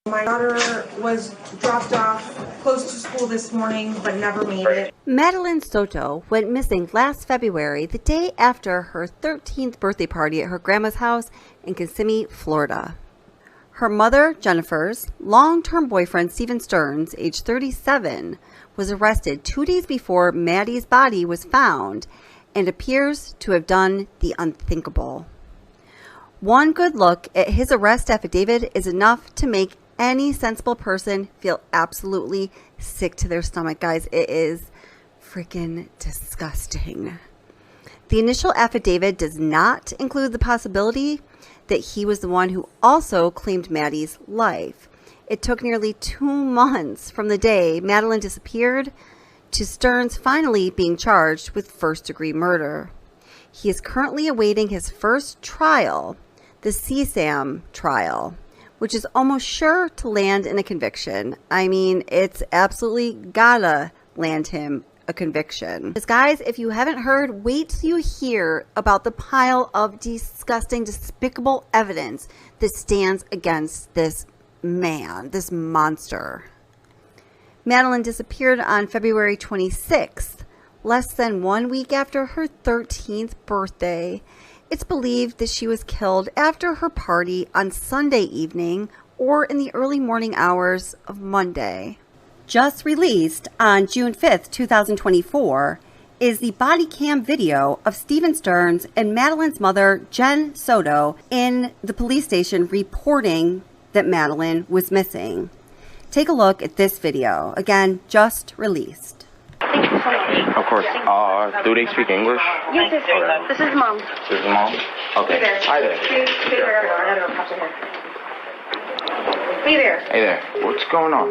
My daughter was dropped off close to school this morning, but never made it. Madeline Soto went missing last February, the day after her 13th birthday party at her grandma's house in Kissimmee, Florida. Her mother, Jennifer's long-term boyfriend, Stephen Stearns, age 37, was arrested 2 days before Maddie's body was found and appears to have done the unthinkable. One good look at his arrest affidavit is enough to make any sensible person feel absolutely sick to their stomach, guys. It is freaking disgusting. The initial affidavit does not include the possibility that he was the one who also claimed Maddie's life. It took nearly 2 months from the day Madeline disappeared to Stearns finally being charged with first-degree murder. He is currently awaiting his first trial, the CSAM trial, which is almost sure to land in a conviction. I mean, it's absolutely gotta land him a conviction. Guys, if you haven't heard, wait till you hear about the pile of disgusting, despicable evidence that stands against this man, this monster. Madeline disappeared on February 26th, less than 1 week after her 13th birthday. It's believed that she was killed after her party on Sunday evening or in the early morning hours of Monday. Just released on June 5th, 2024, is the body cam video of Stephen Stearns and Madeline's mother, Jenn Soto, in the police station reporting that Madeline was missing. Take a look at this video. Again, just released. Thank you so much. Of course. Do they speak English? Yes, yes. This is mom. This is mom? Okay. Hi there. Hey there. Hey there. What's going on?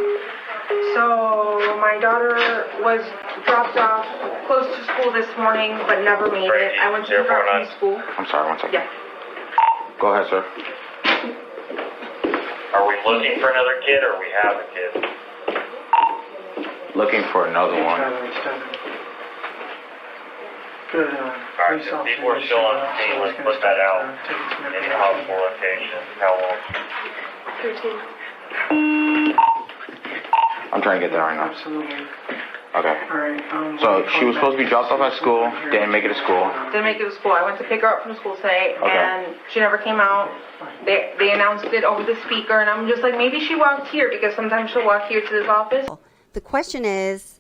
So my daughter was dropped off close to school this morning, but never made it. I went to pick her up from school. I'm sorry, one second. Yeah. Go ahead, sir. Are we looking for another kid or we have a kid? Looking for another one. Alright, so people are still on the scene, let's put that out in the possible location. How long? 13. I'm trying to get there right now. Absolutely. Okay. Alright, So she was supposed to be dropped off at school, didn't make it to school. Didn't make it to school. I went to pick her up from school today, Okay. and she never came out. They announced it over the speaker, and I'm just like, maybe she walked here, because sometimes she'll walk here to this office. The question is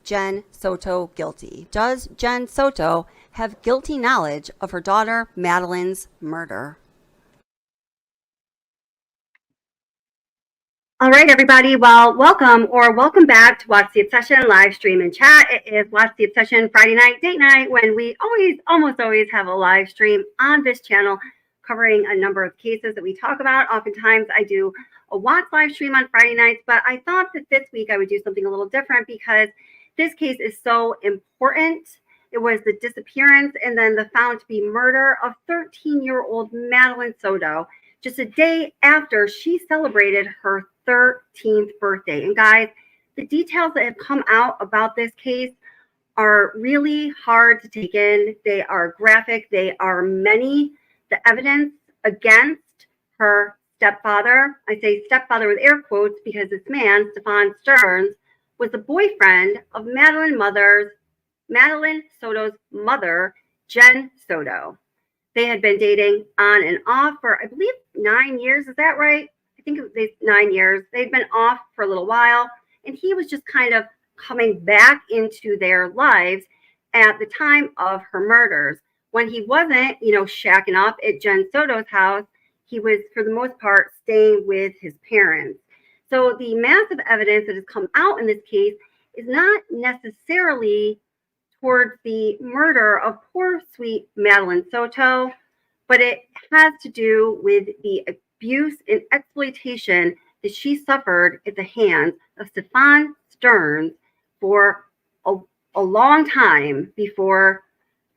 Jenn Soto guilty? Does Jenn Soto have guilty knowledge of her daughter Madeline's murder? All right, everybody. Well, welcome back to Watch the Obsession live stream and chat. It is Watch the Obsession Friday night, date night, when we almost always have a live stream on this channel covering a number of cases that we talk about. Oftentimes I do a watch live stream on Friday nights, but I thought that this week I would do something a little different because this case is so important. It was the disappearance and then the found to be murder of 13-year-old Madeline Soto, just a day after she celebrated her 13th birthday. And guys, the details that have come out about this case are really hard to take in. They are graphic. They are many. The evidence against her stepfather, I say stepfather with air quotes because this man, Stephen Stearns, was the boyfriend of Madeline Soto's mother, Jenn Soto. They had been dating on and off for, I believe, 9 years. Is that right? I think it was 9 years. They'd been off for a little while, and he was just kind of coming back into their lives at the time of her murders. When he wasn't, shacking up at Jenn Soto's house, he was, for the most part, staying with his parents. So the massive evidence that has come out in this case is not necessarily towards the murder of poor, sweet Madeline Soto, but it has to do with the abuse and exploitation that she suffered at the hands of Stephen Stearns for a long time before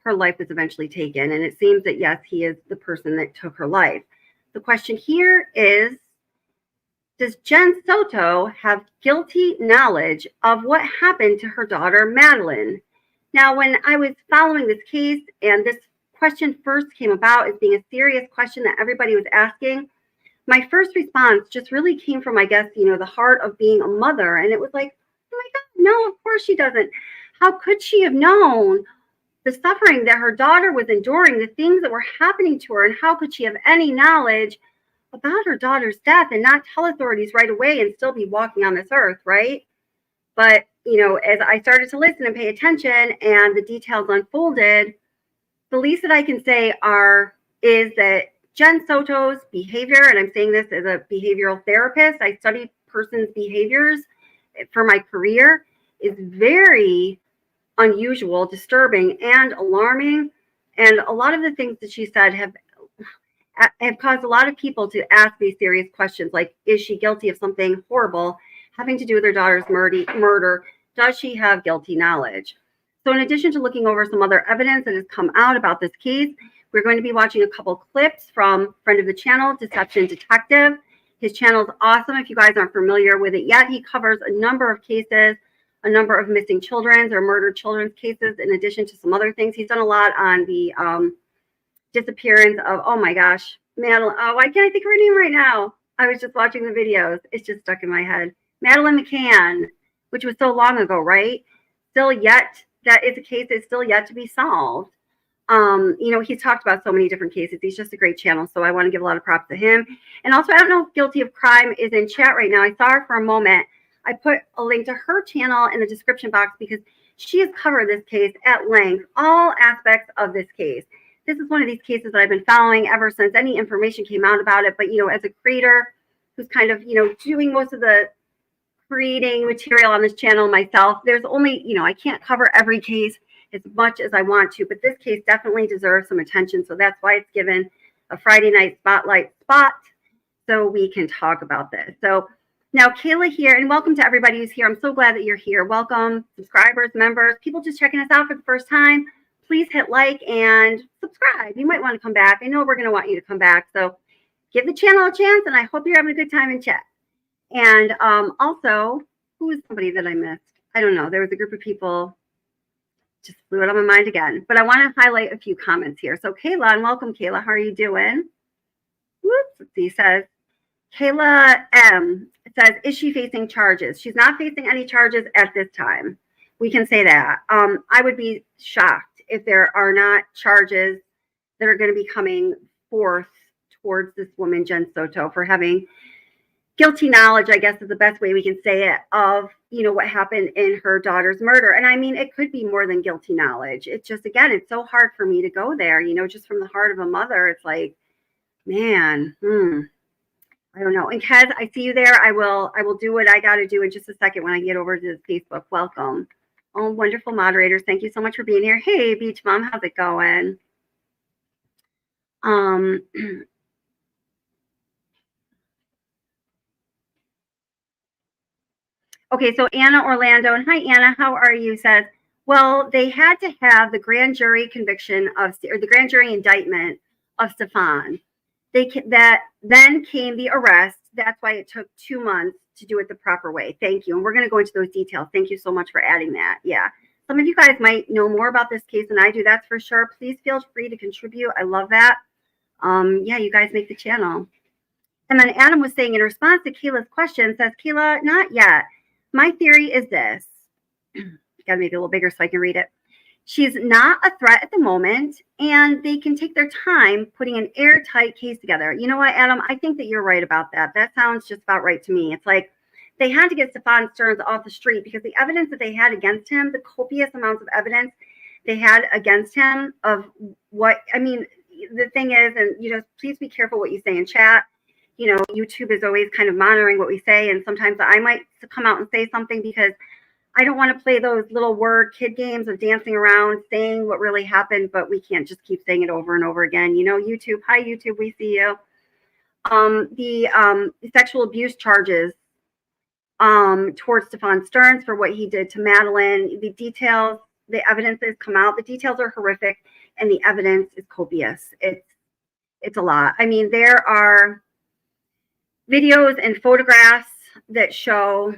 her life was eventually taken. And it seems that, yes, he is the person that took her life. The question here is, does Jenn Soto have guilty knowledge of what happened to her daughter, Madeline? Now, when I was following this case and this question first came about as being a serious question that everybody was asking, my first response just really came from, I guess, the heart of being a mother. And it was like, oh my God, no, of course she doesn't. How could she have known the suffering that her daughter was enduring, the things that were happening to her, and how could she have any knowledge about her daughter's death and not tell authorities right away and still be walking on this earth, right? But, as I started to listen and pay attention and the details unfolded, the least that I can say is that Jenn Soto's behavior, and I'm saying this as a behavioral therapist, I studied persons' behaviors for my career, is very unusual, disturbing, and alarming. And a lot of the things that she said have caused a lot of people to ask these serious questions, like, is she guilty of something horrible having to do with her daughter's murder? Does she have guilty knowledge? So in addition to looking over some other evidence that has come out about this case, we're going to be watching a couple clips from friend of the channel, Deception Detective. His channel is awesome. If you guys aren't familiar with it yet, he covers a number of cases, a number of missing children's or murdered children's cases, in addition to some other things. He's done a lot on the disappearance of, oh my gosh, Madeline. Oh, why can't I think of her name right now? I was just watching the videos. It's just stuck in my head. Madeline McCann, which was so long ago, right? That is a case that's still yet to be solved. He's talked about so many different cases. He's just a great channel. So I want to give a lot of props to him. And also, I don't know if Guilty of Crime is in chat right now. I saw her for a moment. I put a link to her channel in the description box because she has covered this case at length, all aspects of this case. This is one of these cases that I've been following ever since any information came out about it. But, as a creator who's kind of, doing most of the creating material on this channel myself, there's only, I can't cover every case as much as I want to, but this case definitely deserves some attention. So that's why it's given a Friday night spotlight spot so we can talk about this. So now Kayla here, and welcome to everybody who's here. I'm so glad that you're here. Welcome, subscribers, members, people just checking us out for the first time. Please hit like and subscribe. You might want to come back. I know we're going to want you to come back. So give the channel a chance, and I hope you're having a good time in chat. And also, who is somebody that I missed? I don't know. There was a group of people, just flew it on my mind again. But I want to highlight a few comments here. So Kayla, and welcome, Kayla. How are you doing? Whoops. Let's see. Says, Kayla M. says, is she facing charges? She's not facing any charges at this time. We can say that. I would be shocked if there are not charges that are going to be coming forth towards this woman, Jenn Soto, for having guilty knowledge, I guess is the best way we can say it, of, what happened in her daughter's murder. And I mean, it could be more than guilty knowledge. It's just, again, it's so hard for me to go there, just from the heart of a mother. It's like, man, I don't know. And Kez, I see you there. I will do what I got to do in just a second when I get over to Facebook. Welcome. Oh, wonderful moderators. Thank you so much for being here. Hey, Beach Mom, how's it going? Okay, so Anna Orlando, and hi Anna, how are you? Says, well, they had to have the grand jury conviction or the grand jury indictment of Stefan. That then came the arrest. That's why it took 2 months to do it the proper way. Thank you. And we're going to go into those details. Thank you so much for adding that. Yeah. Some of you guys might know more about this case than I do. That's for sure. Please feel free to contribute. I love that. Yeah, you guys make the channel. And then Adam was saying in response to Kayla's question, says, Kayla, not yet. My theory is this. Got to make it a little bigger so I can read it. She's not a threat at the moment, and they can take their time putting an airtight case together. You know what, Adam? I think that you're right about that. That sounds just about right to me. It's like they had to get Stefan Stearns off the street because the evidence that they had against him, the copious amounts of evidence they had against him of what, I mean, the thing is, and, please be careful what you say in chat. YouTube is always kind of monitoring what we say. And sometimes I might come out and say something because I don't want to play those little word kid games of dancing around, saying what really happened, but we can't just keep saying it over and over again. YouTube, hi, YouTube, we see you. The sexual abuse charges towards Stefan Stearns for what he did to Madeline, the details, the evidence has come out. The details are horrific and the evidence is copious. It's a lot. I mean, there are videos and photographs that show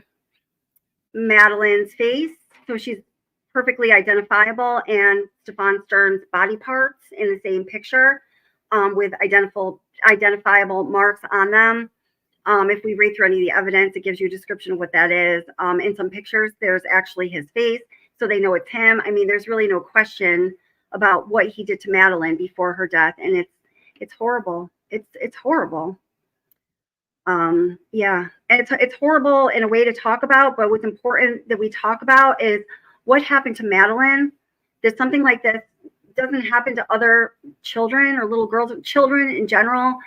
Madeline's face, so she's perfectly identifiable, and Stefan Stearns' body parts in the same picture with identical identifiable marks on them. If we read through any of the evidence, it gives you a description of what that is. In some pictures, there's actually his face, so they know it's him. I mean, there's really no question about what he did to Madeline before her death, and it's horrible. It's horrible. Yeah, and it's horrible in a way to talk about, but what's important that we talk about is what happened to Madeline. That something like this doesn't happen to other children or little girls, children in general,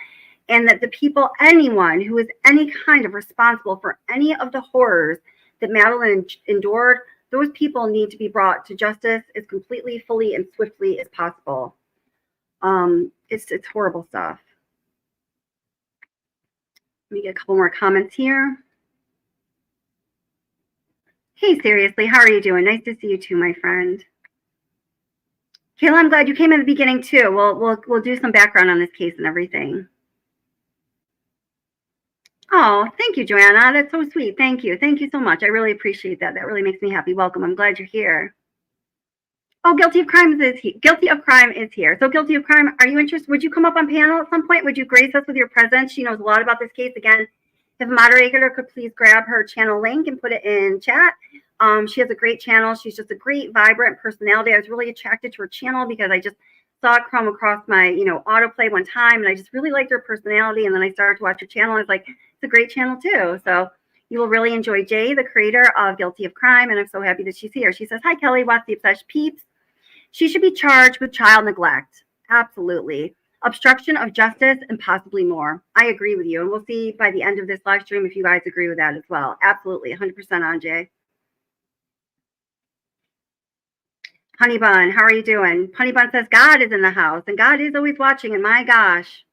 and that the people, anyone who is any kind of responsible for any of the horrors that Madeline endured, those people need to be brought to justice as completely, fully, and swiftly as possible. It's horrible stuff. Let me get a couple more comments here. Hey, seriously, how are you doing? Nice to see you too, my friend. Kayla, I'm glad you came in the beginning too. We'll do some background on this case and everything. Oh, thank you, Joanna. That's so sweet. Thank you. Thank you so much. I really appreciate that. That really makes me happy. Welcome. I'm glad you're here. Oh, Guilty of Crime is here. Guilty of Crime is here. So Guilty of Crime, are you interested? Would you come up on panel at some point? Would you grace us with your presence? She knows a lot about this case. Again, if a moderator could please grab her channel link and put it in chat. She has a great channel. She's just a great, vibrant personality. I was really attracted to her channel because I just saw it come across my, autoplay one time, and I just really liked her personality. And then I started to watch her channel. I was like, it's a great channel too. So you will really enjoy Jay, the creator of Guilty of Crime, and I'm so happy that she's here. She says, hi, Kelly, what's the obsessed peeps? She should be charged with child neglect. Absolutely. Obstruction of justice and possibly more. I agree with you. And we'll see by the end of this live stream if you guys agree with that as well. Absolutely. 100% on, Jay. Honey Bun, how are you doing? Honey Bun says God is in the house, and God is always watching, and my gosh.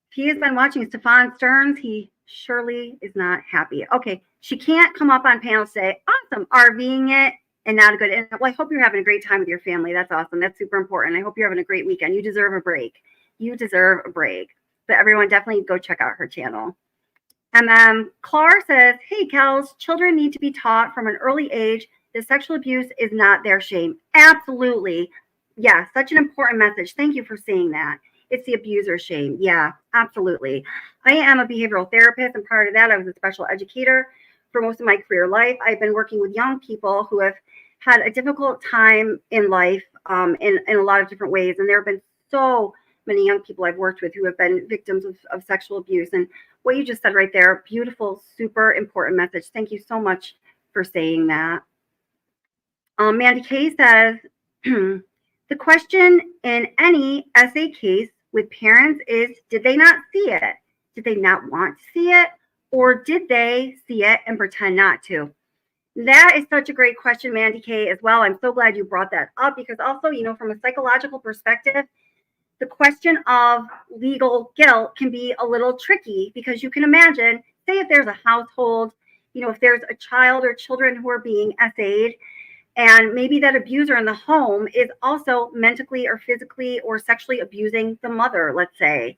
If he has been watching Stefan Stearns, he surely is not happy. Okay, she can't come up on panel and say, awesome, RVing it, and not a good, and well, I hope you're having a great time with your family. That's awesome. That's super important. I hope you're having a great weekend. You deserve a break. You deserve a break. But everyone, definitely go check out her channel. Clar says, hey, Kels, children need to be taught from an early age that sexual abuse is not their shame. Absolutely. Yeah, such an important message. Thank you for saying that. It's the abuser's shame. Yeah, absolutely. I am a behavioral therapist, and prior to that, I was a special educator for most of my career life. I've been working with young people who have had a difficult time in life in a lot of different ways. And there have been so many young people I've worked with who have been victims of sexual abuse. And what you just said right there, beautiful, super important message. Thank you so much for saying that. Mandy K says, the question in any essay case with parents is, did they not see it? Did they not want to see it? Or did they see it and pretend not to? That is such a great question, Mandy K, as well. I'm so glad you brought that up because also, from a psychological perspective, the question of legal guilt can be a little tricky because you can imagine, say if there's a household, if there's a child or children who are being essayed, and maybe that abuser in the home is also mentally or physically or sexually abusing the mother, let's say.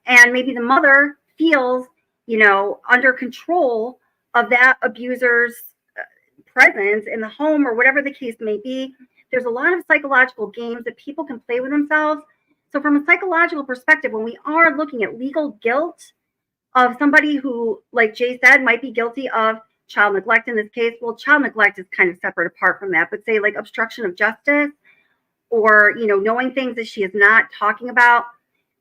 And maybe the mother feels, under control of that abuser's presence in the home or whatever the case may be. There's a lot of psychological games that people can play with themselves. So from a psychological perspective, when we are looking at legal guilt of somebody who, like Jay said, might be guilty of child neglect in this case, well, child neglect is kind of separate apart from that, but say like obstruction of justice or, knowing things that she is not talking about,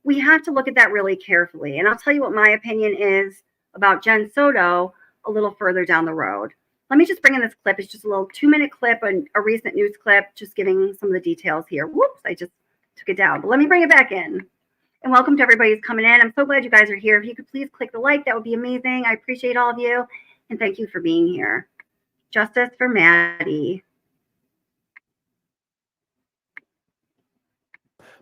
we have to look at that really carefully. And I'll tell you what my opinion is about Jenn Soto a little further down the road. Let me just bring in this clip. It's just a little 2-minute clip, a recent news clip, just giving some of the details here. Whoops, I just took it down, but let me bring it back in. And welcome to everybody who's coming in. I'm so glad you guys are here. If you could please click the like, that would be amazing. I appreciate all of you. And thank you for being here. Justice for Maddie.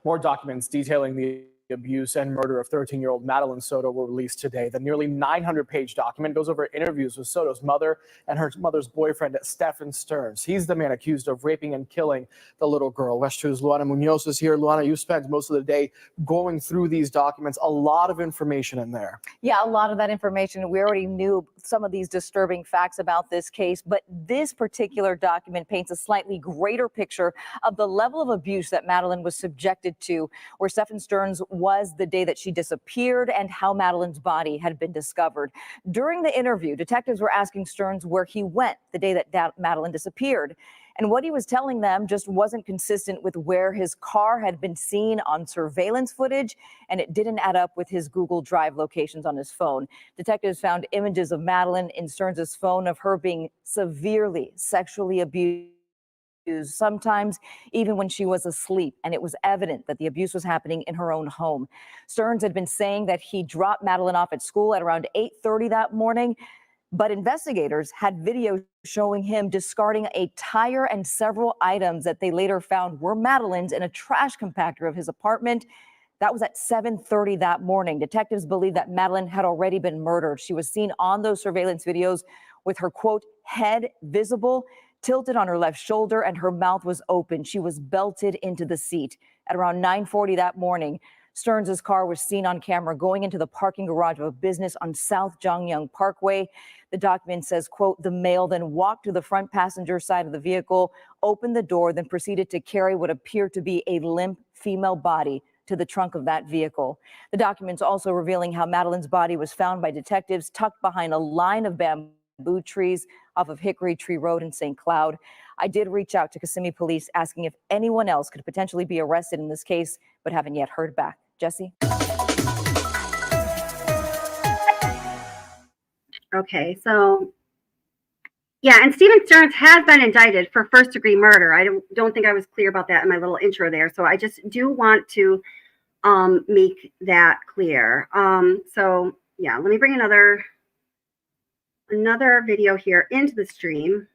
More documents detailing the abuse and murder of 13-year-old Madeline Soto were released today. The nearly 900-page document goes over interviews with Soto's mother and her mother's boyfriend, Stefan Stearns. He's the man accused of raping and killing the little girl. West 2's Luana Munoz is here. Luana, you spent most of the day going through these documents. A lot of information in there. Yeah, a lot of that information. We already knew some of these disturbing facts about this case, but this particular document paints a slightly greater picture of the level of abuse that Madeline was subjected to, where Stefan Stearns was the day that she disappeared and how Madeline's body had been discovered. During the interview, detectives were asking Stearns where he went the day that Madeline disappeared. And what he was telling them just wasn't consistent with where his car had been seen on surveillance footage, and it didn't add up with his Google Drive locations on his phone. Detectives found images of Madeline in Stearns' phone of her being severely sexually abused, sometimes even when she was asleep, and it was evident that the abuse was happening in her own home. Stearns had been saying that he dropped Madeline off at school at around 8:30 that morning, but investigators had video showing him discarding a tire and several items that they later found were Madeline's in a trash compactor of his apartment. That was at 7:30 that morning. Detectives believe that Madeline had already been murdered. She was seen on those surveillance videos with her, quote, head visible, tilted on her left shoulder, and her mouth was open. She was belted into the seat. At around 9:40 that morning, Stearns' car was seen on camera going into the parking garage of a business on South Jongyang Parkway. The document says, quote, the male then walked to the front passenger side of the vehicle, opened the door, then proceeded to carry what appeared to be a limp female body to the trunk of that vehicle. The document's also revealing how Madeline's body was found by detectives tucked behind a line of bamboo trees off of Hickory Tree Road in St. Cloud. I did reach out to Kissimmee police asking if anyone else could potentially be arrested in this case, but haven't yet heard back. Jesse? Okay, so yeah, and Stephen Stearns has been indicted for first-degree murder. I don't think I was clear about that in my little intro there, so I just do want to make that clear. So yeah, let me bring another video here into the stream.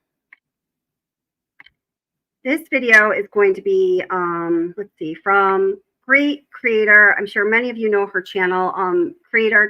This video is going to be, let's see, from great creator. I'm sure many of you know her channel,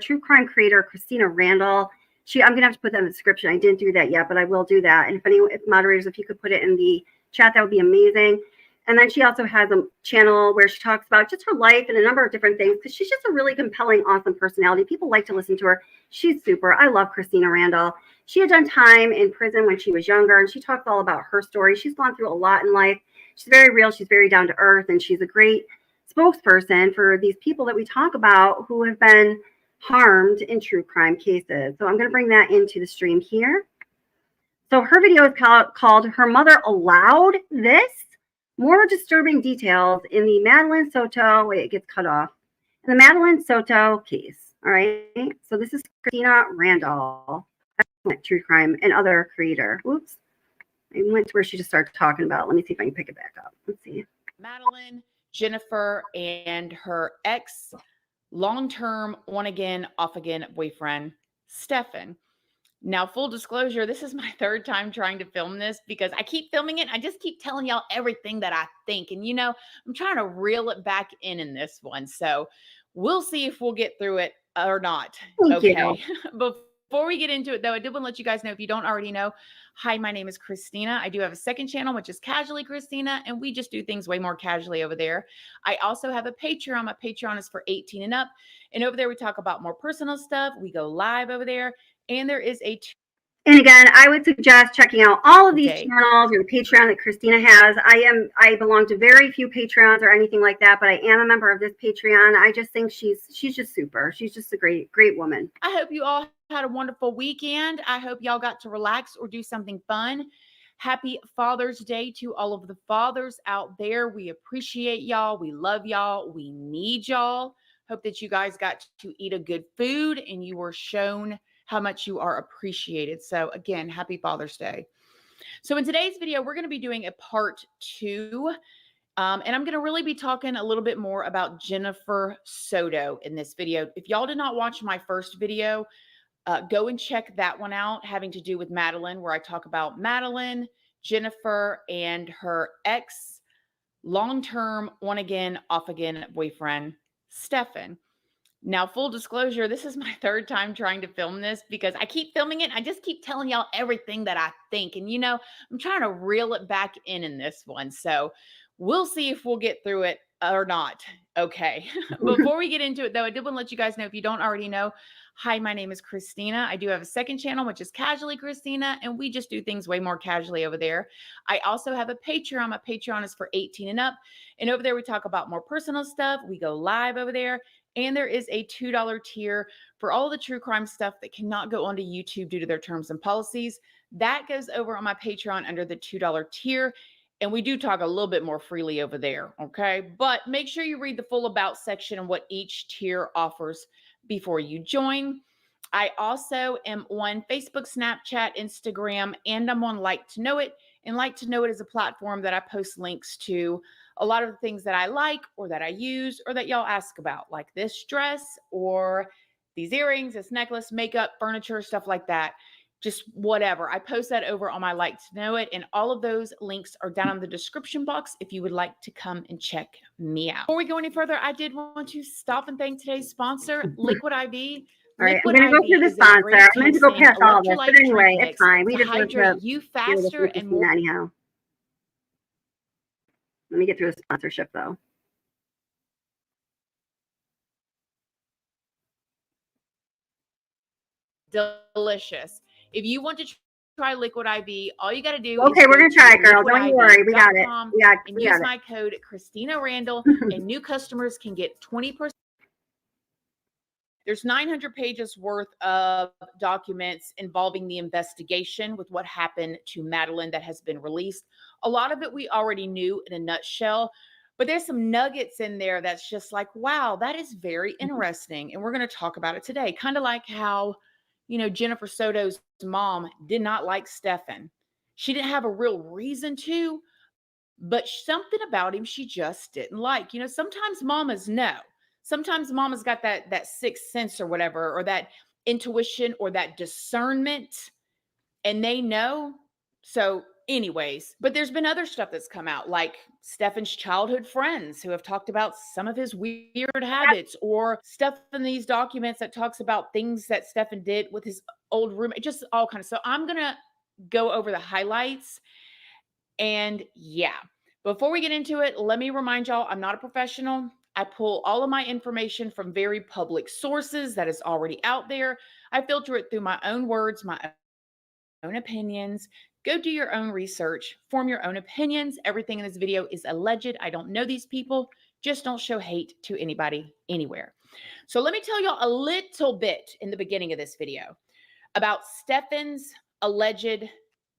true crime creator, Christina Randall. I'm going to have to put that in the description. I didn't do that yet, but I will do that. And if moderators, if you could put it in the chat, that would be amazing. And then she also has a channel where she talks about just her life and a number of different things, because she's just a really compelling, awesome personality. People like to listen to her. She's super. I love Christina Randall. She had done time in prison when she was younger, and she talks all about her story. She's gone through a lot in life. She's very real. She's very down to earth, and she's a great spokesperson for these people that we talk about who have been harmed in true crime cases. So I'm going to bring that into the stream here. So her video is called Her Mother Allowed This? More disturbing details in the Madeline Soto, wait, it gets cut off. In the Madeline Soto case. All right. So this is Christina Randall, true crime and other creator. Oops. I went to where she just started talking about. Let me see if I can pick it back up. Let's see. Madeline, Jennifer, and her ex, long-term, on-again, off-again boyfriend, Stefan. Now, full disclosure, this is my third time trying to film this because I keep filming it. I just keep telling y'all everything that I think. And, I'm trying to reel it back in this one. So we'll see if we'll get through it or not. Thank you. Before we get into it, though, I did want to let you guys know, if you don't already know, hi, my name is Christina. I do have a second channel, which is Casually Christina, and we just do things way more casually over there. I also have a Patreon. My Patreon is for 18 and up. And over there, we talk about more personal stuff. We go live over there. And there is and again, I would suggest checking out all of these channels or the Patreon that Christina has. I belong to very few Patreons or anything like that, but I am a member of this Patreon. I just think she's just super. She's just a great woman. I hope you all had a wonderful weekend. I hope y'all got to relax or do something fun. Happy Father's Day to all of the fathers out there. We appreciate y'all. We love y'all. We need y'all. Hope that you guys got to eat a good food and you were shown how much you are appreciated. So again, happy Father's Day. So in today's video, we're going to be doing a part 2. And I'm going to really be talking a little bit more about Jennifer Soto in this video. If y'all did not watch my first video, go and check that one out, having to do with Madeline, where I talk about Madeline, Jennifer, and her ex, long-term, on-again, off-again boyfriend, Stefan. Now, full disclosure, this is my third time trying to film this because I keep filming it. I just keep telling y'all everything that I think. And, I'm trying to reel it back in this one. So We'll see if we'll get through it or not. Okay. Before we get into it, though, I did want to let you guys know, if you don't already know, hi, my name is Christina. I do have a second channel, which is Casually Christina, and we just do things way more casually over there. I also have a Patreon. My Patreon is for 18 and up. And over there, we talk about more personal stuff. We go live over there. And there is a $2 tier for all the true crime stuff that cannot go onto YouTube due to their terms and policies. That goes over on my Patreon under the $2 tier. And we do talk a little bit more freely over there, okay? But make sure you read the full about section and what each tier offers before you join. I also am on Facebook, Snapchat, Instagram, and I'm on Like to Know It. And Like to Know It is a platform that I post links to a lot of the things that I like or that I use or that y'all ask about, like this dress or these earrings, this necklace, makeup, furniture, stuff like that. Just whatever. I post that over on my Like to Know It, and all of those links are down in the description box if you would like to come and check me out. Before we go any further, I did want to stop and thank today's sponsor, Liquid IV. All right, I'm going to go through the sponsor. I'm going to go past all this, but anyway, it's fine. We just want to you faster and more. Anyhow, let me get through the sponsorship though. Delicious. If you want to try Liquid IV, all you got to do is we're going to try it, girl. Don't you worry. We got it. And use my code Christina Randall, and new customers can get 20%. There's 900 pages worth of documents involving the investigation with what happened to Madeline that has been released. A lot of it we already knew in a nutshell, but there's some nuggets in there that's just like, wow, that is very interesting. And we're going to talk about it today. Kind of like how, you know, Jennifer Soto's mom did not like Stefan. She didn't have a real reason to, but something about him she just didn't like. You know, sometimes mamas know. Sometimes mama's got that sixth sense or whatever, or that intuition or that discernment, and they know. So anyways, but there's been other stuff that's come out, like Stefan's childhood friends who have talked about some of his weird habits, or stuff in these documents that talks about things that Stefan did with his old roommate, just all kinds of. So I'm going to go over the highlights. And yeah, before we get into it, let me remind y'all, I'm not a professional. I pull all of my information from very public sources that is already out there. I filter it through my own words, my own opinions. Go do your own research, form your own opinions. Everything in this video is alleged. I don't know these people. Just don't show hate to anybody anywhere. So let me tell y'all a little bit in the beginning of this video about Stefan's alleged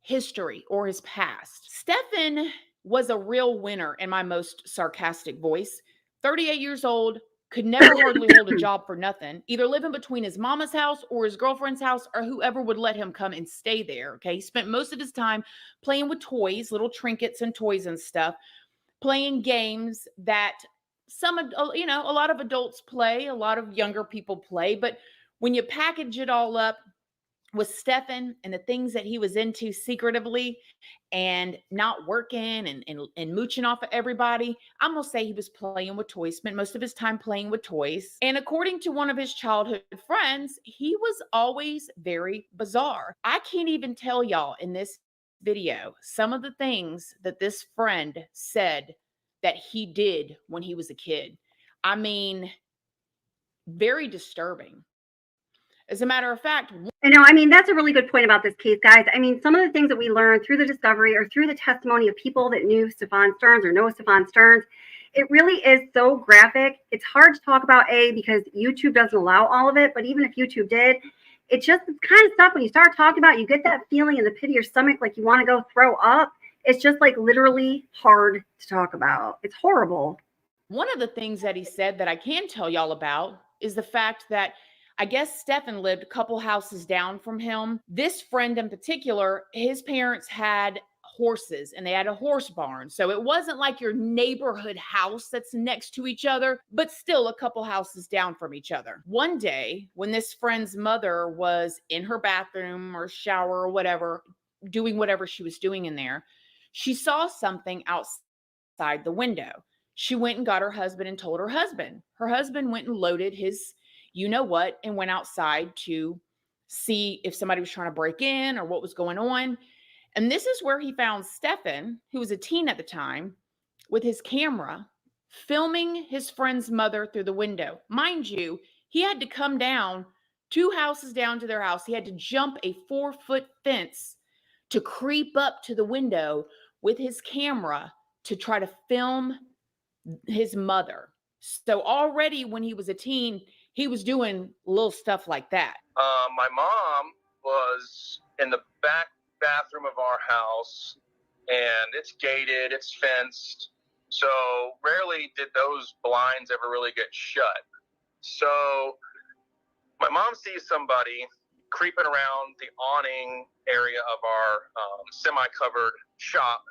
history or his past. Stefan was a real winner in my most sarcastic voice. 38 years old, could never hardly hold a job for nothing, either living between his mama's house or his girlfriend's house or whoever would let him come and stay there, okay? He spent most of his time playing with toys, little trinkets and toys and stuff, playing games that some, you know, a lot of adults play, a lot of younger people play, but when you package it all up with Stefan and the things that he was into secretively and not working and mooching off of everybody, I'm going to say he was playing with toys, spent most of his time playing with toys. And according to one of his childhood friends, he was always very bizarre. I can't even tell y'all in this video some of the things that this friend said that he did when he was a kid. I mean, very disturbing. As a matter of fact, I know, I mean, that's a really good point about this case, guys. I mean, some of the things that we learned through the discovery or through the testimony of people that knew Stefan Stearns or know Stefan Stearns, it really is so graphic. It's hard to talk about, because YouTube doesn't allow all of it. But even if YouTube did, it's just this kind of stuff when you start talking about, you get that feeling in the pit of your stomach like you want to go throw up. It's just like literally hard to talk about. It's horrible. One of the things that he said that I can tell y'all about is the fact that I guess Stefan lived a couple houses down from him. This friend in particular, his parents had horses and they had a horse barn. So it wasn't like your neighborhood house that's next to each other, but still a couple houses down from each other. One day when this friend's mother was in her bathroom or shower or whatever, doing whatever she was doing in there, she saw something outside the window. She went and got her husband and told her husband. Her husband went and loaded his you know what, and went outside to see if somebody was trying to break in or what was going on. And this is where he found Stefan, who was a teen at the time, with his camera, filming his friend's mother through the window. Mind you, he had to come down 2 houses down to their house. He had to jump a 4-foot fence to creep up to the window with his camera to try to film his mother. So already when he was a teen, he was doing little stuff like that. My mom was in the back bathroom of our house, and it's gated, it's fenced. So rarely did those blinds ever really get shut. So my mom sees somebody creeping around the awning area of our semi-covered shop,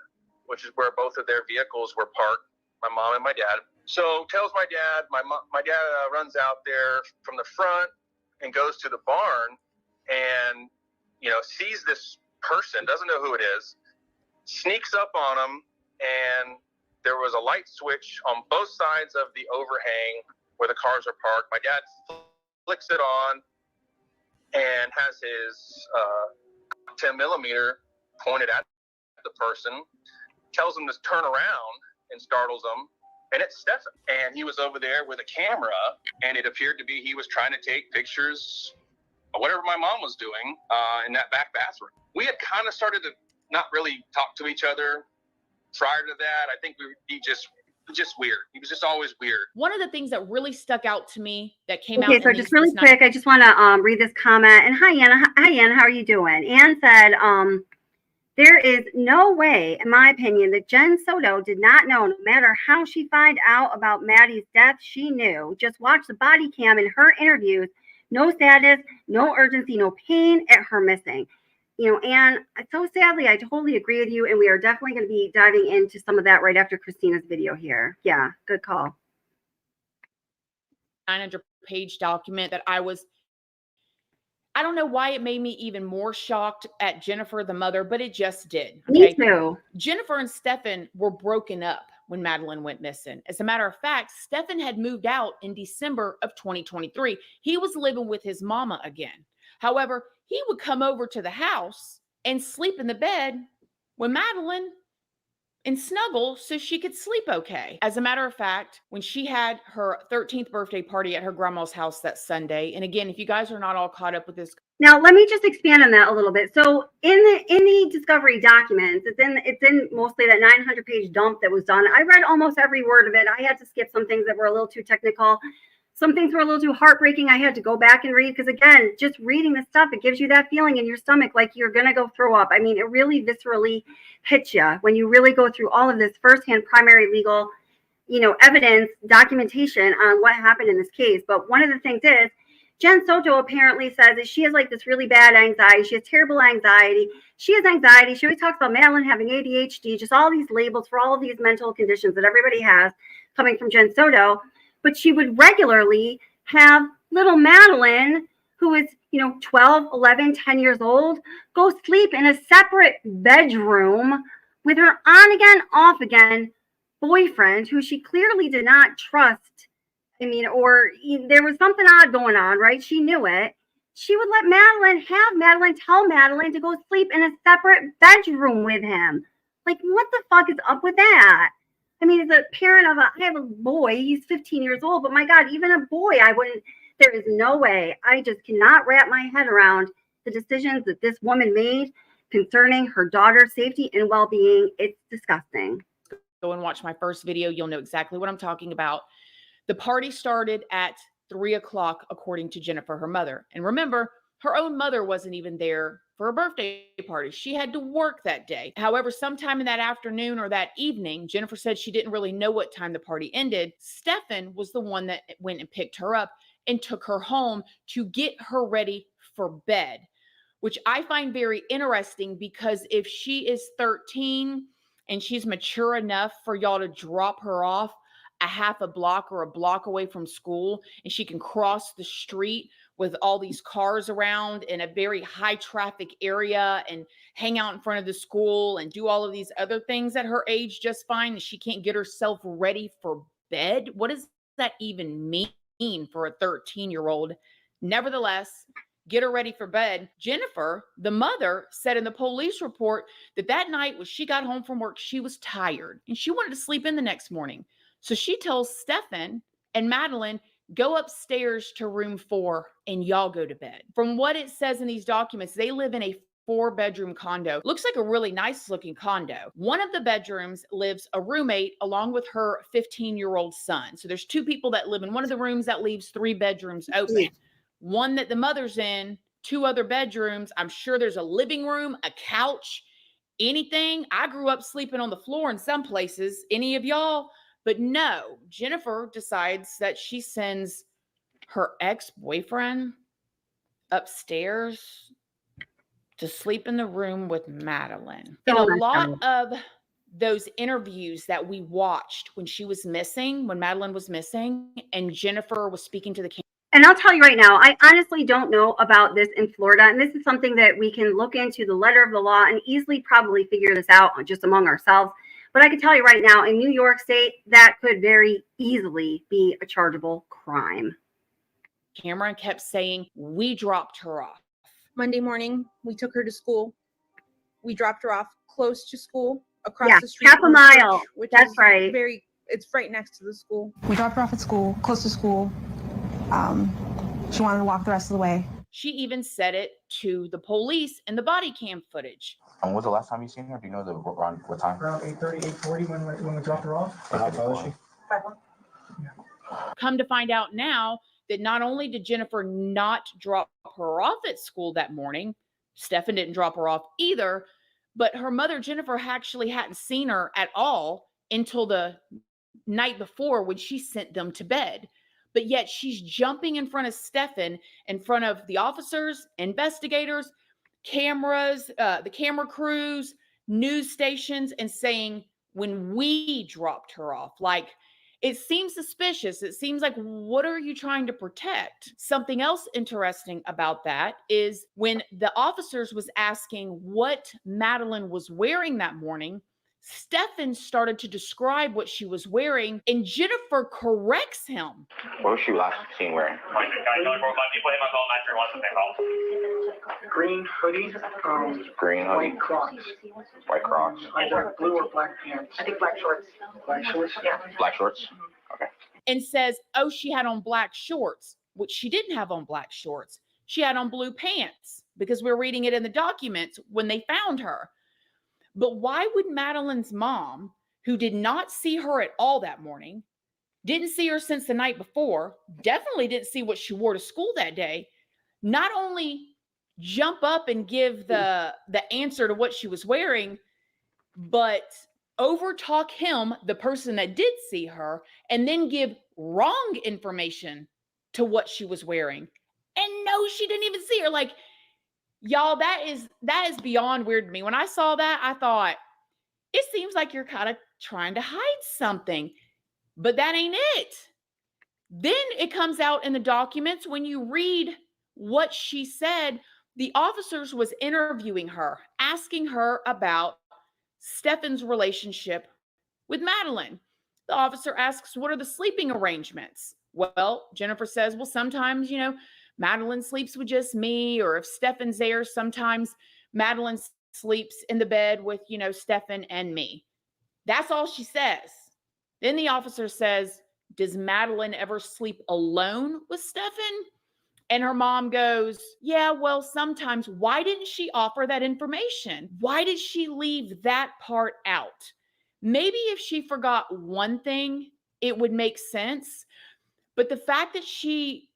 which is where both of their vehicles were parked, my mom and my dad. So tells my dad, my dad runs out there from the front and goes to the barn and, sees this person, doesn't know who it is, sneaks up on him, and there was a light switch on both sides of the overhang where the cars are parked. My dad flicks it on and has his 10 millimeter pointed at the person, tells him to turn around and startles him. And it's Stefan. And he was over there with a camera, and it appeared to be he was trying to take pictures of whatever my mom was doing in that back bathroom. We had kind of started to not really talk to each other prior to that. I think he just weird. He was just always weird. One of the things that really stuck out to me that came out. Okay, so just really quick, I just want to read this comment. And hi, Anna. Hi, Anna. How are you doing? Ann said, there is no way, in my opinion, that Jenn Soto did not know. No matter how she found out about Maddie's death, she knew. Just watch the body cam in her interviews. No sadness, no urgency, no pain at her missing. And so sadly, I totally agree with you. And we are definitely going to be diving into some of that right after Christina's video here. Yeah, good call. 900-page document that I don't know why it made me even more shocked at Jennifer, the mother, but it just did. Okay? Me too. Jennifer and Stefan were broken up when Madeline went missing. As a matter of fact, Stefan had moved out in December of 2023. He was living with his mama again. However, he would come over to the house and sleep in the bed with Madeline and snuggle so she could sleep okay. As a matter of fact, when she had her 13th birthday party at her grandma's house that Sunday, and again, if you guys are not all caught up with this. Now, let me just expand on that a little bit. So in the discovery documents, it's in mostly that 900-page dump that was done. I read almost every word of it. I had to skip some things that were a little too technical. Some things were a little too heartbreaking. I had to go back and read because, again, just reading this stuff, it gives you that feeling in your stomach like you're going to go throw up. I mean, it really viscerally hits you when you really go through all of this firsthand primary legal, evidence, documentation on what happened in this case. But one of the things is, Jenn Soto apparently says that she has like this really bad anxiety. She has terrible anxiety. She has anxiety. She always talks about Madeline having ADHD, just all these labels for all of these mental conditions that everybody has coming from Jenn Soto. But she would regularly have little Madeline, who is, 12, 11, 10 years old, go sleep in a separate bedroom with her on again, off again boyfriend, who she clearly did not trust. I mean, or there was something odd going on, right? She knew it. She would let Madeline tell Madeline to go sleep in a separate bedroom with him. Like, what the fuck is up with that? I mean, as a parent I have a boy, he's 15 years old, but my God, even a boy, there is no way. I just cannot wrap my head around the decisions that this woman made concerning her daughter's safety and well-being. It's disgusting. Go and watch my first video. You'll know exactly what I'm talking about. The party started at 3 o'clock, according to Jennifer, her mother. And remember, her own mother wasn't even there for a birthday party. She had to work that day. However, sometime in that afternoon or that evening, Jennifer said she didn't really know what time the party ended. Stefan was the one that went and picked her up and took her home to get her ready for bed, which I find very interesting because if she is 13 and she's mature enough for y'all to drop her off a half a block or a block away from school, and she can cross the street with all these cars around in a very high traffic area and hang out in front of the school and do all of these other things at her age just fine, and she can't get herself ready for bed. What does that even mean for a 13-year-old? Nevertheless, get her ready for bed. Jennifer, the mother, said in the police report that night when she got home from work, she was tired and she wanted to sleep in the next morning. So she tells Stephen and Madeline, go upstairs to room 4 and y'all go to bed. From what it says in these documents, they live in a 4-bedroom condo. Looks like a really nice looking condo. One of the bedrooms lives a roommate along with her 15-year-old son. So there's 2 people that live in one of the rooms. That leaves 3 bedrooms open. One that the mother's in, 2 other bedrooms. I'm sure there's a living room, a couch, anything. I grew up sleeping on the floor in some places. Any of y'all? But no, Jennifer decides that she sends her ex-boyfriend upstairs to sleep in the room with Madeline. In a lot of those interviews that we watched when she was missing, when Madeline was missing, and Jennifer was speaking to the camera. And I'll tell you right now, I honestly don't know about this in Florida. And this is something that we can look into the letter of the law and easily probably figure this out just among ourselves. But I can tell you right now, in New York State, that could very easily be a chargeable crime. Cameron kept saying, we dropped her off. Monday morning, we took her to school. We dropped her off close to school, across the street. Half a mile. Which That's is right. It's right next to the school. We dropped her off at school, close to school. She wanted to walk the rest of the way. She even said it to the police in the body cam footage. And when was the last time you seen her? Do you know around what time? Around 8:30, 8:40 when we dropped her off. How tall is she? 5'1". Come to find out now that not only did Jennifer not drop her off at school that morning, Stephen didn't drop her off either, but her mother, Jennifer, actually hadn't seen her at all until the night before when she sent them to bed. But yet she's jumping in front of Stephen, in front of the officers, investigators, cameras, the camera crews, news stations, and saying, when we dropped her off. Like, it seems suspicious. It seems like, what are you trying to protect? Something else interesting about that is when the officers was asking what Madeline was wearing that morning, Stephen started to describe what she was wearing, and Jennifer corrects him. What was she last seen wearing? Green hoodie. Green hoodie. White Crocs. White Crocs. Either blue or black pants. I think black shorts. Black shorts? Yeah. Black shorts? Okay. And says, oh, she had on black shorts, which she didn't have on black shorts. She had on blue pants because we're reading it in the documents when they found her. But why would Madeline's mom, who did not see her at all that morning, didn't see her since the night before, definitely didn't see what she wore to school that day, not only jump up and give the answer to what she was wearing, but overtalk him, the person that did see her, and then give wrong information to what she was wearing? And no, she didn't even see her. Like, y'all, that is beyond weird to me. When I saw that, I thought, it seems like you're kind of trying to hide something, but that ain't it. Then it comes out in the documents when you read what she said. The officers was interviewing her, asking her about Stephen's relationship with Madeline. The officer asks, what are the sleeping arrangements? Well, Jennifer says, well, sometimes, Madeline sleeps with just me, or if Stephen's there, sometimes Madeline sleeps in the bed with, Stephen and me. That's all she says. Then the officer says, does Madeline ever sleep alone with Stephen? And her mom goes, yeah, well, sometimes. Why didn't she offer that information? Why did she leave that part out? Maybe if she forgot one thing, it would make sense. But the fact that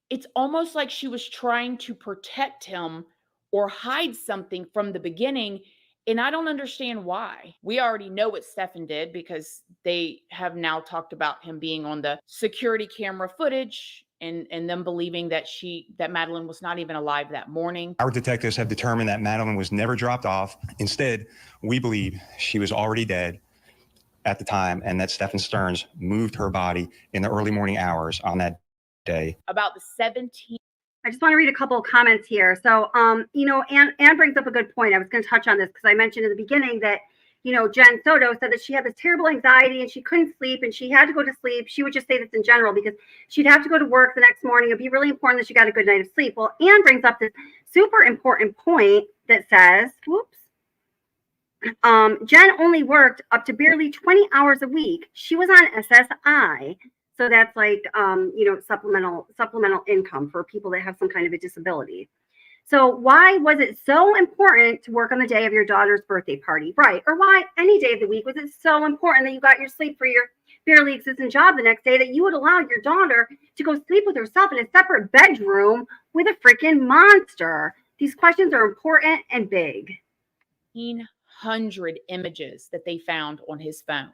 it's almost like she was trying to protect him or hide something from the beginning. And I don't understand why. We already know what Stephen did because they have now talked about him being on the security camera footage and them believing that Madeline was not even alive that morning. Our detectives have determined that Madeline was never dropped off. Instead, we believe she was already dead at the time and that Stephen Stearns moved her body in the early morning hours on that day. About the 17th. I just want to read a couple of comments here. So, Anne brings up a good point. I was going to touch on this because I mentioned in the beginning that Jenn Soto said that she had this terrible anxiety and she couldn't sleep and she had to go to sleep. She would just say this in general because she'd have to go to work the next morning. It'd be really important that she got a good night of sleep. Well, Anne brings up this super important point that says, Jenn only worked up to barely 20 hours a week. She was on SSI. So that's like, supplemental income for people that have some kind of a disability. So why was it so important to work on the day of your daughter's birthday party? Right. Or why any day of the week was it so important that you got your sleep for your barely existent job the next day that you would allow your daughter to go sleep with herself in a separate bedroom with a freaking monster? These questions are important and big. 1,500 images that they found on his phone.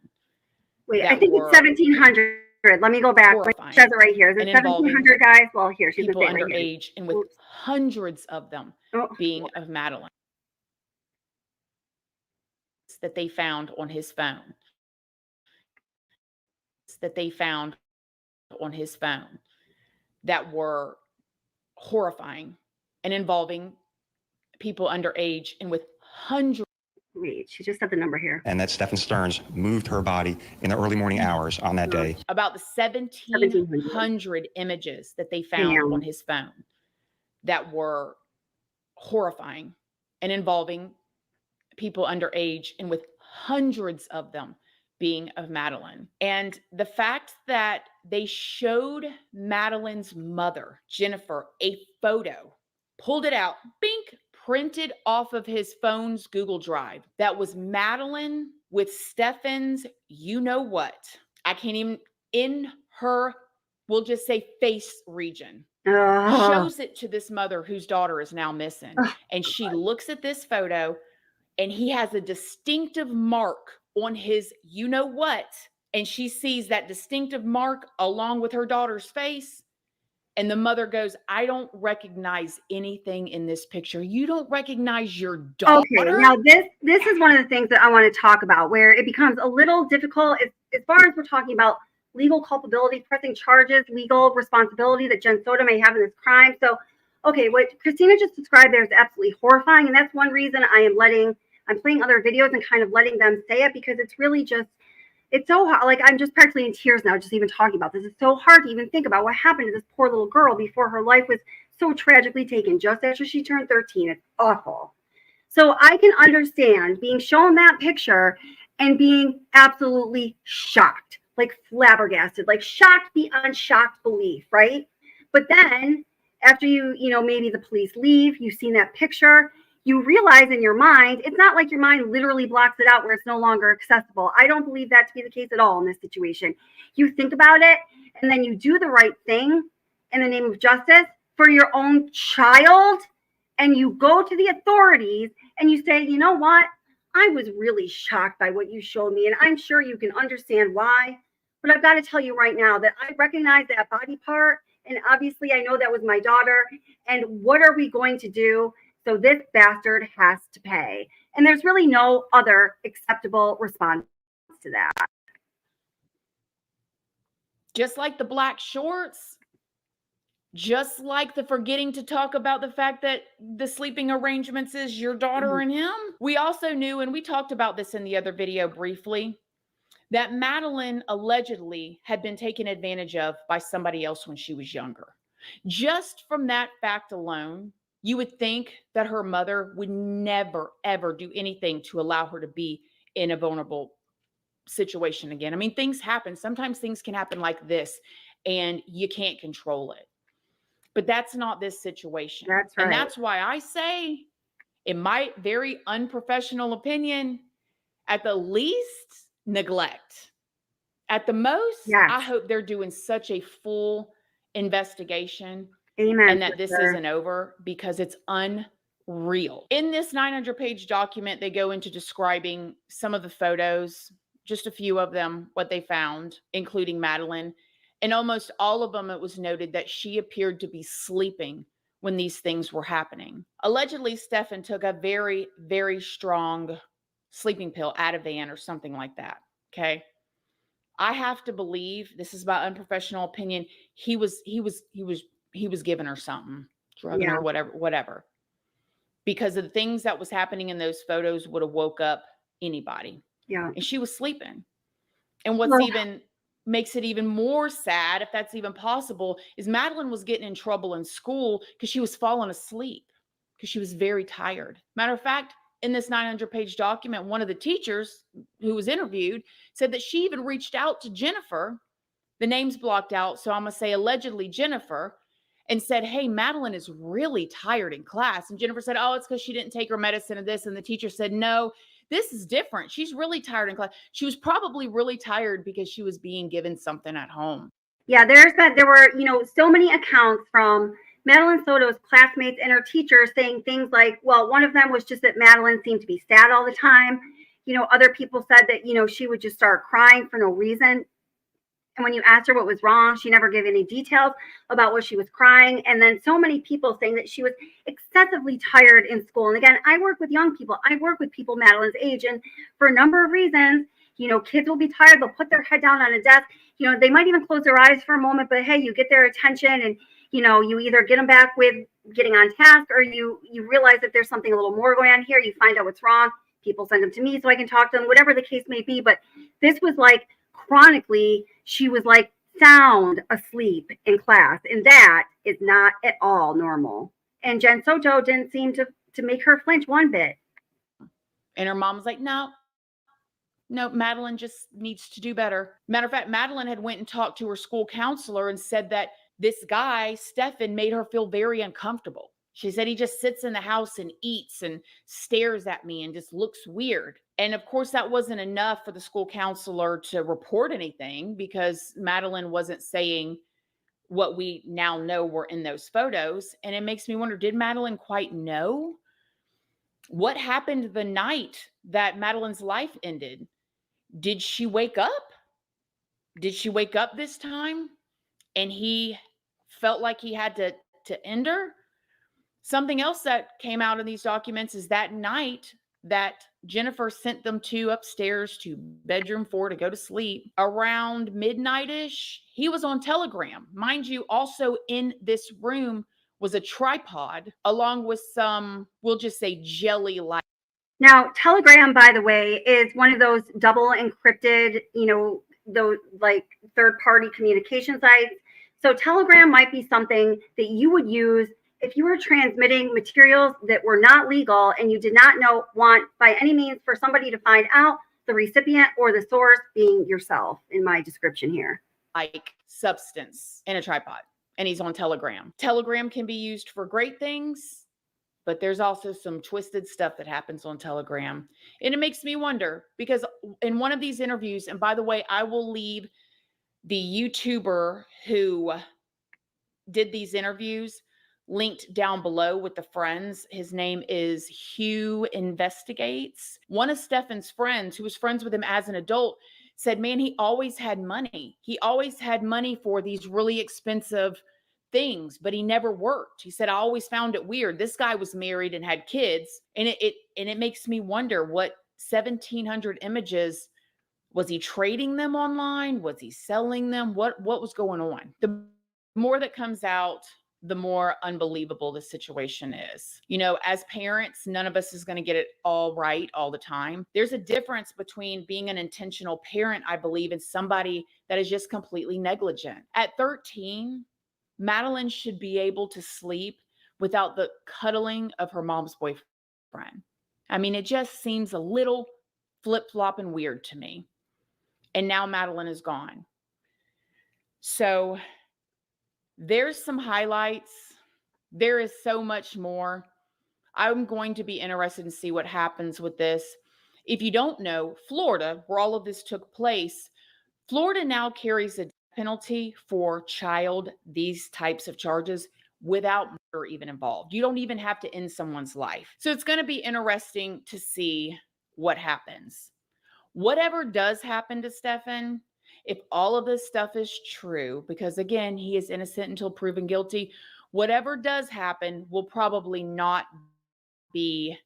Wait, I think it's 1,700. Let me go back. It says it right here. Is it 1,700 guys? Well, here she's people gonna say underage, and with hundreds of them being of Madeline that they found on his phone. That were horrifying and involving people underage, and with hundreds. Wait, she just said the number here. And that Stephen Stearns moved her body in the early morning hours on that day. About the 1,700 images that they found on his phone that were horrifying and involving people underage, and with hundreds of them being of Madeline. And the fact that they showed Madeline's mother, Jennifer, a photo, pulled it out, bink, printed off of his phone's Google Drive. That was Madeline with Stefan's you-know-what. I can't even, in her, we'll just say face region. Shows it to this mother whose daughter is now missing. And she looks at this photo and he has a distinctive mark on his you-know-what. And she sees that distinctive mark along with her daughter's face. And the mother goes, I don't recognize anything in this picture. You don't recognize your daughter? Okay, now this is one of the things that I want to talk about, where it becomes a little difficult as far as we're talking about legal culpability, pressing charges, legal responsibility that Jenn Soto may have in this crime. So, okay, what Christina just described there is absolutely horrifying. And that's one reason I'm playing other videos and kind of letting them say it, because it's really just, it's so hard. Like, I'm just practically in tears now, just even talking about this. It's so hard to even think about what happened to this poor little girl before her life was so tragically taken just after she turned 13. It's awful. So I can understand being shown that picture and being absolutely shocked, like flabbergasted, like shocked beyond shocked belief, right? But then after maybe the police leave, you've seen that picture, you realize in your mind, it's not like your mind literally blocks it out where it's no longer accessible. I don't believe that to be the case at all in this situation. You think about it, and then you do the right thing in the name of justice for your own child, and you go to the authorities and you say, you know what? I was really shocked by what you showed me, and I'm sure you can understand why. But I've got to tell you right now that I recognize that body part, and obviously I know that was my daughter, and what are we going to do? So this bastard has to pay. And there's really no other acceptable response to that. Just like the black shorts, just like the forgetting to talk about the fact that the sleeping arrangements is your daughter and him. We also knew, and we talked about this in the other video briefly, that Madeline allegedly had been taken advantage of by somebody else when she was younger. Just from that fact alone, you would think that her mother would never, ever do anything to allow her to be in a vulnerable situation again. I mean, things happen. Sometimes things can happen like this and you can't control it. But that's not this situation. That's right. And that's why I say, in my very unprofessional opinion, at the least, neglect. At the most, yes. I hope they're doing such a full investigation. Amen. And that this isn't over, because it's unreal. In this 900-page document, they go into describing some of the photos, just a few of them, what they found, including Madeline. And almost all of them, it was noted that she appeared to be sleeping when these things were happening. Allegedly, Stefan took a very, very strong sleeping pill, Ativan or something like that. Okay. I have to believe, this is my unprofessional opinion, he was giving her something, drugging her, whatever, because of the things that was happening in those photos would have woke up anybody. Yeah. And she was sleeping. And what's even makes it even more sad, if that's even possible, is Madeline was getting in trouble in school because she was falling asleep because she was very tired. Matter of fact, in this 900-page document, one of the teachers who was interviewed said that she even reached out to Jennifer. The name's blocked out, so I'm going to say allegedly Jennifer, and said, hey, Madeline is really tired in class. And Jennifer said, oh, it's because she didn't take her medicine and this. And the teacher said, no, this is different. She's really tired in class. She was probably really tired because she was being given something at home. Yeah, there were, so many accounts from Madeline Soto's classmates and her teachers saying things like, well, one of them was just that Madeline seemed to be sad all the time. Other people said that, she would just start crying for no reason. And when you asked her what was wrong, she never gave any details about what she was crying. And then so many people saying that she was excessively tired in school. And again, I work with young people. I work with people Madeline's age. And for a number of reasons, kids will be tired. They'll put their head down on a desk. They might even close their eyes for a moment, but hey, you get their attention and, you either get them back with getting on task or you realize that there's something a little more going on here. You find out what's wrong. People send them to me so I can talk to them, whatever the case may be. But this was like chronically, she was like sound asleep in class. And that is not at all normal. And Jenn Soto didn't seem to make her flinch one bit. And her mom was like, no, Madeline just needs to do better. Matter of fact, Madeline had went and talked to her school counselor and said that this guy, Stefan, made her feel very uncomfortable. She said he just sits in the house and eats and stares at me and just looks weird. And of course, that wasn't enough for the school counselor to report anything because Madeline wasn't saying what we now know were in those photos. And it makes me wonder, did Madeline quite know? What happened the night that Madeline's life ended? Did she wake up? Did she wake up this time and he felt like he had to end her? Something else that came out in these documents is that night that Jennifer sent them two upstairs to bedroom 4 to go to sleep, around midnight-ish, he was on Telegram. Mind you, also in this room was a tripod along with some, we'll just say, jelly light. Now, Telegram, by the way, is one of those double encrypted, those like third-party communication sites. So Telegram might be something that you would use if you were transmitting materials that were not legal and you did not want by any means for somebody to find out, the recipient or the source being yourself in my description here. Like substance in a tripod, and he's on Telegram. Telegram can be used for great things, but there's also some twisted stuff that happens on Telegram. And it makes me wonder, because in one of these interviews, and by the way, I will leave the YouTuber who did these interviews linked down below with the friends. His name is Hugh Investigates. One of Stefan's friends, who was friends with him as an adult, said, man, he always had money. He always had money for these really expensive things, but he never worked. He said, I always found it weird. This guy was married and had kids. And it makes me wonder, what 1,700 images, was he trading them online? Was he selling them? What was going on? The more that comes out, the more unbelievable the situation is. As parents, none of us is going to get it all right all the time. There's a difference between being an intentional parent, I believe, and somebody that is just completely negligent. At 13, Madeline should be able to sleep without the cuddling of her mom's boyfriend. I mean, it just seems a little flip-flop and weird to me. And now Madeline is gone. So there's some highlights. There is so much more. I'm going to be interested to see what happens with this. If you don't know, Florida, where all of this took place, Florida now carries a penalty for these types of charges without murder even involved. You don't even have to end someone's life. So it's going to be interesting to see what happens. Whatever does happen to Stefan, if all of this stuff is true, because again, he is innocent until proven guilty, whatever does happen will probably not be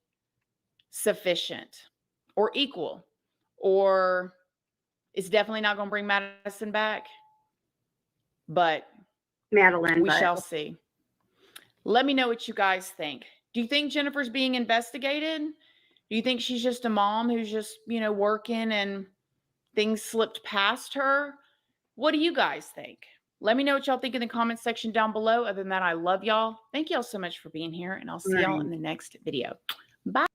sufficient or equal, or it's definitely not going to bring Madison back. But Madeline, we shall see. Let me know what you guys think. Do you think Jennifer's being investigated? Do you think she's just a mom who's just, working and things slipped past her? What do you guys think? Let me know what y'all think in the comment section down below. Other than that, I love y'all. Thank y'all so much for being here, and I'll see y'all in the next video. Bye.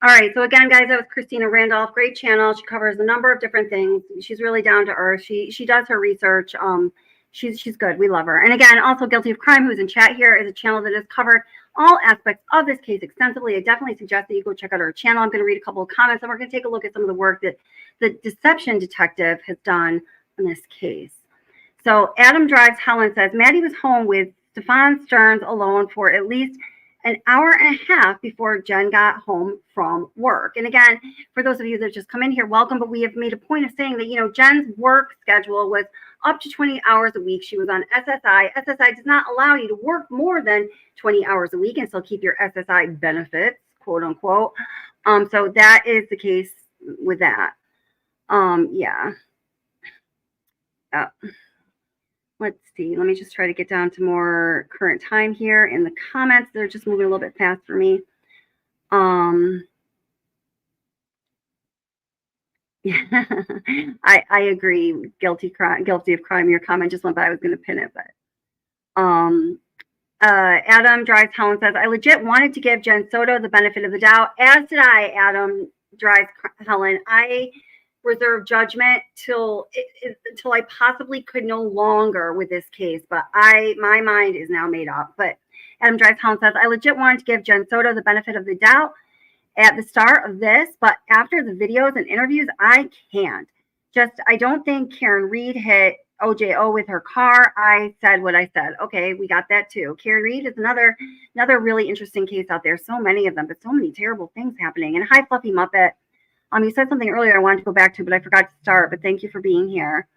All right. So again, guys, that was Christina Randolph. Great channel. She covers a number of different things. She's really down to earth. She does her research. She's good. We love her. And again, also Guilty of Crime, who's in chat here, is a channel that has covered all aspects of this case extensively. I definitely suggest that you go check out her channel. I'm going to read a couple of comments, and we're going to take a look at some of the work that the deception detective has done in this case. So Adam Drives Helen says, Maddie was home with Stefan Stearns alone for at least an hour and a half before Jenn got home from work. And again, for those of you that just come in here, welcome. But we have made a point of saying that, Jenn's work schedule was up to 20 hours a week. She was on SSI. SSI does not allow you to work more than 20 hours a week and still keep your SSI benefits, quote unquote. So that is the case with that. Yeah. Let's see. Let me just try to get down to more current time here in the comments. They're just moving a little bit fast for me. Yeah, I agree. Guilty of crime. Your comment just went by. I was going to pin it, but Adam Drives Helen says, I legit wanted to give Jenn Soto the benefit of the doubt, as did I. Adam Drives Helen. I reserve judgment till I possibly could no longer with this case, but my mind is now made up. But Adam Drives Helen says, I legit wanted to give Jenn Soto the benefit of the doubt at the start of this, but after the videos and interviews, I can't. I don't think Karen Reed hit OJO with her car. I said what I said. Okay, we got that too. Karen Reed is another really interesting case out there. So many of them, but so many terrible things happening. And hi, Fluffy Muppet. You said something earlier I wanted to go back to, but I forgot to start. But thank you for being here.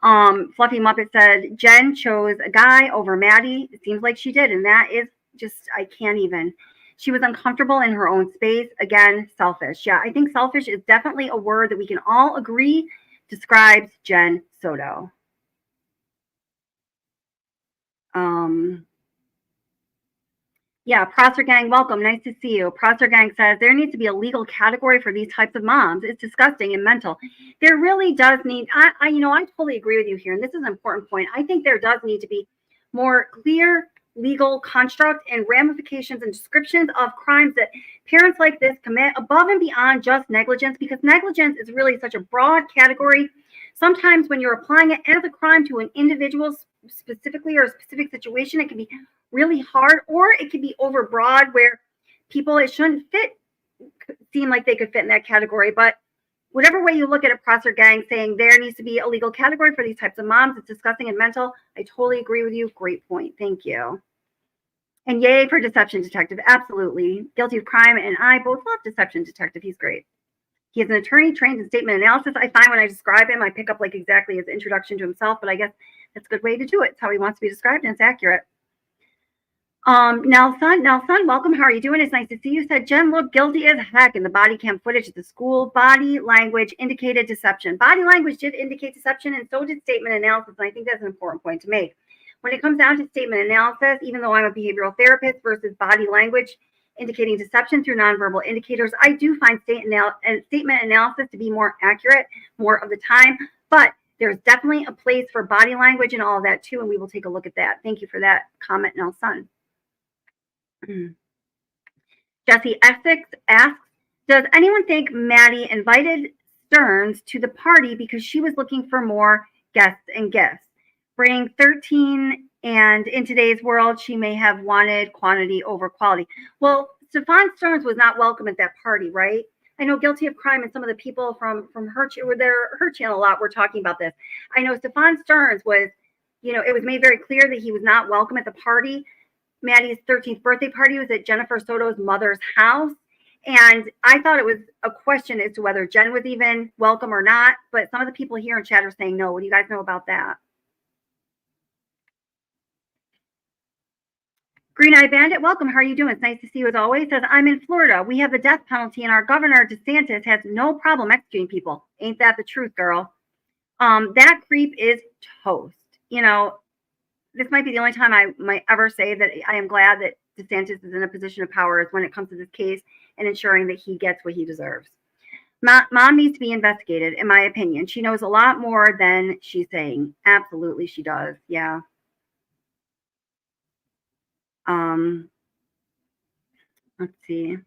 Fluffy Muppet said, Jenn chose a guy over Maddie. It seems like she did. And that is just, I can't even. She was uncomfortable in her own space. Again, selfish. Yeah, I think selfish is definitely a word that we can all agree describes Jenn Soto. Yeah, Prosser Gang, welcome. Nice to see you. Prosser Gang says there needs to be a legal category for these types of moms. It's disgusting and mental. There really does need. I fully agree with you here, and this is an important point. I think there does need to be more clear legal construct and ramifications and descriptions of crimes that parents like this commit above and beyond just negligence, because negligence is really such a broad category. Sometimes when you're applying it as a crime to an individual specifically or a specific situation, it can be really hard, or it could be overbroad where people it shouldn't seem like they could fit in that category. But whatever way you look at it, Prosser Gang saying there needs to be a legal category for these types of moms, it's disgusting and mental. I totally agree with you. Great point. Thank you. And yay for Deception Detective. Absolutely. Guilty of Crime and I both love Deception Detective. He's great. He is an attorney trained in statement analysis. I find when I describe him, I pick up like exactly his introduction to himself, but I guess that's a good way to do it. It's how he wants to be described, and it's accurate. Nelson, welcome. How are you doing? It's nice to see you. Said Jenn looked guilty as heck in the body cam footage at the school. Body language indicated deception. Body language did indicate deception, and so did statement analysis. And I think that's an important point to make. When it comes down to statement analysis, even though I'm a behavioral therapist versus body language indicating deception through nonverbal indicators, I do find statement analysis to be more accurate more of the time. But there's definitely a place for body language and all of that too, and we will take a look at that. Thank you for that comment, Nelson. Jesse Essex asks, does anyone think Maddie invited Stearns to the party because she was looking for more guests and gifts? Bring 13, and in today's world, she may have wanted quantity over quality. Well, Stefan Stearns was not welcome at that party, right? I know Guilty of Crime and some of the people from her channel a lot were talking about this. I know Stefan Stearns was, it was made very clear that he was not welcome at the party. Maddie's 13th birthday party was at Jennifer Soto's mother's house. And I thought it was a question as to whether Jenn was even welcome or not. But some of the people here in chat are saying no. What do you guys know about that? Green Eye Bandit, welcome. How are you doing? It's nice to see you as always. Says, I'm in Florida. We have the death penalty, and our governor, DeSantis, has no problem executing people. Ain't that the truth, girl? That creep is toast. This might be the only time I might ever say that I am glad that DeSantis is in a position of power when it comes to this case and ensuring that he gets what he deserves. Mom needs to be investigated, in my opinion. She knows a lot more than she's saying. Absolutely, she does. Yeah. Let's see.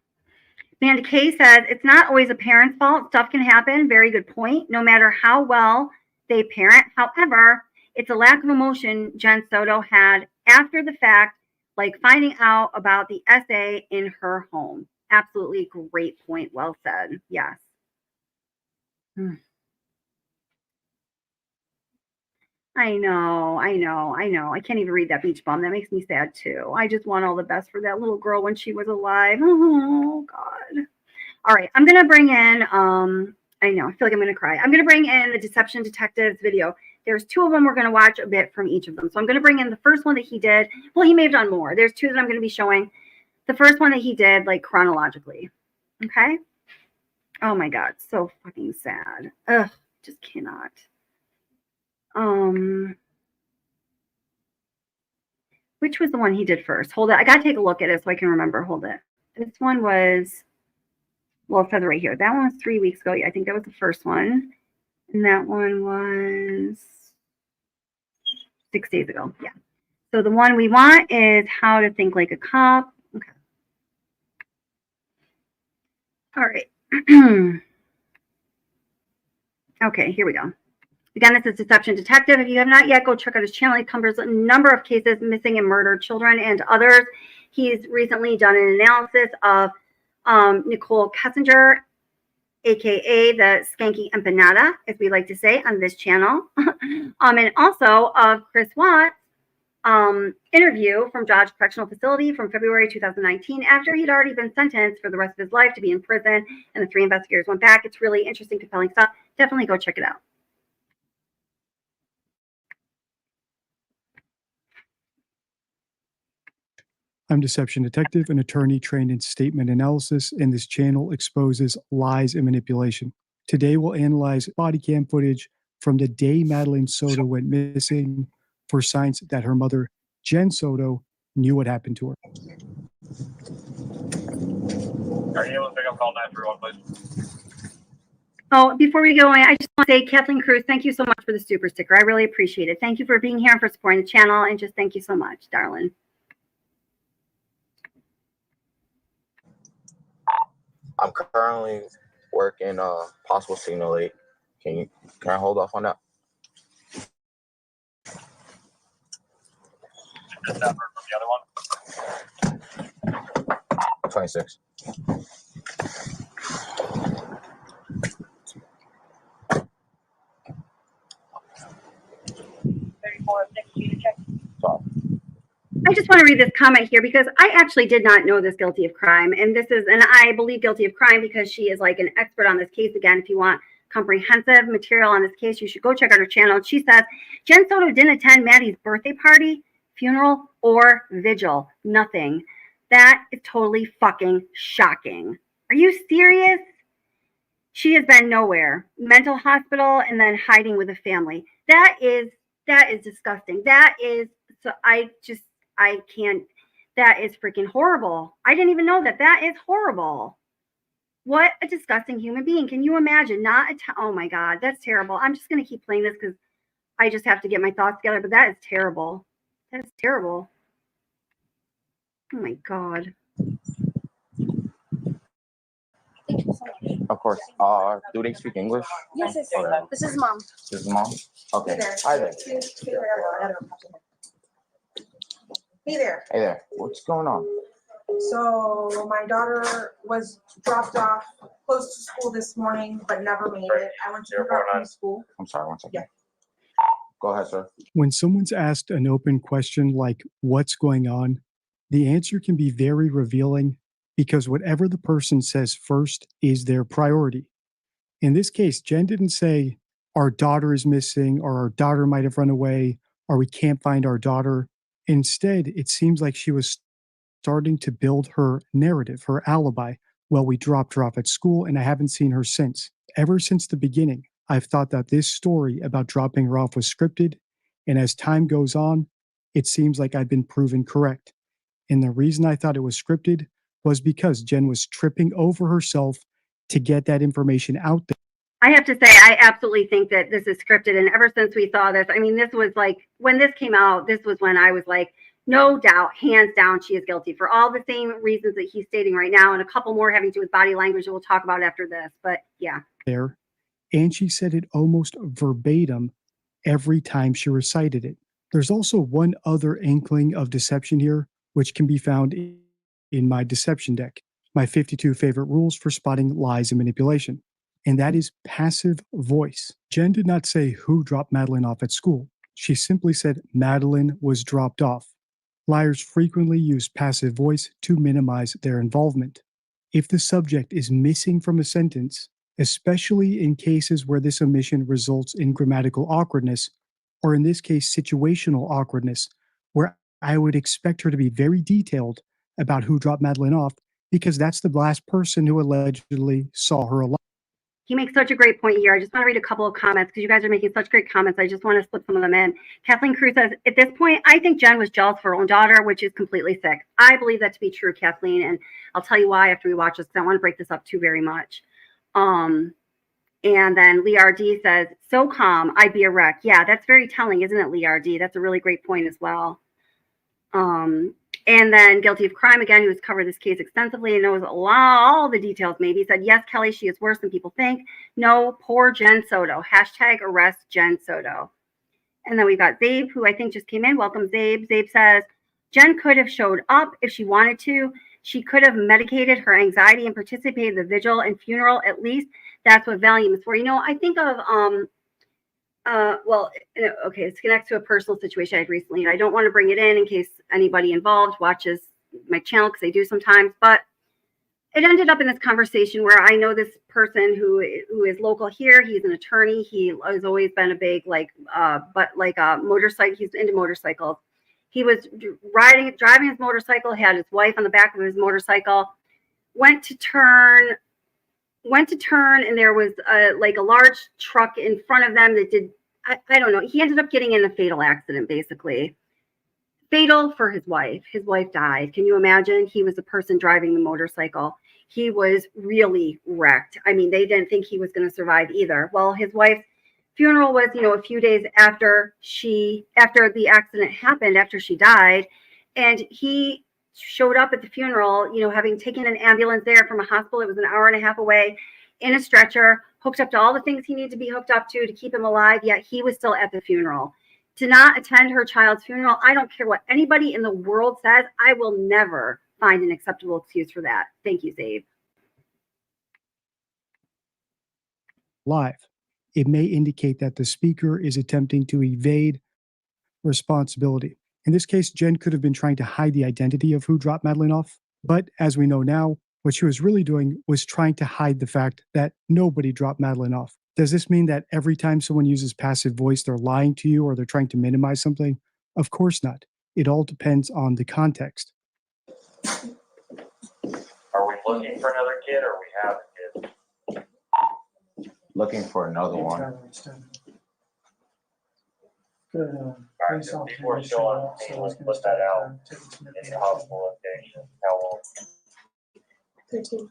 Amanda Kay says, it's not always a parent's fault. Stuff can happen. Very good point. No matter how well they parent. However, it's a lack of emotion Jenn Soto had after the fact, like finding out about the essay in her home. Absolutely great point. Well said. Yes. I know. I can't even read that beach bum. That makes me sad too. I just want all the best for that little girl when she was alive. Oh God. All right. I'm gonna bring in I know, I feel like I'm gonna cry. I'm gonna bring in the Deception Detectives video. There's 2 of them. We're gonna watch a bit from each of them. So I'm gonna bring in the first one that he did. Well, he may have done more. There's 2 that I'm gonna be showing. The first one that he did, like chronologically. Okay. Oh my God, so fucking sad. Ugh, just cannot. Which was the one he did first? Hold it. I gotta take a look at it so I can remember. Hold it. This one was, well, it says right here. That one was 3 weeks ago. Yeah, I think that was the first one. And that one was 6 days ago. Yeah. So the one we want is How to Think Like a Cop. Okay. All right. Okay, here we go. Again, this is Deception Detective. If you have not yet, go check out his channel. He covers a number of cases, missing and murdered children and others. He's recently done an analysis of Nicole Kessinger, aka the Skanky Empanada, as we like to say on this channel, and also of Chris Watts' interview from Dodge Correctional Facility from February 2019, after he'd already been sentenced for the rest of his life to be in prison, and the 3 investigators went back. It's really interesting, compelling stuff. Definitely go check it out. I'm Deception Detective, an attorney trained in statement analysis, and this channel exposes lies and manipulation. Today, we'll analyze body cam footage from the day Madeline Soto went missing for signs that her mother, Jenn Soto, knew what happened to her. Are you able to pick up call 931, please? Oh, before we go away, I just want to say, Kathleen Cruz, thank you so much for the super sticker. I really appreciate it. Thank you for being here and for supporting the channel, and just thank you so much, darling. I'm currently working possible signal 8. Can I hold off on that? This number from the other one? 26. I just want to read this comment here because I actually did not know this guilty of crime. And I believe guilty of crime because she is like an expert on this case. Again, if you want comprehensive material on this case, you should go check out her channel. She says, Jenn Soto didn't attend Maddie's birthday party, funeral, or vigil. Nothing. That is totally fucking shocking. Are you serious? She has been nowhere. Mental hospital and then hiding with a family. That is disgusting. I can't, that is freaking horrible. I didn't even know that. That is horrible. What a disgusting human being. Can you imagine? Oh my God, that's terrible. I'm just going to keep playing this because I just have to get my thoughts together, but that is terrible. That is terrible. Oh my God. Of course. Do they speak English? Yes, yes. Okay. This is Mom. This is Mom? Okay. Hi there. Hey there. Hey there. What's going on? So my daughter was dropped off close to school this morning, but never made it. I went to pick her up from school. I'm sorry, 1 second. Yeah. Go ahead, sir. When someone's asked an open question like, what's going on? The answer can be very revealing because whatever the person says first is their priority. In this case, Jenn didn't say, our daughter is missing, or our daughter might have run away, or we can't find our daughter. Instead, it seems like she was starting to build her narrative, her alibi. Well, we dropped her off at school and I haven't seen her since. Ever since the beginning, I've thought that this story about dropping her off was scripted, and as time goes on, it seems like I've been proven correct. And the reason I thought it was scripted was because Jenn was tripping over herself to get that information out there. I have to say, I absolutely think that this is scripted. And ever since we saw this, I mean, this was like, when this came out, this was when I was like, no doubt, hands down, she is guilty for all the same reasons that he's stating right now, and a couple more having to do with body language that we'll talk about after this. But yeah. There. And she said it almost verbatim every time she recited it. There's also one other inkling of deception here, which can be found in my deception deck, my 52 favorite rules for spotting lies and manipulation. And that is passive voice. Jenn did not say who dropped Madeline off at school. She simply said Madeline was dropped off. Liars frequently use passive voice to minimize their involvement. If the subject is missing from a sentence, especially in cases where this omission results in grammatical awkwardness, or in this case, situational awkwardness, where I would expect her to be very detailed about who dropped Madeline off, because that's the last person who allegedly saw her alive. He makes such a great point here. I just want to read a couple of comments because you guys are making such great comments. I just want to slip some of them in. Kathleen Cruz says, at this point, I think Jenn was jealous for her own daughter, which is completely sick. I believe that to be true, Kathleen, and I'll tell you why after we watch this, because I don't want to break this up too very much. And then Lee RD says, so calm, I'd be a wreck. Yeah, that's very telling, isn't it, Lee RD? That's a really great point as well. And then guilty of crime again, who has covered this case extensively and knows all the details maybe. He said, yes, Kelly, she is worse than people think. No, poor Jenn Soto. Hashtag arrest Jenn Soto. And then we've got Zabe, who I think just came in. Welcome, Zabe. Zabe says, Jenn could have showed up if she wanted to. She could have medicated her anxiety and participated in the vigil and funeral. At least that's what Valium is for. You know, I think of, well, okay, it's connected to a personal situation I had recently. And I don't want to bring it in case anybody involved watches my channel, because they do sometimes. But it ended up in this conversation where I know this person who is local here. He's an attorney. He has always been a big motorcycle. He's into motorcycles. He was driving his motorcycle, had his wife on the back of his motorcycle, went to turn, and there was a large truck in front of them that did, I don't know. He ended up getting in a fatal accident, basically. Fatal for his wife. His wife died. Can you imagine? He was the person driving the motorcycle. He was really wrecked. I mean, they didn't think he was going to survive either. Well, his wife's funeral was, a few days after the accident happened, after she died. And he showed up at the funeral, having taken an ambulance there from a hospital. It was an hour and a half away, in a stretcher, hooked up to all the things he needed to be hooked up to keep him alive. Yet he was still at the funeral. To not attend her child's funeral, I don't care what anybody in the world says. I will never find an acceptable excuse for that. Thank you, Zabe. Live. It may indicate that the speaker is attempting to evade responsibility. In this case, Jenn could have been trying to hide the identity of who dropped Madeline off. But as we know now, what she was really doing was trying to hide the fact that nobody dropped Madeline off. Does this mean that every time someone uses passive voice, they're lying to you or they're trying to minimize something? Of course not. It all depends on the context. Are we looking for another kid or we have a kid? Looking for another one. Alright, so people are still on the scene, let's put that out in the hospital location. How long? 13.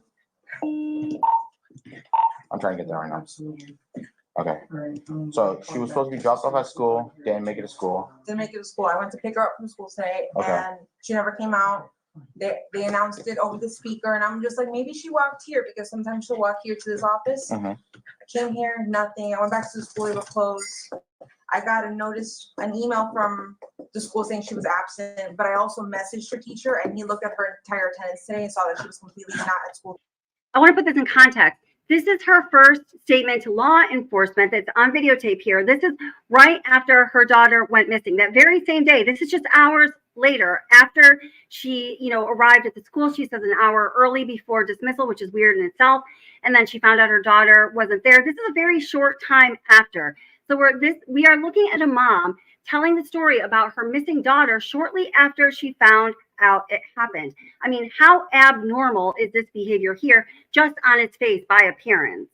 I'm trying to get there right now. Okay. So she was supposed to be dropped off at school, didn't make it to school. Didn't make it to school. I went to pick her up from school today, and she never came out. They announced it over the speaker, and I'm just like, maybe she walked here, because sometimes she'll walk here to this office. I came here, nothing. I went back to the school, they were closed. I got an email from the school saying she was absent, but I also messaged her teacher, and he looked at her entire attendance today and saw that she was completely not at school. I want to put this in context. This is her first statement to law enforcement that's on videotape here. This is right after her daughter went missing, that very same day. This is just hours later after she, arrived at the school. She says an hour early before dismissal, which is weird in itself. And then she found out her daughter wasn't there. This is a very short time after. So we are looking at a mom telling the story about her missing daughter shortly after she found out it happened. I mean, how abnormal is this behavior here, just on its face by appearance?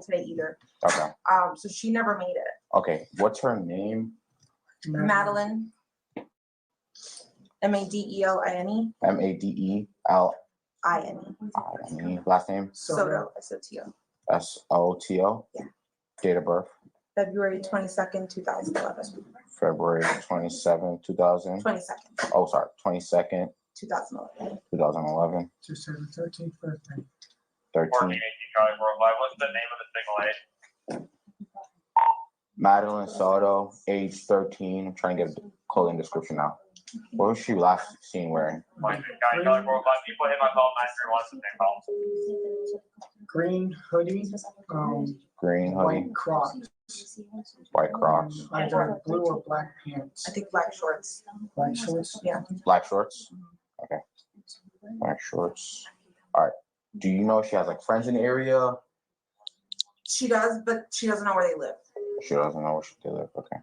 Today either. Okay. So she never made it. Okay. What's her name? Madeline. Madeline. Madeline. Last name? Soto. Soto. Soto. Yeah. Date of birth? February 22nd, 2011. February 27, 2000. 22nd. Oh, sorry, 22nd, 2011. 2011. Just her 13th birthday. 13. 1418 Charlie Worldwide. What's the name of the single aid? Madeline Soto, age 13. I'm trying to get a clothing description now. What was she last seen wearing? Charlie Worldwide. People hit my call 931 call. Green hoodie. Green hoodie. White Crocs. White Crocs. Either blue or black pants. I think black shorts. Black shorts. Yeah. Black shorts? Okay. Black shorts. All right. Do you know if she has like friends in the area? She does, but she doesn't know where they live. She doesn't know where they live. Okay.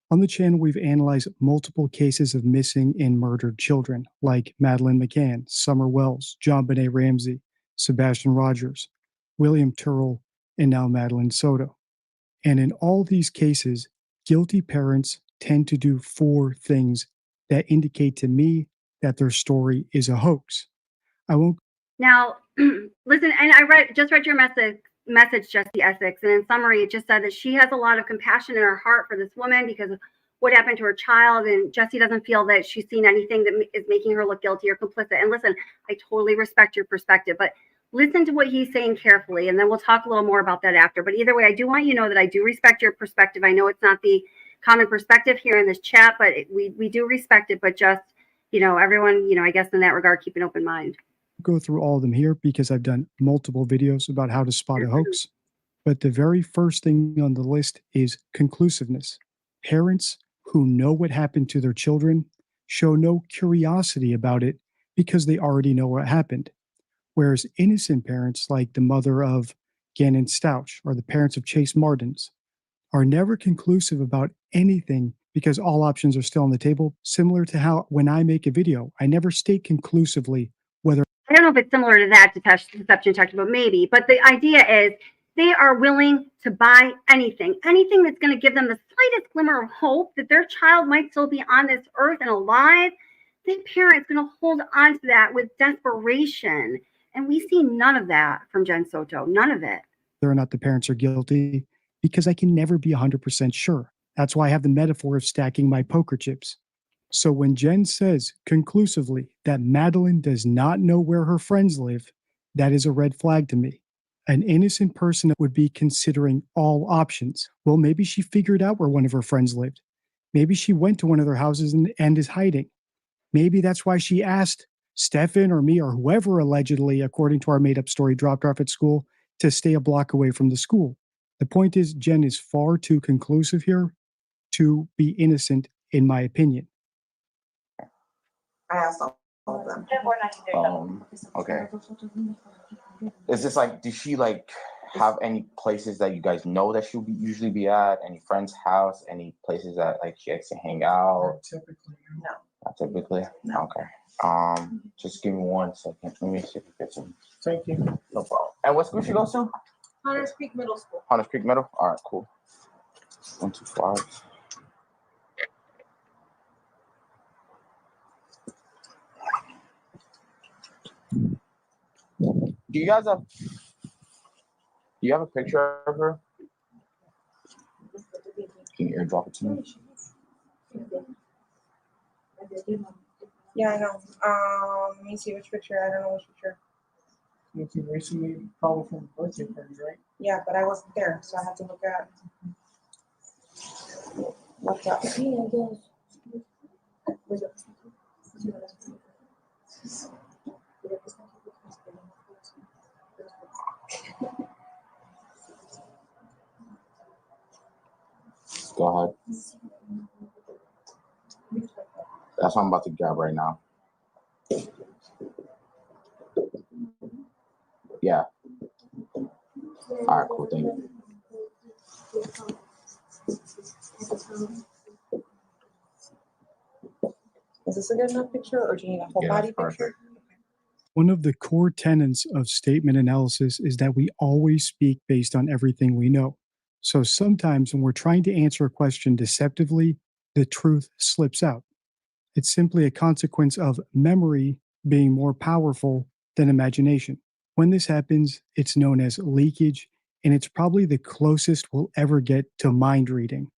On the channel, we've analyzed multiple cases of missing and murdered children, like Madeline McCann, Summer Wells, John Benet Ramsey, Sebastian Rogers, William Turrell, and now Madeline Soto. And in all these cases, guilty parents tend to do 4 things that indicate to me that their story is a hoax. I won't. Now, listen, and just read your message, Jesse Essex, and in summary, it just said that she has a lot of compassion in her heart for this woman because of what happened to her child, and Jesse doesn't feel that she's seen anything that is making her look guilty or complicit. And listen, I totally respect your perspective, but listen to what he's saying carefully, and then we'll talk a little more about that after. But either way, I do want you to know that I do respect your perspective. I know it's not the common perspective here in this chat, but we do respect it. But just, everyone, I guess in that regard, keep an open mind. Go through all of them here because I've done multiple videos about how to spot a hoax. But the very first thing on the list is conclusiveness. Parents who know what happened to their children show no curiosity about it because they already know what happened. Whereas innocent parents, like the mother of Gannon Stouch or the parents of Chase Martins, are never conclusive about anything because all options are still on the table, similar to how when I make a video, I never state conclusively whether. I don't know if it's similar to that deception tactic, but maybe. But the idea is they are willing to buy anything that's going to give them the slightest glimmer of hope that their child might still be on this earth and alive. The parent's going to hold on to that with desperation. And we see none of that from Jenn Soto, none of it. Whether or not the parents are guilty, because I can never be 100% sure. That's why I have the metaphor of stacking my poker chips. So when Jenn says conclusively that Madeline does not know where her friends live, that is a red flag to me. An innocent person would be considering all options. Well, maybe she figured out where one of her friends lived. Maybe she went to one of their houses and is hiding. Maybe that's why she asked Stefan or me or whoever allegedly, according to our made-up story, dropped her off at school to stay a block away from the school. The point is, Jenn is far too conclusive here to be innocent, in my opinion. I asked all of them. Okay. Is this like, does she have any places that you guys know that she'll usually be at? Any friend's house? Any places that she likes to hang out? Not typically, no. Not typically? No. Okay. Just give me 1 second. Let me see if we get some. Thank you. No problem. And what school she goes to? Hunters Creek Middle School. Hunters Creek Middle? All right, cool. 125. Do you have a picture of her? Can you airdrop it to me? Yeah, I know. Let me see which picture. I don't know which picture. You recently probably from the birthday party, right? Yeah, but I wasn't there, so I have to look at what's up. Go ahead. That's what I'm about to grab right now. Yeah. All right, cool. Thank you. Is this a good enough picture, or do you need a whole body picture? One of the core tenets of statement analysis is that we always speak based on everything we know. So sometimes when we're trying to answer a question deceptively, the truth slips out. It's simply a consequence of memory being more powerful than imagination. When this happens, it's known as leakage, and it's probably the closest we'll ever get to mind reading.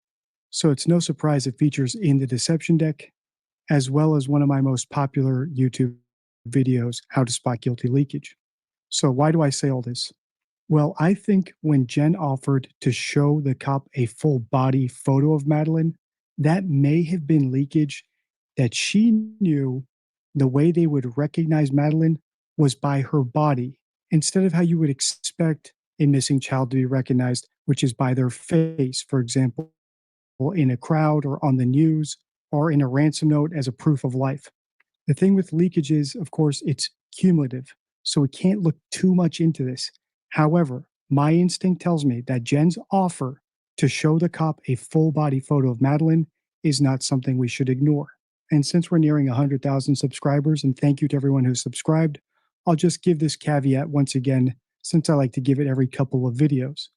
So it's no surprise it features in the deception deck, as well as one of my most popular YouTube videos, How to Spot Guilty Leakage. So why do I say all this? Well, I think when Jenn offered to show the cop a full body photo of Madeline, that may have been leakage that she knew the way they would recognize Madeline was by her body, instead of how you would expect a missing child to be recognized, which is by their face, for example, in a crowd or on the news or in a ransom note as a proof of life. The thing with leakage is, of course, it's cumulative, so we can't look too much into this. However, my instinct tells me that Jenn's offer to show the cop a full body photo of Madeline is not something we should ignore. And since we're nearing 100,000 subscribers, and thank you to everyone who subscribed, I'll just give this caveat once again, since I like to give it every couple of videos.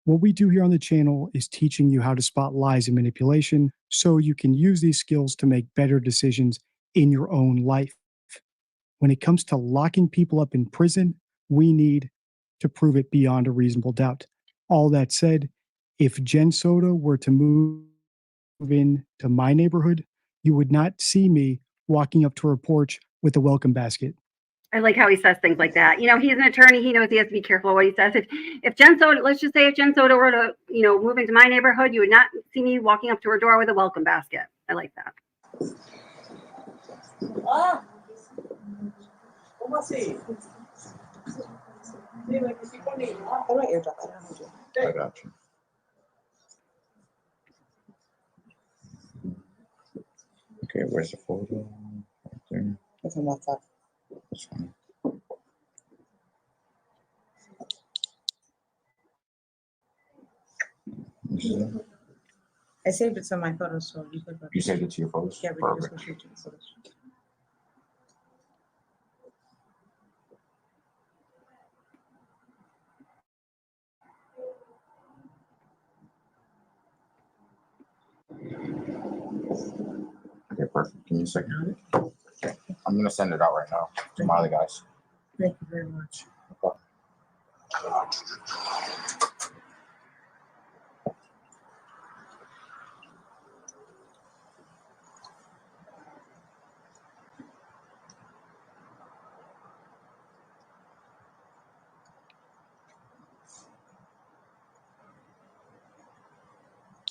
What we do here on the channel is teaching you how to spot lies and manipulation so you can use these skills to make better decisions in your own life. When it comes to locking people up in prison, we need to prove it beyond a reasonable doubt. All that said, if Jenn Soto were to move in to my neighborhood, you would not see me walking up to her porch with a welcome basket. I like how he says things like that. You know, he's an attorney. He knows he has to be careful what he says. If Jenn Soto, let's just say if Jenn Soto were to, move into my neighborhood, you would not see me walking up to her door with a welcome basket. I like that. I got you. Okay, where's the photo? Right there. It's on WhatsApp. This one. This is it? I saved it to my photos, so you could. You saved it to your photos? Yeah, we can just go straight to the photos. Okay, perfect. Give me a second. Okay, I'm gonna send it out right now to my other guys. Thank you very much. Okay.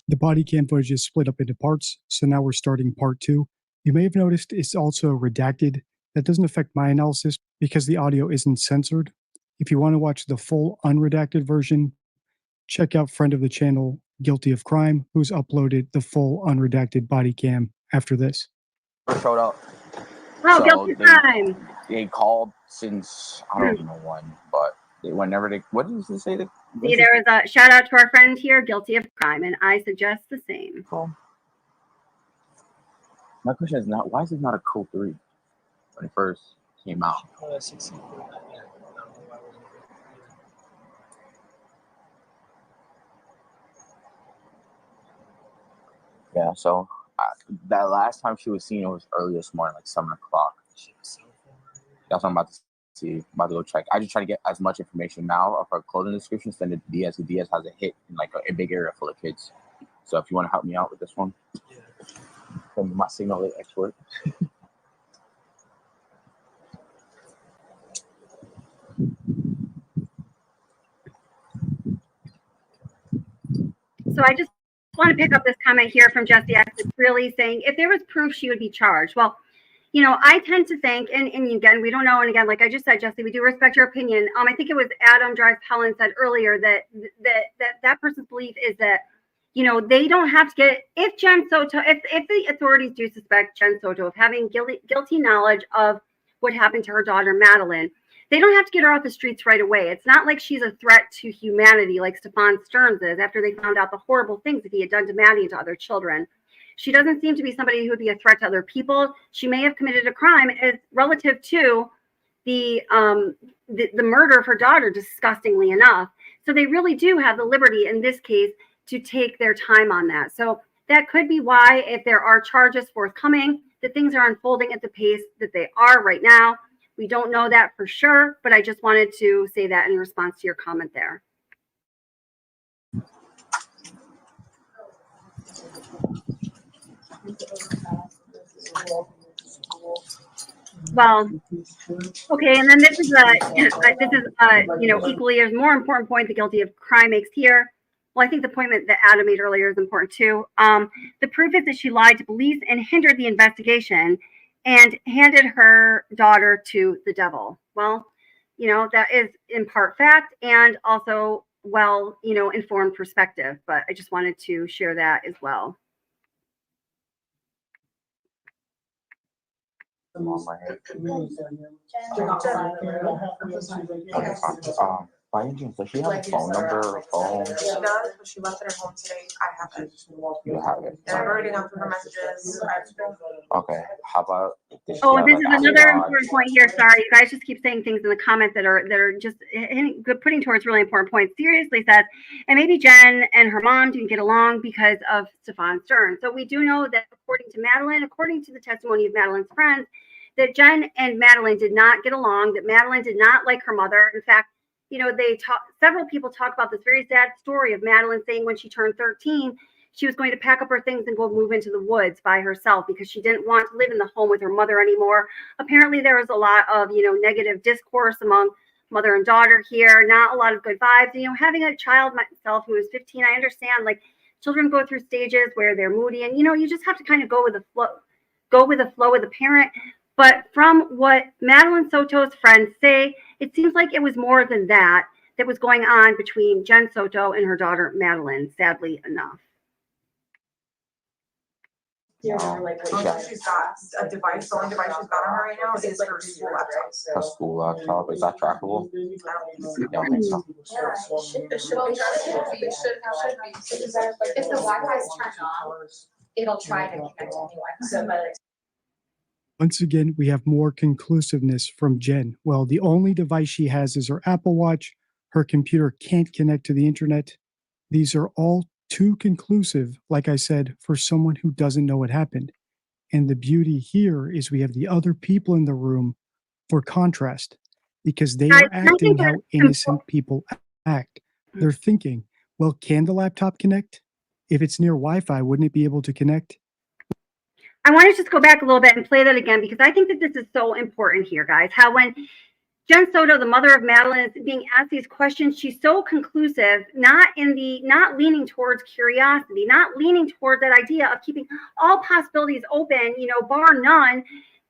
The body cam footage is split up into parts, so now we're starting part 2. You may have noticed it's also redacted. That doesn't affect my analysis because the audio isn't censored. If you want to watch the full unredacted version, check out friend of the channel, Guilty of Crime, who's uploaded the full unredacted body cam after this. Showed up. Oh, So Guilty of Crime. They called since, I don't know when, but whenever they, what did you say? See, there was a shout out to our friend here, Guilty of Crime, and I suggest the same. Cool. My question is not, why is it not a code 3 when it first came out? Yeah, so that last time she was seen, it was early this morning, like 7 o'clock. That's what I'm about to see. I'm about to go check. I just try to get as much information now of her clothing description. Send it to Diaz. Diaz has a hit in like a big area full of kids. So if you want to help me out with this one, from my signal expert. So I just want to pick up this comment here from Jesse X. It's really saying if there was proof, she would be charged. Well, I tend to think, and again, we don't know. And again, like I just said, Jesse, we do respect your opinion. I think it was Adam Drives Helen said earlier that person's belief is that, they don't have to get, if Jenn Soto, if the authorities do suspect Jenn Soto of having guilty knowledge of what happened to her daughter, Madeline, they don't have to get her off the streets right away. It's not like she's a threat to humanity like Stefan Stearns is after they found out the horrible things that he had done to Maddie and to other children. She doesn't seem to be somebody who would be a threat to other people. She may have committed a crime as relative to the murder of her daughter, disgustingly enough. So they really do have the liberty in this case to take their time on that. So that could be why, if there are charges forthcoming, that things are unfolding at the pace that they are right now. We don't know that for sure, but I just wanted to say that in response to your comment there. Well, okay, and then this is equally as more important point the guilty of crime makes here. Well, I think the point that Adam made earlier is important too. The proof is that she lied to police and hindered the investigation and handed her daughter to the devil. Well, that is in part fact and also informed perspective, but I just wanted to share that as well. By any chance, does she have a phone number or phone? She does, but she left it at home today. I have it. You have it. And I've already gone through her messages. Okay. How about this is another important point here. Sorry, you guys just keep saying things in the comments that are just putting towards really important points. Seriously says, and maybe Jen and her mom didn't get along because of Stefan Stern. So we do know that according to Madeline, according to the testimony of Madeline's friends, that Jen and Madeline did not get along, that Madeline did not like her mother. In fact, several people talk about this very sad story of Madeline saying when she turned 13, she was going to pack up her things and go move into the woods by herself because she didn't want to live in the home with her mother anymore. Apparently, there was a lot of, negative discourse among mother and daughter here, not a lot of good vibes. Having a child myself who was 15, I understand, children go through stages where they're moody and, you just have to kind of go with the flow of the parent. But from what Madeline Soto's friends say, it seems like it was more than that was going on between Jenn Soto and her daughter, Madeline, sadly enough. She's got a device. The only device she's got on her right now is her school laptop. Her school laptop, is that trackable? I don't think so. Yeah, it should be. If the Wi-Fi is turned on, it'll try to connect to the Wi-Fi. Once again, we have more conclusiveness from Jen. Well, the only device she has is her Apple Watch. Her computer can't connect to the internet. These are all too conclusive, like I said, for someone who doesn't know what happened. And the beauty here is we have the other people in the room for contrast, because they are acting how innocent people act. They're thinking, well, can the laptop connect? If it's near Wi-Fi, wouldn't it be able to connect? I want to just go back a little bit and play that again because I think that this is so important here, guys. How when Jenn Soto, the mother of Madeline, is being asked these questions, she's so conclusive, not leaning towards curiosity, not leaning toward that idea of keeping all possibilities open, bar none.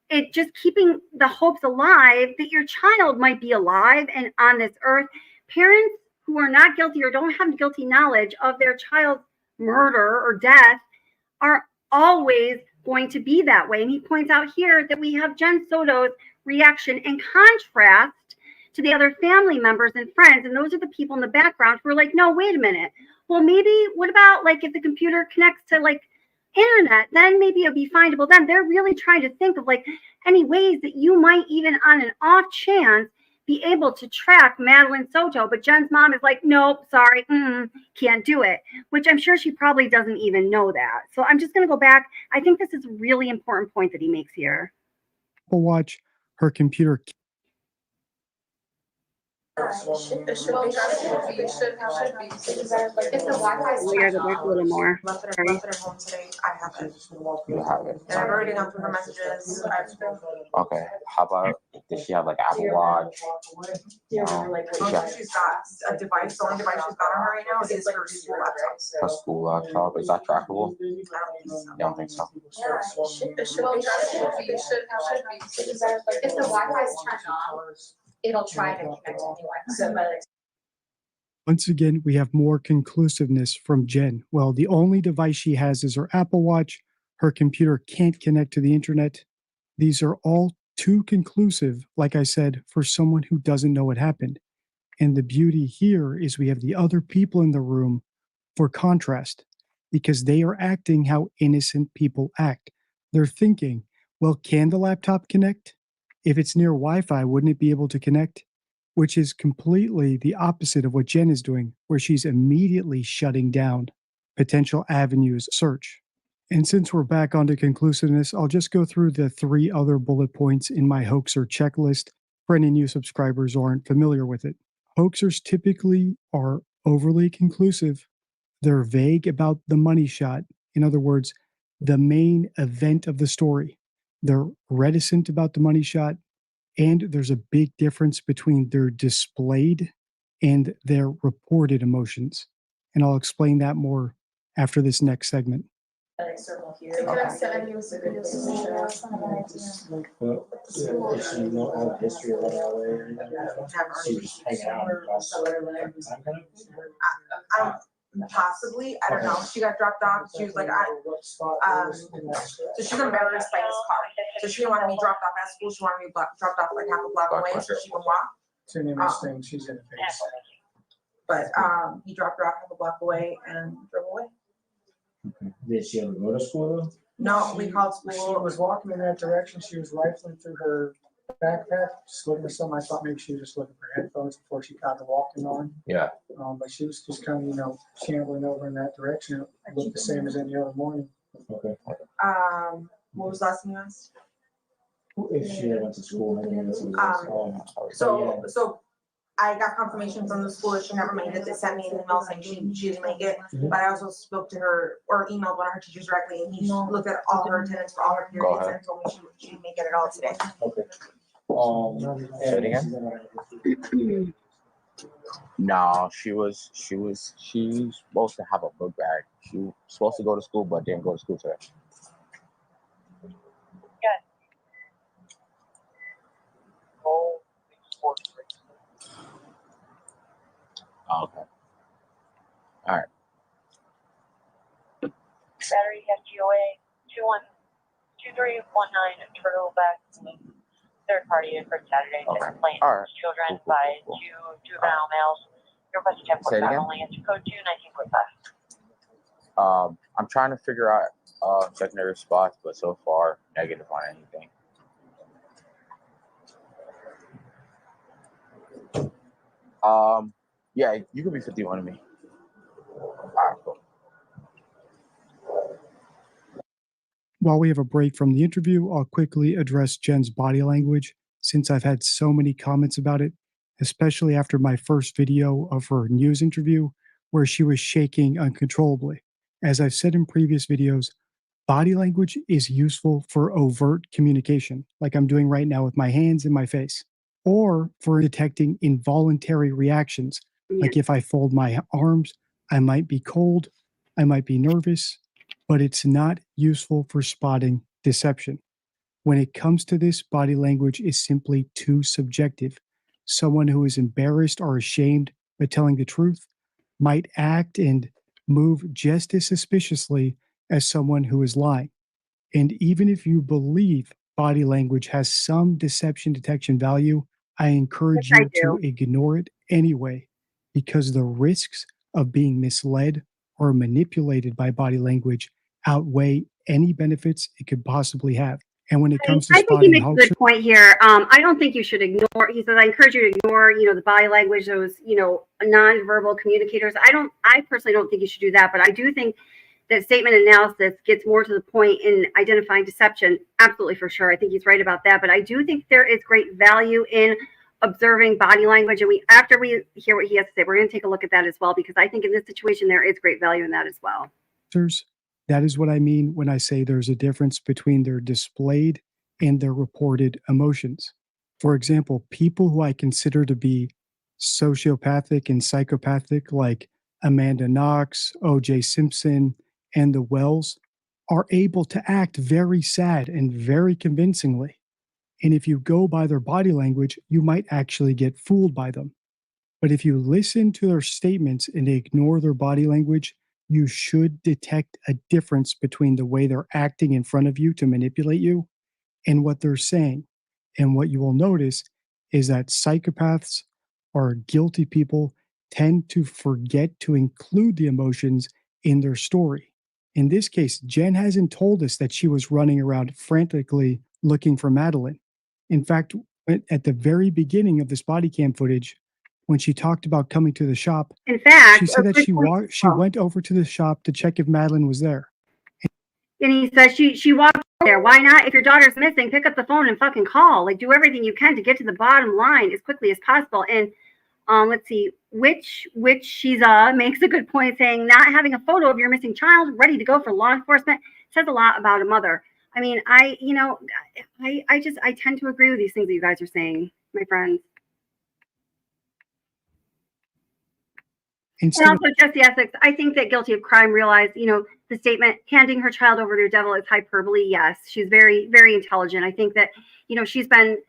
It just keeping the hopes alive that your child might be alive and on this earth. Parents who are not guilty or don't have guilty knowledge of their child's murder or death are always going to be that way. And he points out here that we have Jenn Soto's reaction in contrast to the other family members and friends. And those are the people in the background who are like, no, wait a minute. Well, maybe what about if the computer connects to internet, then maybe it'll be findable. Then they're really trying to think of any ways that you might even on an off chance be able to track Madeline Soto. But Jen's mom is like, nope, sorry, can't do it, which I'm sure she probably doesn't even know that. So I'm just going to go back. I think this is a really important point that he makes here. Apple Watch, her computer. It should be. If the Wi-Fi is turned on, a little more. Left it at home today. I have it. You have it. And I've already gone through her messages. Okay. How about, does she have Apple Watch? She's got a device. The only device she's got on her right now is her school laptop. Her school laptop, is that trackable? I don't think so. Yeah, it should be. If the Wi-Fi is turned on, it'll try to connect to the Wi-Fi. Once again, we have more conclusiveness from Jen. Well, the only device she has is her Apple Watch. Her computer can't connect to the internet. These are all too conclusive, like I said, for someone who doesn't know what happened. And the beauty here is we have the other people in the room for contrast, because they are acting how innocent people act. They're thinking, well, can the laptop connect? If it's near Wi-Fi, wouldn't it be able to connect? Which is completely the opposite of what Jen is doing, where she's immediately shutting down potential avenues search. And since we're back onto conclusiveness, I'll just go through the 3 other bullet points in my hoaxer checklist for any new subscribers who aren't familiar with it. Hoaxers typically are overly conclusive. They're vague about the money shot. In other words, the main event of the story. They're reticent about the money shot, and there's a big difference between their displayed and their reported emotions. And I'll explain that more after this next segment. Circle here. Well, if she know all the history of LA, she was hanging out. Possibly, I don't know. She got dropped off. She was like, so she's embarrassed by his car. So she didn't want to be dropped off at school. She wanted to be dropped off like half a block away so she can walk. It's an interesting, she's in a phase. But he dropped her off half a block away and drove away. Did she ever go to school though? No, we called She school. was walking in that direction, she was rifling through her backpack, just looking for something. I thought maybe she was just looking for headphones before she got the walking on. Yeah. But she was just kind of, shambling over in that direction. It looked the same as any other morning. Okay. What was the last thing you asked? If she went to school, So I got confirmation from the school that she never made it. They sent me an email saying she didn't make it. But I also spoke to her or emailed one of her teachers directly, and he looked at all her attendance for all her periods and told me she didn't make it at all today. Okay. Say it again? No, she's supposed to have a book bag. She was supposed to go to school, but didn't go to school today. Oh, okay. All right. Battery FGOA 212319 Turtleback third party for Saturday. Okay. Complaint. All right. Children by 2 juvenile males. Your question 10.5 only. It's code 219.5. I'm trying to figure out secondary spots, but so far negative on anything. Yeah, you could be 51 to me. All right, cool. While we have a break from the interview, I'll quickly address Jenn's body language since I've had so many comments about it, especially after my first video of her news interview where she was shaking uncontrollably. As I've said in previous videos, body language is useful for overt communication, like I'm doing right now with my hands and my face, or for detecting involuntary reactions. Like if I fold my arms, I might be cold, I might be nervous, but it's not useful for spotting deception. When it comes to this, body language is simply too subjective. Someone who is embarrassed or ashamed of telling the truth might act and move just as suspiciously as someone who is lying. And even if you believe body language has some deception detection value, I encourage you to ignore it anyway, because the risks of being misled or manipulated by body language outweigh any benefits it could possibly have. And when it comes to I think he spotting makes a hoaxers, good point here. I don't think you should ignore. He says, I encourage you to ignore, the body language, those, nonverbal communicators. I personally don't think you should do that, but I do think that statement analysis gets more to the point in identifying deception. Absolutely, for sure. I think he's right about that. But I do think there is great value in observing body language. And after we hear what he has to say, we're going to take a look at that as well, because I think in this situation, there is great value in that as well. that is what I mean when I say there's a difference between their displayed and their reported emotions. For example, people who I consider to be sociopathic and psychopathic, like Amanda Knox, O.J. Simpson, and the Wells, are able to act very sad and very convincingly. And if you go by their body language, you might actually get fooled by them. But if you listen to their statements and ignore their body language, you should detect a difference between the way they're acting in front of you to manipulate you and what they're saying. And what you will notice is that psychopaths or guilty people tend to forget to include the emotions in their story. In this case, Jenn hasn't told us that she was running around frantically looking for Madeline. In fact, at the very beginning of this body cam footage, when she talked about coming to the shop, in fact, she said that she went over to the shop to check if Madeline was there. And he says she walked there. Why not? If your daughter's missing, pick up the phone and fucking call. Like, do everything you can to get to the bottom line as quickly as possible. And let's see, which she's makes a good point, saying not having a photo of your missing child ready to go for law enforcement says a lot about a mother. I mean, I tend to agree with these things that you guys are saying, my friends. And also, Jesse Essex, I think that guilty of crime realized, the statement, handing her child over to the devil is hyperbole. Yes, she's very, very intelligent. I think that, she's been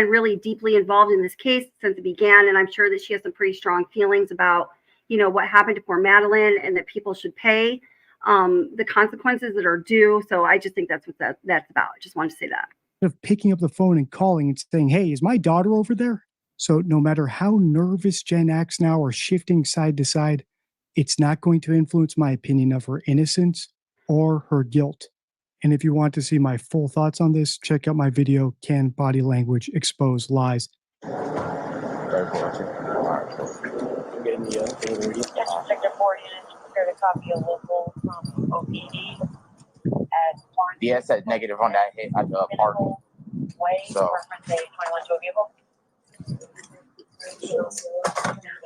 really deeply involved in this case since it began. And I'm sure that she has some pretty strong feelings about, what happened to poor Madeline and that people should pay the consequences that are due. So I just think that's what that's about. I just wanted to say that. Of picking up the phone and calling and saying, hey, is my daughter over there? So no matter how nervous Jenn acts now or shifting side to side, it's not going to influence my opinion of her innocence or her guilt. And if you want to see my full thoughts on this, check out my video, Can Body Language Expose Lies? Yes, Sector 4 units prepared a copy of local OPD at Yeah, it said negative on that hit at the park. Way, So reference a 21 to a vehicle.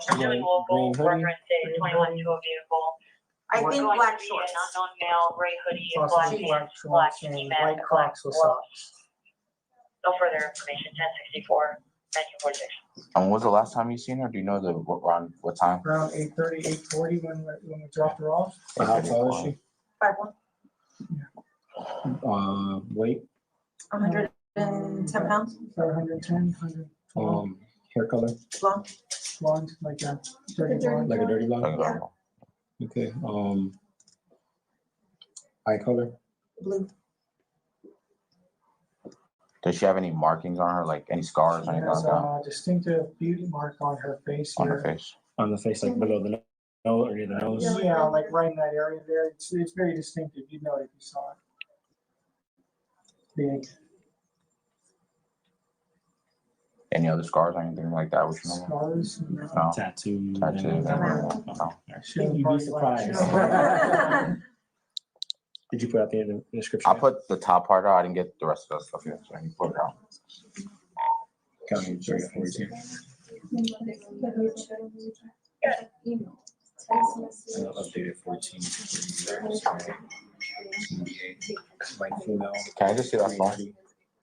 Pursuing local, reference a 21 to a vehicle. I think Going black to be shorts. An unknown male, gray hoodie, and Sausage, black black pants, shorts, black and ski mask, white and black Crocs with gloves. socks. No further information. 1064, 1946. And when was the last time you seen her? Do you know around what time? Around 8:30, 8:40 when we dropped her off. How tall is she? 5'1". Weight, 110 pounds. 110, 112. hair color, Blonde, like a dirty blonde. like a dirty blonde. Yeah. Okay. Eye color. Blue. Does she have any markings on her, like any scars or She anything has like that? a distinctive beauty mark on her face On here. her face. On the face, like below the nose or near the nose. Yeah, like right in that area there. It's very distinctive. You'd know it if you saw it. Big. Any other scars or anything like that? Which one? Scars. No. Tattoo. Tattoos. No. You'd be surprised. Did you put out the description? I put the top part out. I didn't get the rest of the stuff yet, so I can put it out. County 3042. Updated 14. White female. Can I just see that phone?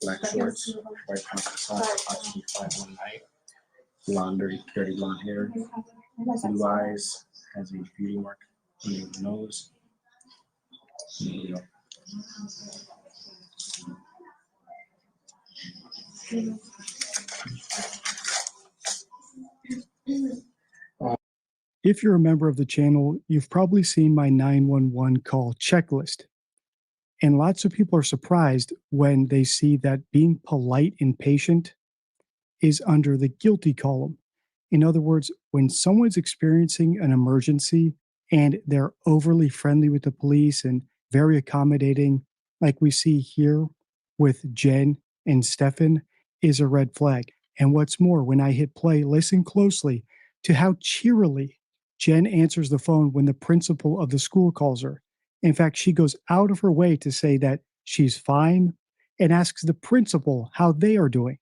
Black shorts, white pants, approximately 5'1" height, blonde, dirty blonde hair, blue eyes, has a beauty mark under the nose. If you're a member of the channel, you've probably seen my 911 call checklist. And lots of people are surprised when they see that being polite and patient is under the guilty column. In other words, when someone's experiencing an emergency and they're overly friendly with the police and very accommodating, like we see here with Jenn and Stefan, is a red flag. And what's more, when I hit play, listen closely to how cheerily Jenn answers the phone when the principal of the school calls her. In fact, she goes out of her way to say that she's fine and asks the principal how they are doing.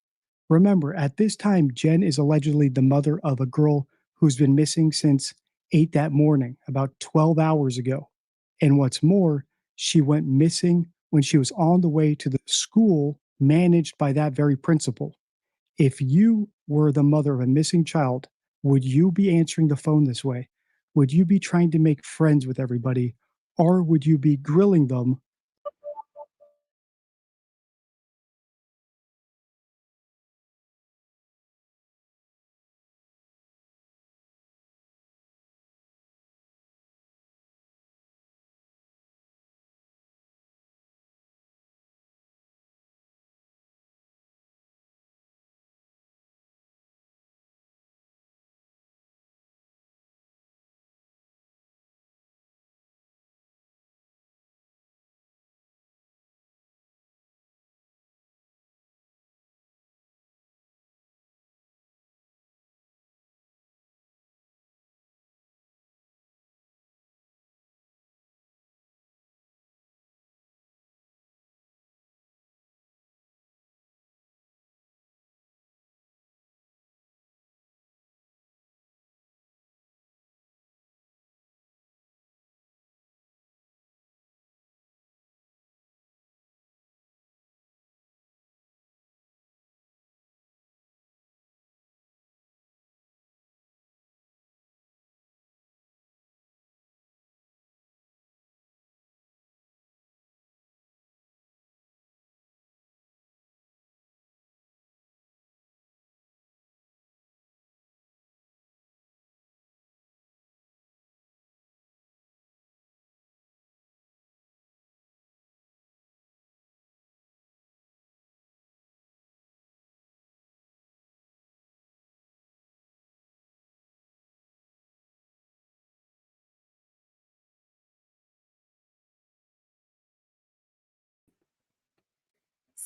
Remember, at this time, Jenn is allegedly the mother of a girl who's been missing since 8 that morning, about 12 hours ago. And what's more, she went missing when she was on the way to the school managed by that very principal. If you were the mother of a missing child, would you be answering the phone this way? Would you be trying to make friends with everybody? Or would you be grilling them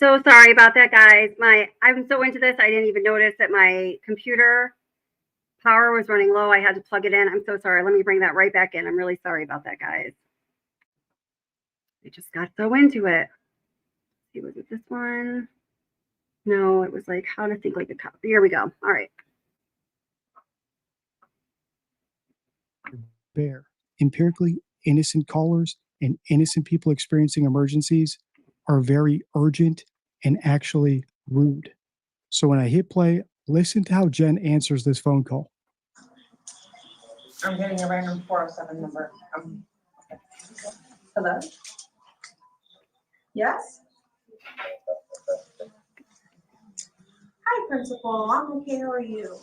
So sorry about that, guys. I'm so into this, I didn't even notice that my computer power was running low. I had to plug it in. I'm so sorry. Let me bring that right back in. I'm really sorry about that, guys. I just got so into it. Let's see, was it this one? No, it was like how to think like a cop. Here we go. All right. Bear. Empirically, innocent callers and innocent people experiencing emergencies are very urgent and actually rude. So when I hit play, listen to how Jenn answers this phone call. I'm getting a random 407 number. Okay. Hello? Yes? Hi, Principal. I'm okay. How are you?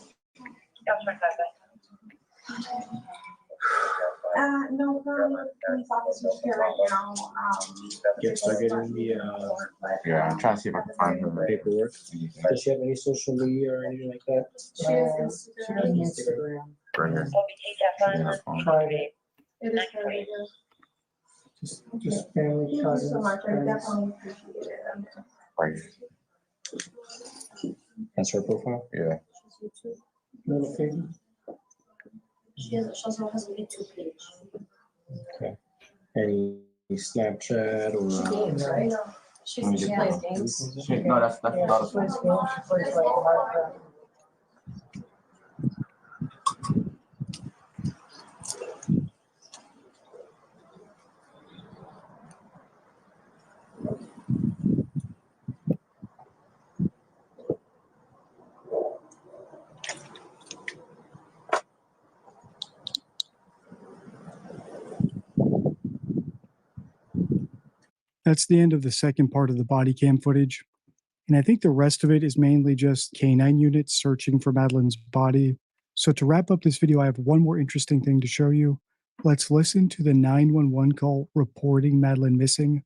No, police officers here right now. Get started in the Yeah, I'm trying to see if I can find her paperwork. Does she have any social media or anything like that? She has Instagram. right here. Try it. It is very good. Just family, Thank you cousins, so much. I friends. definitely appreciate it. Right here. That's her profile? Yeah. Little piggy. She also has a YouTube page. Okay. Any Snapchat or? Right? She plays games. No, that's Yeah, not she plays games. She plays like Minecraft. That's the end of the second part of the body cam footage. And I think the rest of it is mainly just canine units searching for Madeline's body. So to wrap up this video, I have one more interesting thing to show you. Let's listen to the 911 call reporting Madeline missing,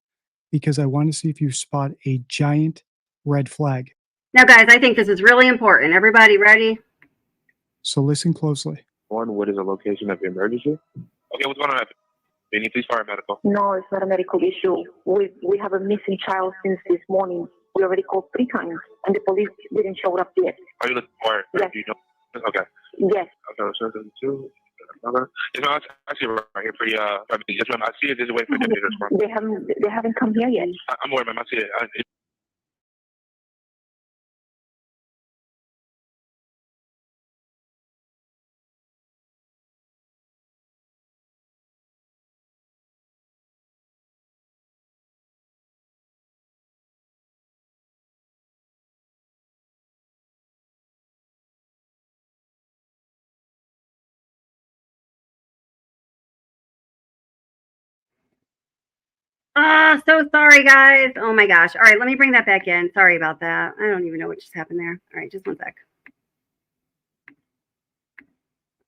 because I want to see if you spot a giant red flag. Now, guys, I think this is really important. Everybody ready? So listen closely. What is the location of the emergency? Okay, what's going on? They need police, fire, medical. No, it's not a medical issue. We have a missing child since this morning. We already called 3 times, and the police didn't show up yet. Are you looking for it? Yes. Do you know? Okay. Yes. Okay, so 2. You know, I see right here pretty, I see it. There's a way for them to respond. They haven't come here yet. I'm worried, ma'am. I see it. So sorry, guys. Oh my gosh. All right, let me bring that back in. Sorry about that. I don't even know what just happened there. All right, just one sec.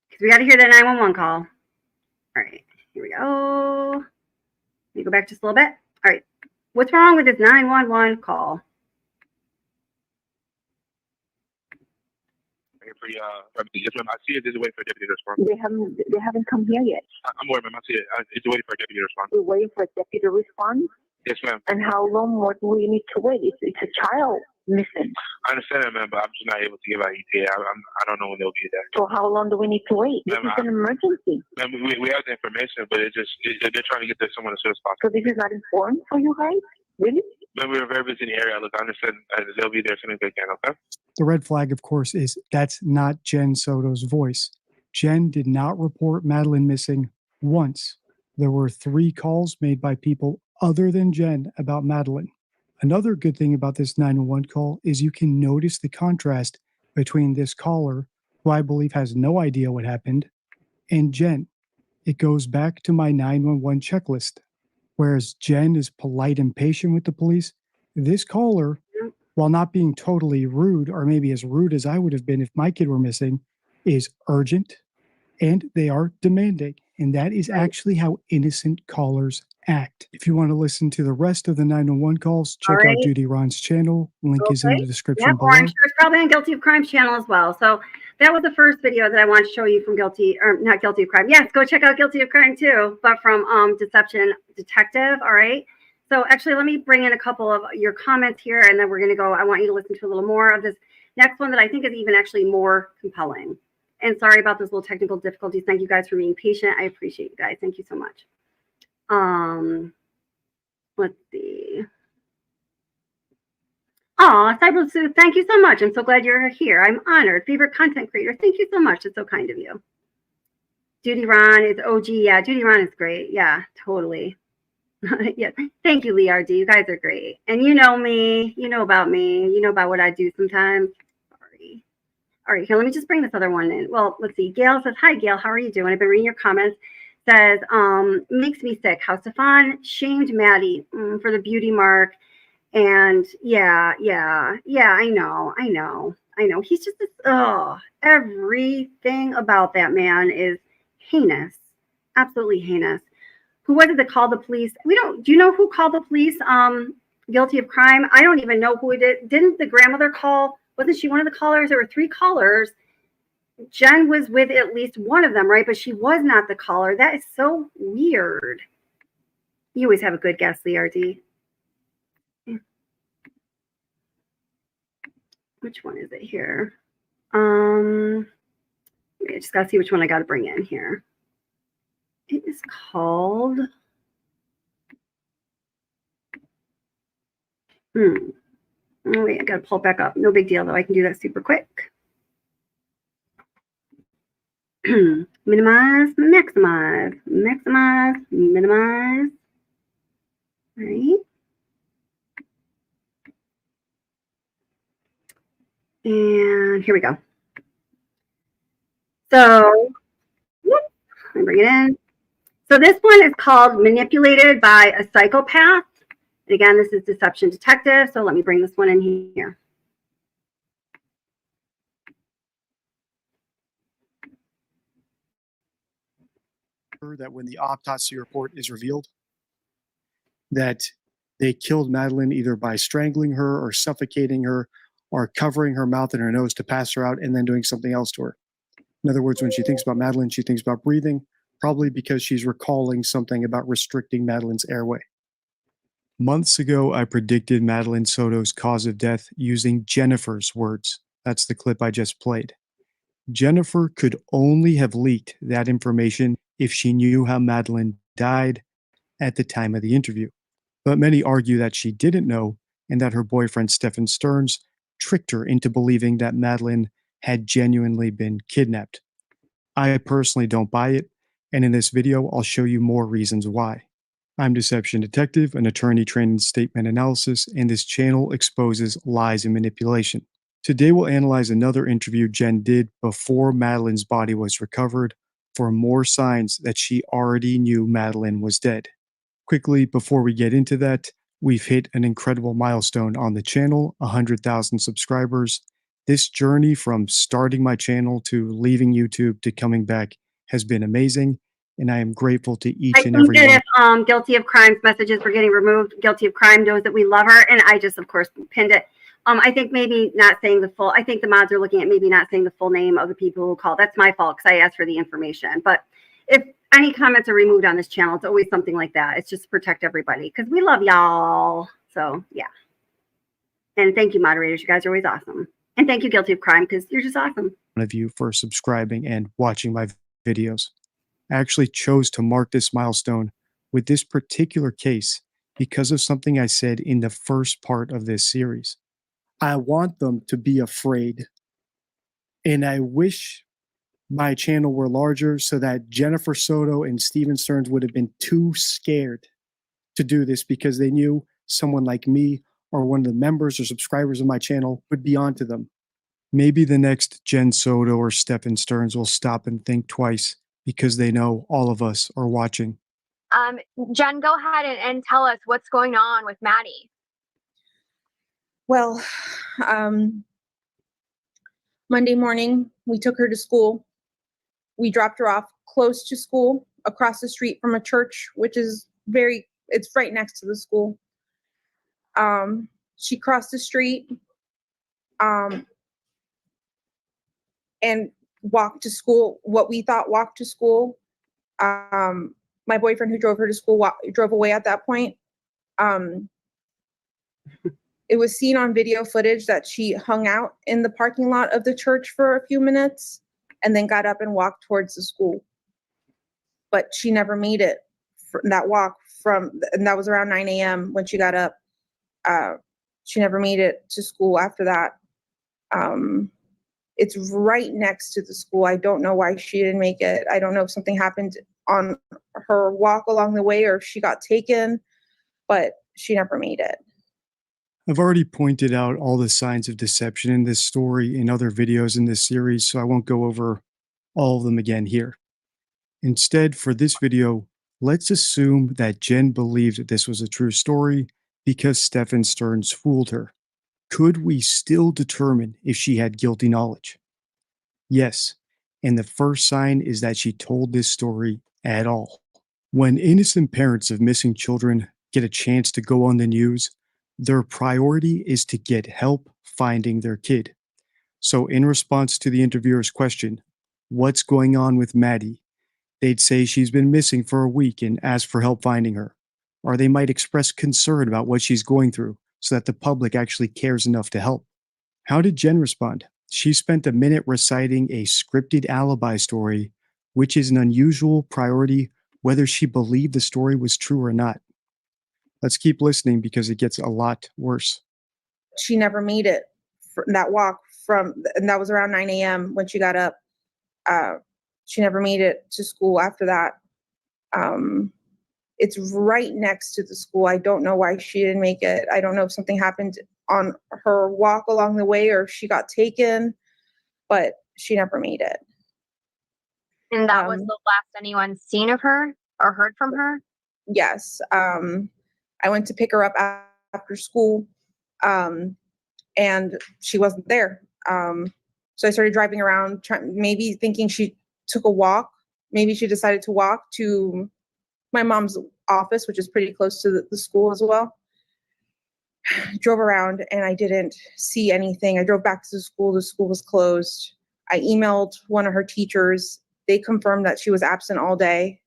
Because we got to hear that 911 call. All right, here we go. Let me go back just a little bit. All right, what's wrong with this 911 call? Pretty, yes, ma'am. I see it. There's a way for a deputy to respond. They haven't come here yet. I'm worried, ma'am. I see it. It's waiting for a deputy to respond. We're waiting for a deputy to respond. Yes, ma'am. And how long more do we need to wait? It's a child missing. I understand that, ma'am, but I'm just not able to give out ETA. I don't know when they'll be there. So how long do we need to wait? This Ma'am, is an emergency. Ma'am, we have the information, but they're trying to get to someone as soon as possible. So this is not important for you guys? Really? Ma'am, we're very busy in the area. Look, I understand they'll be there as soon as they can, okay? The red flag, of course, is that's not Jenn Soto's voice. Jenn did not report Madeline missing once. There were 3 calls made by people other than Jenn about Madeline. Another good thing about this 911 call is you can notice the contrast between this caller, who I believe has no idea what happened, and Jenn. It goes back to my 911 checklist. Whereas Jenn is polite and patient with the police, this caller, while not being totally rude, or maybe as rude as I would have been if my kid were missing, is urgent, and they are demanding. And that is actually how innocent callers act. If you want to listen to the rest of the 911 calls, check out Duty Ron's channel. Link is in the description Yep, below. or I'm sure it's probably on Guilty of Crimes channel as well. So that was the first video that I wanted to show you from not Guilty of Crime. Yes, go check out Guilty of Crime too, but from Deception Detective. All right. So actually, let me bring in a couple of your comments here, and then we're going to go. I want you to listen to a little more of this next one that I think is even actually more compelling. And sorry about those little technical difficulties. Thank you guys for being patient. I appreciate you guys. Thank you so much. Let's see. Aw, Cyber Sue, thank you so much. I'm so glad you're here. I'm honored. Favorite content creator. Thank you so much. It's so kind of you. Judy Ron is OG. Yeah, Judy Ron is great. Yeah, totally. Yeah. Thank you, Lee RD. You guys are great. And you know me. You know about me. You know about what I do sometimes. Sorry. All right, here, let me just bring this other one in. Well, let's see. Gail says, hi, Gail. How are you doing? I've been reading your comments. Says, makes me sick how Stefan shamed Maddie for the beauty mark. And yeah, I know. He's just, everything about that man is heinous, absolutely heinous. Who was it that called the police? Do you know who called the police guilty of crime? I don't even know who it did. Didn't the grandmother call? Wasn't she one of the callers? There were 3 callers. Jenn was with at least one of them, right? But she was not the caller. That is so weird. You always have a good guess, Lee RD. Which one is it here? I just gotta see which one I gotta bring in here. It is called. Oh wait, I gotta pull it back up. No big deal though. I can do that super quick. Minimize, maximize, minimize. All right. And here we go. So, let me bring it in. So this one is called Manipulated by a Psychopath. And again, this is Deception Detective. So let me bring this one in here. That when the autopsy report is revealed, that they killed Madeline either by strangling her or suffocating her or covering her mouth and her nose to pass her out and then doing something else to her. In other words, when she thinks about Madeline, she thinks about breathing, probably because she's recalling something about restricting Madeline's airway. Months ago, I predicted Madeline Soto's cause of death using Jennifer's words. That's the clip I just played. Jennifer could only have leaked that information if she knew how Madeline died at the time of the interview. But many argue that she didn't know and that her boyfriend, Stephen Stearns, tricked her into believing that Madeline had genuinely been kidnapped. I personally don't buy it, and in this video, I'll show you more reasons why. I'm Deception Detective, an attorney trained in statement analysis, and this channel exposes lies and manipulation. Today, we'll analyze another interview Jenn did before Madeline's body was recovered for more signs that she already knew Madeline was dead. Quickly, before we get into that, we've hit an incredible milestone on the channel, 100,000 subscribers. This journey from starting my channel to leaving YouTube to coming back has been amazing, and I am grateful to each and every one. I think that if Guilty of Crime's messages were getting removed, Guilty of Crime knows that we love her, and I just, of course, pinned it. I think maybe not saying the full, I think the mods are looking at maybe not saying the full name of the people who called. That's my fault because I asked for the information. But if any comments are removed on this channel, it's always something like that. It's just to protect everybody because we love y'all. So, yeah. And thank you, moderators. You guys are always awesome. And thank you, Guilty of Crime, because you're just awesome. Of you for subscribing and watching my videos. I actually chose to mark this milestone with this particular case because of something I said in the first part of this series. I want them to be afraid. And I wish my channel were larger so that Jennifer Soto and Stephen Stearns would have been too scared to do this because they knew someone like me or one of the members or subscribers of my channel would be onto them. Maybe the next Jenn Soto or Stephen Stearns will stop and think twice because they know all of us are watching. Jenn, go ahead and tell us what's going on with Maddie. Well, Monday morning, we took her to school. We dropped her off close to school, across the street from a church, which is it's right next to the school. She crossed the street and walked to school, what we thought walked to school. My boyfriend who drove her to school drove away at that point. Um, it was seen on video footage that she hung out in the parking lot of the church for a few minutes and then got up and walked towards the school. But she never made it that walk and that was around 9 a.m. when she got up. She never made it to school after that. It's right next to the school. I don't know why she didn't make it. I don't know if something happened on her walk along the way or if she got taken, but she never made it. I've already pointed out all the signs of deception in this story in other videos in this series, so I won't go over all of them again here. Instead, for this video, let's assume that Jenn believed this was a true story because Stephen Stearns fooled her. Could we still determine if she had guilty knowledge? Yes, and the first sign is that she told this story at all. When innocent parents of missing children get a chance to go on the news, their priority is to get help finding their kid. So in response to the interviewer's question, "What's going on with Maddie?" they'd say she's been missing for a week and ask for help finding her. Or they might express concern about what she's going through so that the public actually cares enough to help. How did Jenn respond? She spent a minute reciting a scripted alibi story, which is an unusual priority whether she believed the story was true or not. Let's keep listening because it gets a lot worse. She never made it that walk and that was around 9 a.m. when she got up. She never made it to school after that. It's right next to the school. I don't know why she didn't make it. I don't know if something happened on her walk along the way or if she got taken, but she never made it. And that was the last anyone's seen of her or heard from her? Yes. I went to pick her up after school, and she wasn't there. So I started driving around, maybe thinking she took a walk. Maybe she decided to walk to my mom's office, which is pretty close to the school as well. Drove around and I didn't see anything. I drove back to the school. The school was closed. I emailed one of her teachers. They confirmed that she was absent all day.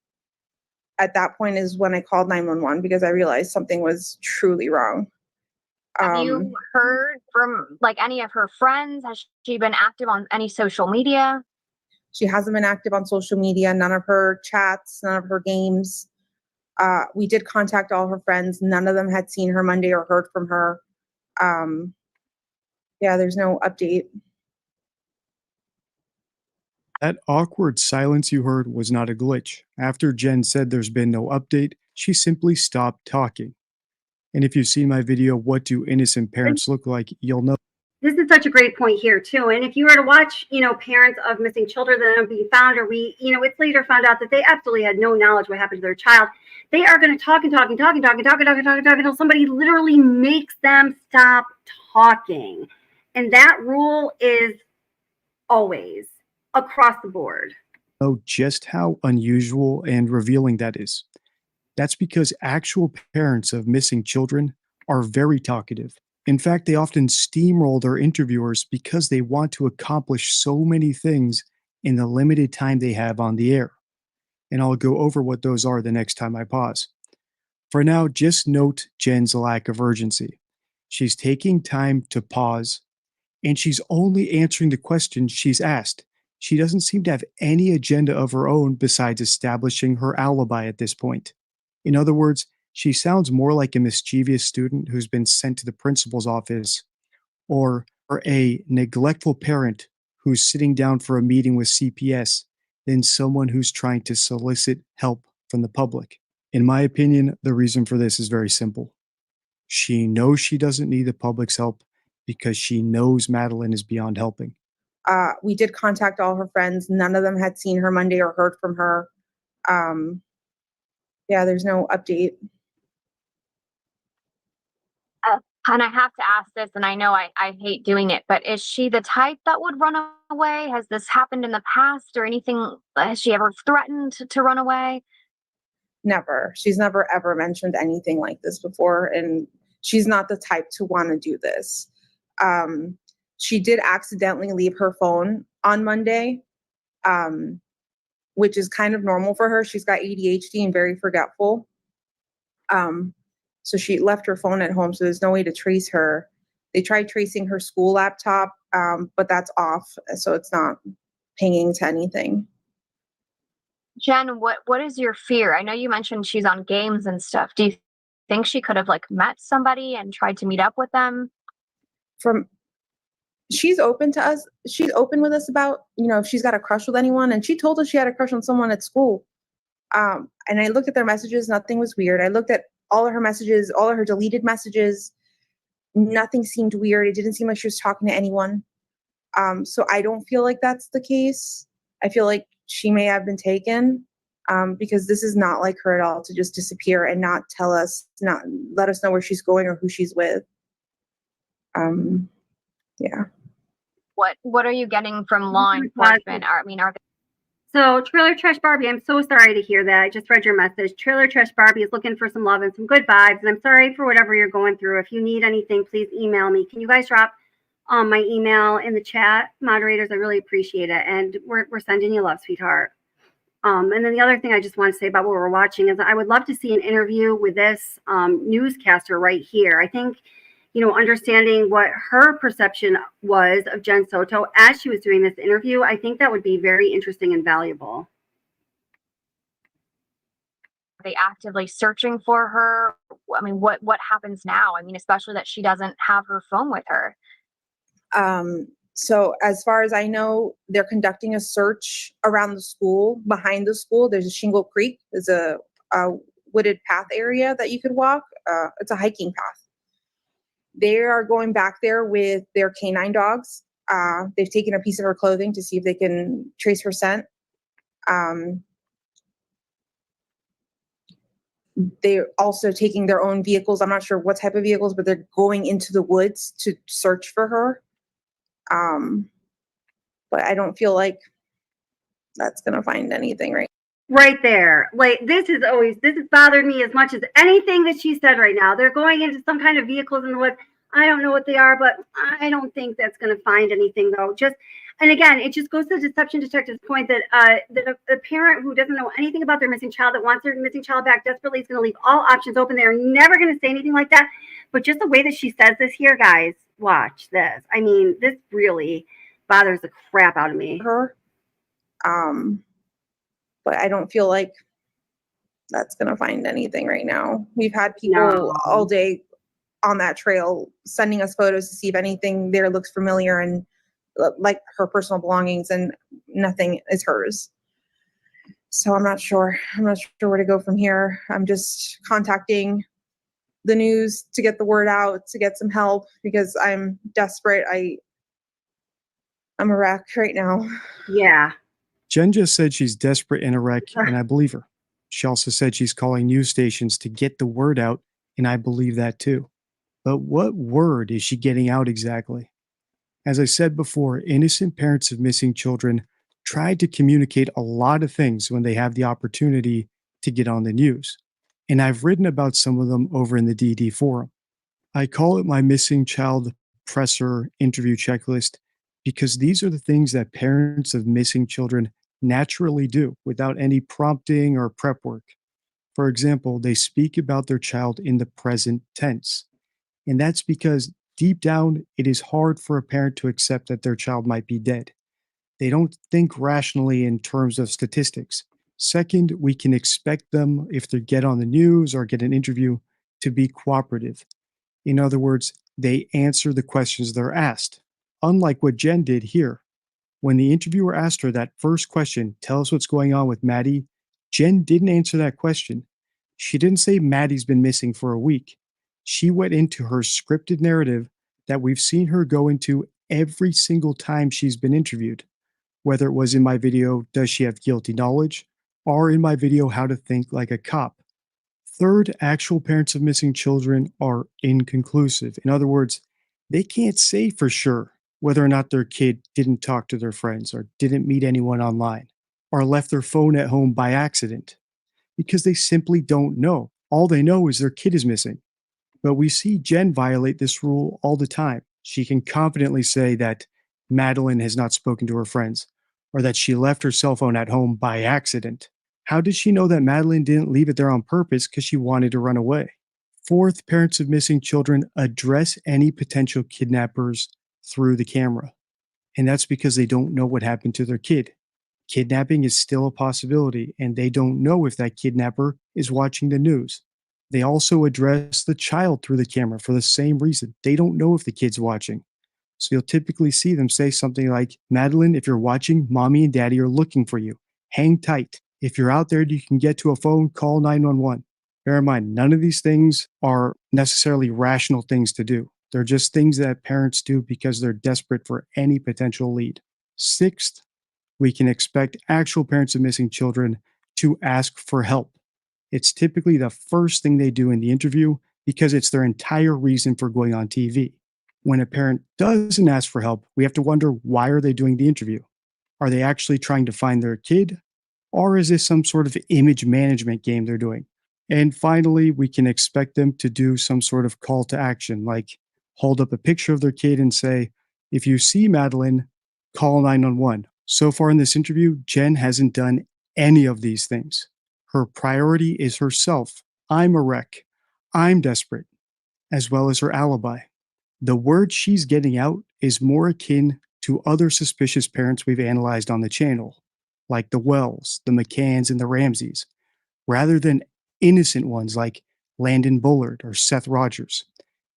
At that point is when I called 911 because I realized something was truly wrong. Have you heard from any of her friends? Has she been active on any social media? She hasn't been active on social media, none of her chats, none of her games. We did contact all her friends. None of them had seen her Monday or heard from her. There's no update. That awkward silence you heard was not a glitch. After Jenn said there's been no update, she simply stopped talking. And if you've seen my video, What Do Innocent Parents Look Like, you'll know. This is such a great point here too. And if you were to watch, parents of missing children that have been found, or it's later found out that they absolutely had no knowledge what happened to their child, they are going to talk until somebody literally makes them stop talking. And that rule is always across the board. Know just how unusual and revealing that is. That's because actual parents of missing children are very talkative. In fact, they often steamroll their interviewers because they want to accomplish so many things in the limited time they have on the air. And I'll go over what those are the next time I pause. For now, just note Jenn's lack of urgency. She's taking time to pause, and she's only answering the questions she's asked. She doesn't seem to have any agenda of her own besides establishing her alibi at this point. In other words, she sounds more like a mischievous student who's been sent to the principal's office, or a neglectful parent who's sitting down for a meeting with CPS than someone who's trying to solicit help from the public. In my opinion, the reason for this is very simple. She knows she doesn't need the public's help because she knows Madeline is beyond helping. We did contact all her friends. None of them had seen her Monday or heard from her. There's no update. And I have to ask this, and I know I hate doing it, but is she the type that would run away? Has this happened in the past or anything? Has she ever threatened to run away? Never. She's never ever mentioned anything like this before, and she's not the type to want to do this. She did accidentally leave her phone on Monday, which is kind of normal for her. She's got ADHD and very forgetful. So she left her phone at home, so there's no way to trace her. They tried tracing her school laptop, but that's off, so it's not pinging to anything. Jenn, what is your fear? I know you mentioned she's on games and stuff. Do you think she could have like met somebody and tried to meet up with them? She's open to us. She's open with us about, if she's got a crush with anyone, and she told us she had a crush on someone at school. And I looked at their messages, nothing was weird. I looked at all of her messages, all of her deleted messages. Nothing seemed weird. It didn't seem like she was talking to anyone. So I don't feel like that's the case. I feel like she may have been taken, because this is not like her at all to just disappear and not tell us, not let us know where she's going or who she's with. Yeah. What are you getting from law enforcement? Are So Trailer Trash Barbie, I'm so sorry to hear that. I just read your message. Trailer Trash Barbie is looking for some love and some good vibes. And I'm sorry for whatever you're going through. If you need anything, please email me. Can you guys drop my email in the chat? Moderators, I really appreciate it. And we're sending you love, sweetheart. And then the other thing I just want to say about what we're watching is I would love to see an interview with this newscaster right here. I think, understanding what her perception was of Jenn Soto as she was doing this interview, I think that would be very interesting and valuable. Are they actively searching for her? I mean, what happens now? I mean, especially that she doesn't have her phone with her. So as far as I know, they're conducting a search around the school. Behind the school, there's a Shingle Creek. There's a wooded path area that you could walk. It's a hiking path. They are going back there with their canine dogs. They've taken a piece of her clothing to see if they can trace her scent. They're also taking their own vehicles. I'm not sure what type of vehicles, but they're going into the woods to search for her. But I don't feel like that's going to find anything right there. Like, this has bothered me as much as anything that she said right now. They're going into some kind of vehicles in the woods. I don't know what they are, but I don't think that's going to find anything, though. And again, it just goes to the deception detective's point that a parent who doesn't know anything about their missing child, that wants their missing child back desperately, is going to leave all options open. They're never going to say anything like that. But just the way that she says this here, guys, watch this. I mean, this really bothers the crap out of me. But I don't feel like that's going to find anything right now. We've had people all day on that trail sending us photos to see if anything there looks familiar and like her personal belongings, and nothing is hers. So I'm not sure. I'm not sure where to go from here. I'm just contacting the news to get the word out, to get some help, because I'm desperate. I'm a wreck right now. Yeah. Jenn just said she's desperate and a wreck, and I believe her. She also said she's calling news stations to get the word out, and I believe that too. But what word is she getting out exactly? As I said before, innocent parents of missing children try to communicate a lot of things when they have the opportunity to get on the news. And I've written about some of them over in the DD forum. I call it my missing child presser interview checklist because these are the things that parents of missing children naturally do without any prompting or prep work. For example, they speak about their child in the present tense. And that's because deep down, it is hard for a parent to accept that their child might be dead. They don't think rationally in terms of statistics. Second, we can expect them, if they get on the news or get an interview, to be cooperative. In other words, they answer the questions they're asked, unlike what Jenn did here. When the interviewer asked her that first question, tell us what's going on with Maddie, Jenn didn't answer that question. She didn't say Maddie's been missing for a week. She went into her scripted narrative that we've seen her go into every single time she's been interviewed. Whether it was in my video, Does She Have Guilty Knowledge? Or in my video, How to Think Like a Cop. Third, actual parents of missing children are inconclusive. In other words, they can't say for sure whether or not their kid didn't talk to their friends or didn't meet anyone online or left their phone at home by accident, because they simply don't know. All they know is their kid is missing. But we see Jenn violate this rule all the time. She can confidently say that Madeline has not spoken to her friends, or that she left her cell phone at home by accident. How did she know that Madeline didn't leave it there on purpose because she wanted to run away? Fourth, parents of missing children address any potential kidnappers through the camera. And that's because they don't know what happened to their kid. Kidnapping is still a possibility, and they don't know if that kidnapper is watching the news. They also address the child through the camera for the same reason. They don't know if the kid's watching. So you'll typically see them say something like, Madeline, if you're watching, mommy and daddy are looking for you. Hang tight. If you're out there and you can get to a phone, call 911. Bear in mind, none of these things are necessarily rational things to do. They're just things that parents do because they're desperate for any potential lead. Sixth, we can expect actual parents of missing children to ask for help. It's typically the first thing they do in the interview because it's their entire reason for going on TV. When a parent doesn't ask for help, we have to wonder, why are they doing the interview? Are they actually trying to find their kid? Or is this some sort of image management game they're doing? And finally, we can expect them to do some sort of call to action, like hold up a picture of their kid and say, if you see Madeline, call 911. So far in this interview, Jenn hasn't done any of these things. Her priority is herself. I'm a wreck. I'm desperate, as well as her alibi. The word she's getting out is more akin to other suspicious parents we've analyzed on the channel, like the Wells, the McCanns, and the Ramseys, rather than innocent ones like Landon Bullard or Seth Rogers.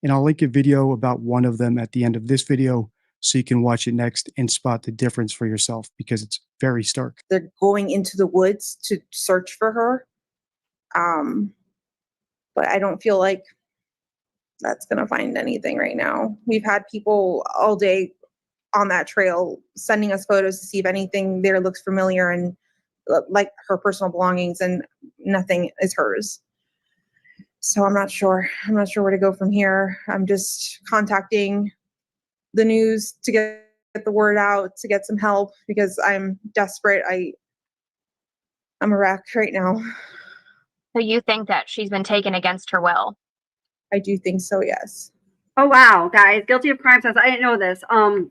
And I'll link a video about one of them at the end of this video so you can watch it next and spot the difference for yourself, because it's very stark. They're going into the woods to search for her. But I don't feel like that's going to find anything right now. We've had people all day on that trail sending us photos to see if anything there looks familiar and like her personal belongings, and nothing is hers. So I'm not sure. I'm not sure where to go from here. I'm just contacting the news to get the word out, to get some help, because I'm desperate. I'm a wreck right now. So you think that she's been taken against her will? I do think so, yes. Oh, wow, guys. Guilty of crime says, I didn't know this. So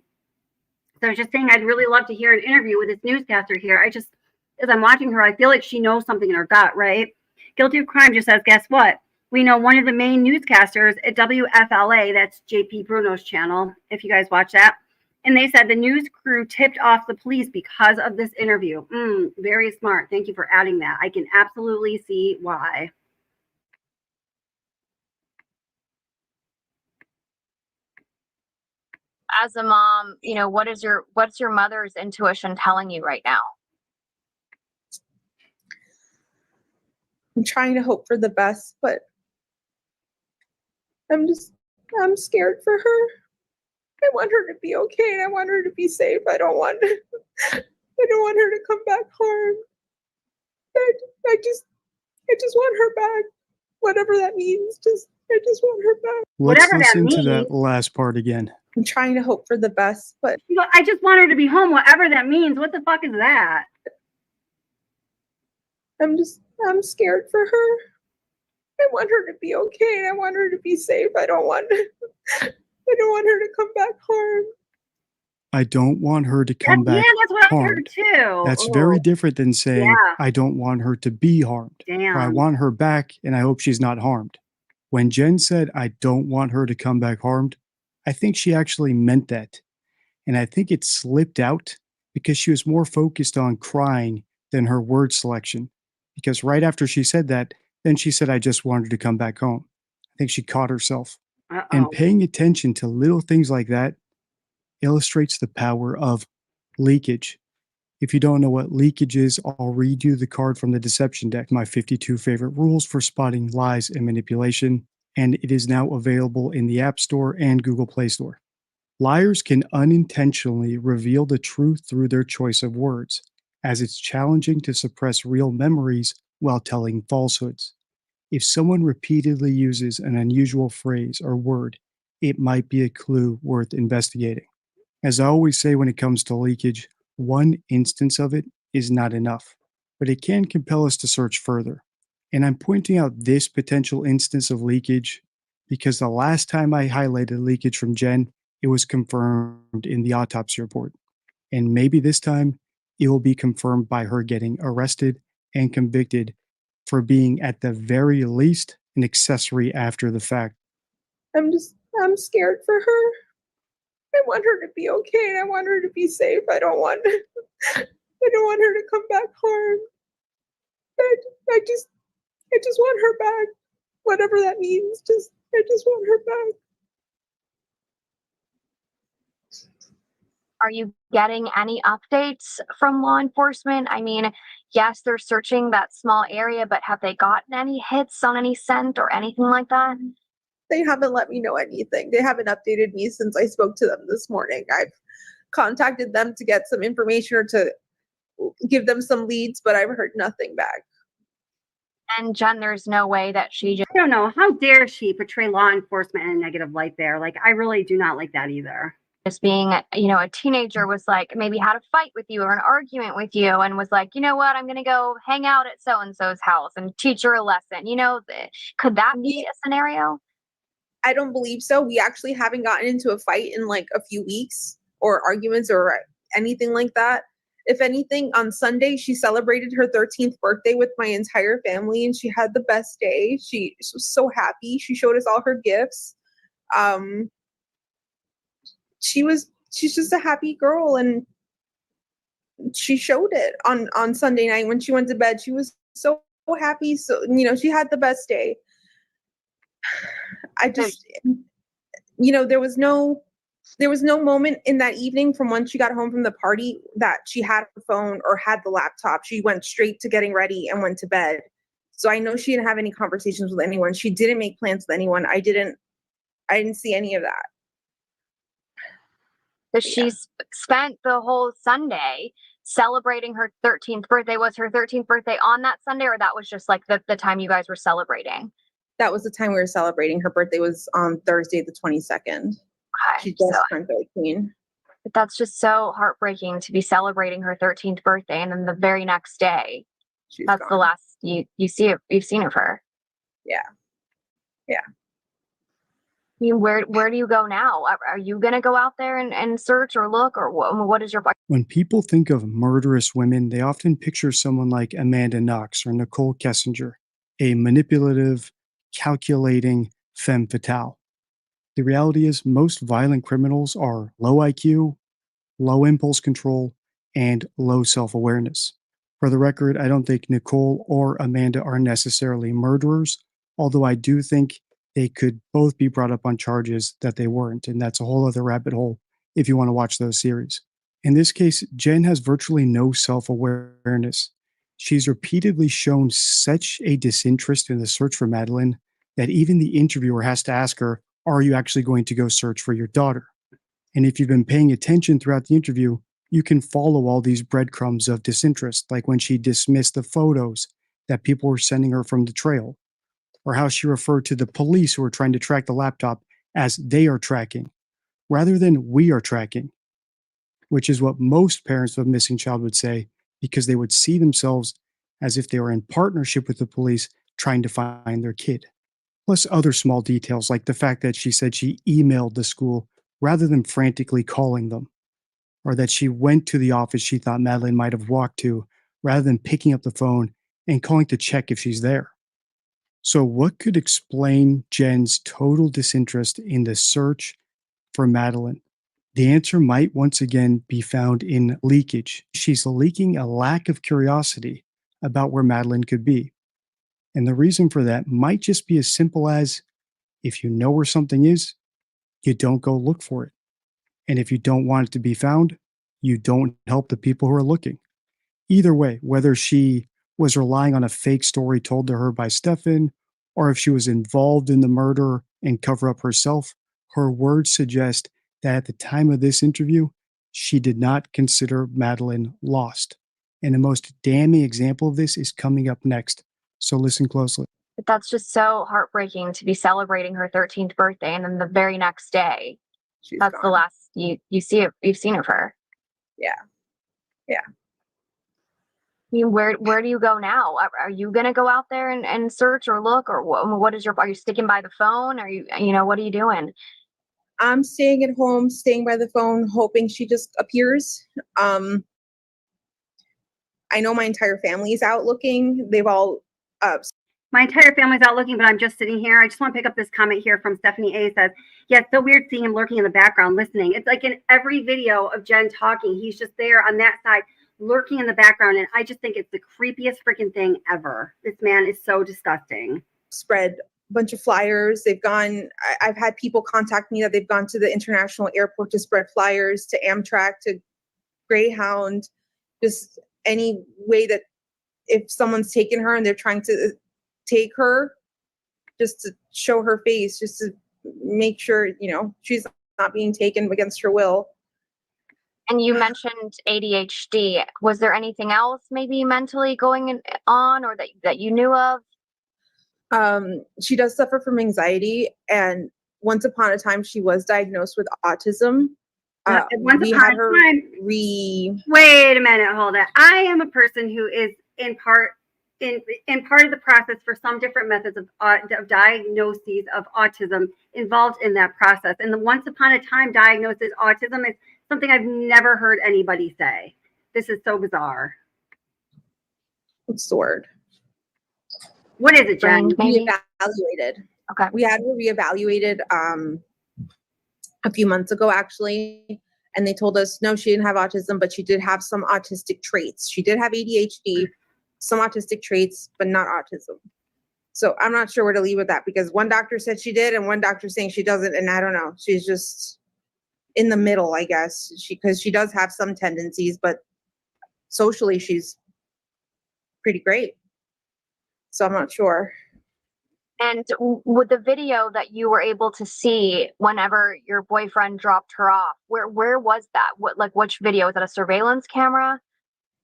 I was just saying, I'd really love to hear an interview with this newscaster here. As I'm watching her, I feel like she knows something in her gut, right? Guilty of crime just says, guess what? We know one of the main newscasters at WFLA, that's JP Bruno's channel, if you guys watch that. And they said the news crew tipped off the police because of this interview. Very smart. Thank you for adding that. I can absolutely see why. As a mom, what's your mother's intuition telling you right now? I'm trying to hope for the best, but I'm scared for her. I want her to be okay, and I want her to be safe. I don't want her to come back harmed. I just want her back. Whatever that means, I just want her back. Let's listen to that last part again. I'm trying to hope for the best, but I just want her to be home, whatever that means. What the fuck is that? I'm scared for her. I want her to be okay, and I want her to be safe. I don't want her to come back harmed. I don't want her to come back that's what harmed. I heard too. That's very different than saying, I don't want her to be harmed. Damn. Or I want her back and I hope she's not harmed. When Jenn said, I don't want her to come back harmed, I think she actually meant that. And I think it slipped out because she was more focused on crying than her word selection. Because right after she said that, then she said, I just wanted her to come back home. I think she caught herself. And paying attention to little things like that illustrates the power of leakage. If you don't know what leakage is, I'll read you the card from the deception deck, my 52 favorite rules for spotting lies and manipulation, and it is now available in the App Store and Google Play Store. Liars can unintentionally reveal the truth through their choice of words, as it's challenging to suppress real memories while telling falsehoods. If someone repeatedly uses an unusual phrase or word, it might be a clue worth investigating. As I always say when it comes to leakage, one instance of it is not enough, but it can compel us to search further. And I'm pointing out this potential instance of leakage because the last time I highlighted leakage from Jenn, it was confirmed in the autopsy report. And maybe this time it will be confirmed by her getting arrested and convicted for being, at the very least, an accessory after the fact. I'm scared for her. I want her to be okay. I want her to be safe. I don't want her to come back harmed. I just want her back. Whatever that means. I just want her back. Are you getting any updates from law enforcement? I mean, yes, they're searching that small area, but have they gotten any hits on any scent or anything like that? They haven't let me know anything. They haven't updated me since I spoke to them this morning. I've contacted them to get some information or to give them some leads, but I've heard nothing back. And Jenn, there's no way that she just... I don't know. How dare she portray law enforcement in a negative light there? Like, I really do not like that either. Just being, a teenager was like, maybe had a fight with you or an argument with you and was like, you know what, I'm going to go hang out at so-and-so's house and teach her a lesson. Could that be a scenario? I don't believe so. We actually haven't gotten into a fight in like a few weeks or arguments or anything like that. If anything, on Sunday, she celebrated her 13th birthday with my entire family and she had the best day. She was so happy. She showed us all her gifts. She's just a happy girl and she showed it on Sunday night when she went to bed. She was so happy. So, she had the best day. I just, there was no moment in that evening from when she got home from the party that she had her phone or had the laptop. She went straight to getting ready and went to bed. So I know she didn't have any conversations with anyone. She didn't make plans with anyone. I didn't see any of that. So she spent the whole Sunday celebrating her 13th birthday. Was her 13th birthday on that Sunday, or that was just like the time you guys were celebrating? That was the time we were celebrating. Her birthday was on Thursday, the 22nd. She just turned 13. But that's just so heartbreaking to be celebrating her 13th birthday, and then the very next day, that's gone. The last you've seen of her. Yeah. I mean, where do you go now? Are you going to go out there and search or look, or what is your... When people think of murderous women, they often picture someone like Amanda Knox or Nicole Kessinger, a manipulative, calculating femme fatale. The reality is most violent criminals are low IQ, low impulse control, and low self-awareness. For the record, I don't think Nicole or Amanda are necessarily murderers, although I do think they could both be brought up on charges that they weren't, and that's a whole other rabbit hole if you want to watch those series. In this case, Jenn has virtually no self-awareness. She's repeatedly shown such a disinterest in the search for Madeline that even the interviewer has to ask her, are you actually going to go search for your daughter? And if you've been paying attention throughout the interview, you can follow all these breadcrumbs of disinterest, like when she dismissed the photos that people were sending her from the trail, or how she referred to the police who were trying to track the laptop as they are tracking, rather than we are tracking, which is what most parents of a missing child would say, because they would see themselves as if they were in partnership with the police trying to find their kid. Plus other small details, like the fact that she said she emailed the school rather than frantically calling them, or that she went to the office she thought Madeline might have walked to rather than picking up the phone and calling to check if she's there. So what could explain Jenn's total disinterest in the search for Madeline? The answer might once again be found in leakage. She's leaking a lack of curiosity about where Madeline could be. And the reason for that might just be as simple as, if you know where something is, you don't go look for it. And if you don't want it to be found, you don't help the people who are looking. Either way, whether she was relying on a fake story told to her by Stefan, or if she was involved in the murder and cover up herself, her words suggest that at the time of this interview, she did not consider Madeline lost. And the most damning example of this is coming up next. So listen closely. But that's just so heartbreaking to be celebrating her 13th birthday, and then the very next day, that's gone. The last you've seen of her. Yeah. I mean, where do you go now? Are you going to go out there and search or look, or are you sticking by the phone? Are you what are you doing? I'm staying at home, staying by the phone, hoping she just appears. I know my entire family is out looking. They've all My entire family's out looking, but I'm just sitting here. I just want to pick up this comment here from Stephanie A. Says, yeah, it's so weird seeing him lurking in the background, listening. It's like in every video of Jenn talking, he's just there on that side, lurking in the background. And I just think it's the creepiest freaking thing ever. This man is so disgusting. Spread a bunch of flyers. They've gone, I've had people contact me that they've gone to the international airport to spread flyers, to Amtrak, to Greyhound, just any way that if someone's taken her and they're trying to take her, just to show her face, just to make sure, you know, she's not being taken against her will. And you mentioned ADHD. Was there anything else maybe mentally going on or that you knew of? She does suffer from anxiety, and once upon a time she was diagnosed with autism. Wait a minute, hold it. I am a person who is in part of the process for some different methods of diagnoses of autism involved in that process. And the once upon a time diagnosis autism is something I've never heard anybody say. This is so bizarre. What's the word? What is it, Jenn? Reevaluated. Okay. We had her reevaluated a few months ago, actually, and they told us no, she didn't have autism, but she did have some autistic traits. She did have ADHD, some autistic traits, but not autism. So I'm not sure where to leave with that, because one doctor said she did and one doctor saying she doesn't, and I don't know. She's just in the middle, I guess. Because she does have some tendencies, but socially she's pretty great. So I'm not sure. And with the video that you were able to see whenever your boyfriend dropped her off, where was that? Which video? Was that a surveillance camera?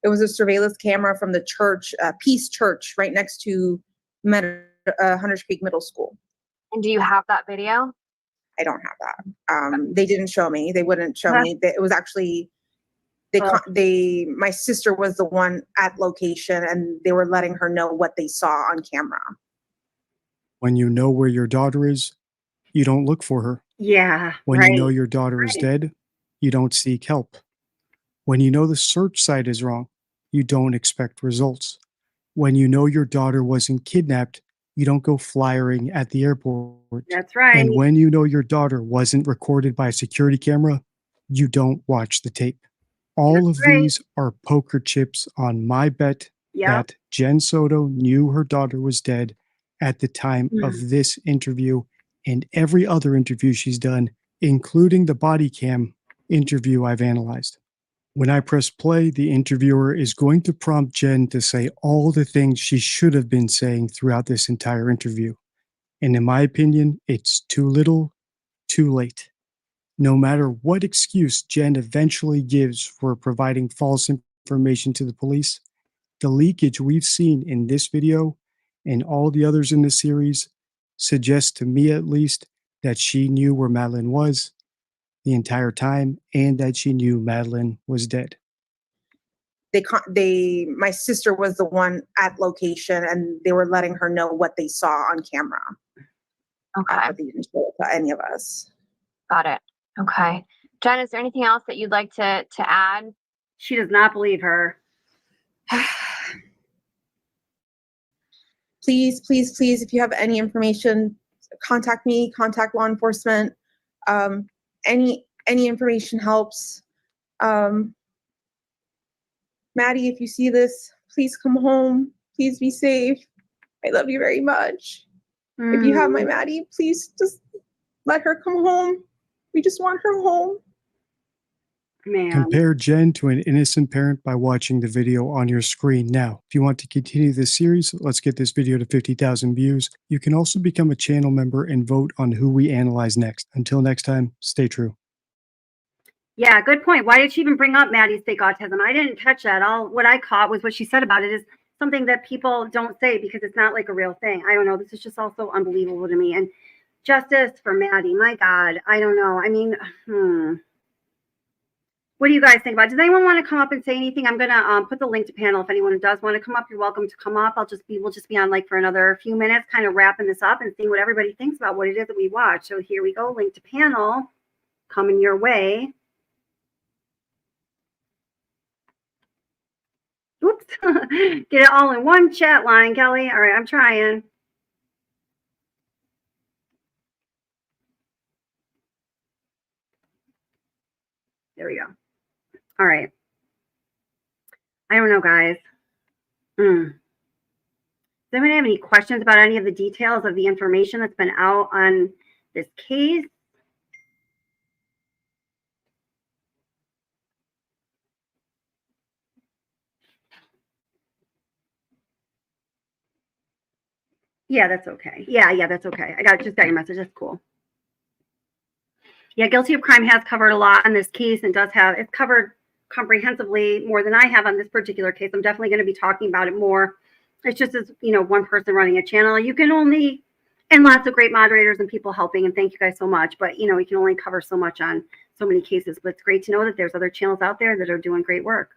It was a surveillance camera from the church, Peace Church, right next to Hunters Creek Middle School. And do you have that video? I don't have that. They didn't show me. They wouldn't show me. It was actually my sister was the one at location, and they were letting her know what they saw on camera. When you know where your daughter is, you don't look for her. Yeah. When you know your daughter is dead, you don't seek help. When you know the search site is wrong, you don't expect results. When you know your daughter wasn't kidnapped, you don't go flyering at the airport. That's right. And when you know your daughter wasn't recorded by a security camera, you don't watch the tape. All of these are poker chips on my bet that Jenn Soto knew her daughter was dead at the time of this interview and every other interview she's done, including the body cam interview I've analyzed. When I press play, the interviewer is going to prompt Jenn to say all the things she should have been saying throughout this entire interview. And in my opinion, it's too little, too late. No matter what excuse Jenn eventually gives for providing false information to the police, the leakage we've seen in this video and all the others in the series suggests to me at least that she knew where Madeline was the entire time and that she knew Madeline was dead. My sister was the one at location, and they were letting her know what they saw on camera. Okay. But they didn't show it to any of us. Got it. Okay. Jenn, is there anything else that you'd like to add? She does not believe her. Please, please, please, if you have any information, contact me, contact law enforcement. Any information helps. Maddie, if you see this, please come home. Please be safe. I love you very much. If you have my Maddie, please just let her come home. We just want her home. Man. Compare Jenn to an innocent parent by watching the video on your screen now. If you want to continue this series, let's get this video to 50,000 views. You can also become a channel member and vote on who we analyze next. Until next time, stay true. Yeah, good point. Why did she even bring up Maddie's fake autism? I didn't catch that. All what I caught was what she said about it is something that people don't say because it's not like a real thing. I don't know. This is just also unbelievable to me. And justice for Maddie. My God, I don't know. I mean, What do you guys think about it? Does anyone want to come up and say anything? I'm gonna put the link to panel. If anyone does want to come up, you're welcome to come up. We'll just be on like for another few minutes, kind of wrapping this up and seeing what everybody thinks about what it is that we watch. So here we go, link to panel coming your way. Oops, get it all in one chat line, Kelly. All right, I'm trying. There we go. All right. I don't know, guys. Does anyone have any questions about any of the details of the information that's been out on this case? Yeah, that's okay. Yeah, that's okay. Just got your message. That's cool. Yeah, Guilty of Crime has covered a lot on this case and it's covered comprehensively more than I have on this particular case. I'm definitely going to be talking about it more. It's just as, one person running a channel. You can only, and lots of great moderators and people helping, and thank you guys so much. But, we can only cover so much on so many cases. But it's great to know that there's other channels out there that are doing great work.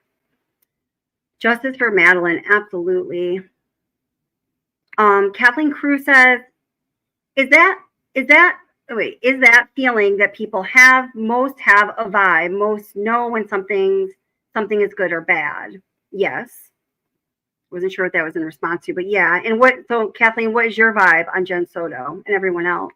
Justice for Madeline, absolutely. Kathleen Cruz says, is that feeling that people most have a vibe, most know when something is good or bad? Yes. Wasn't sure what that was in response to, but yeah. And so Kathleen, what is your vibe on Jenn Soto and everyone else?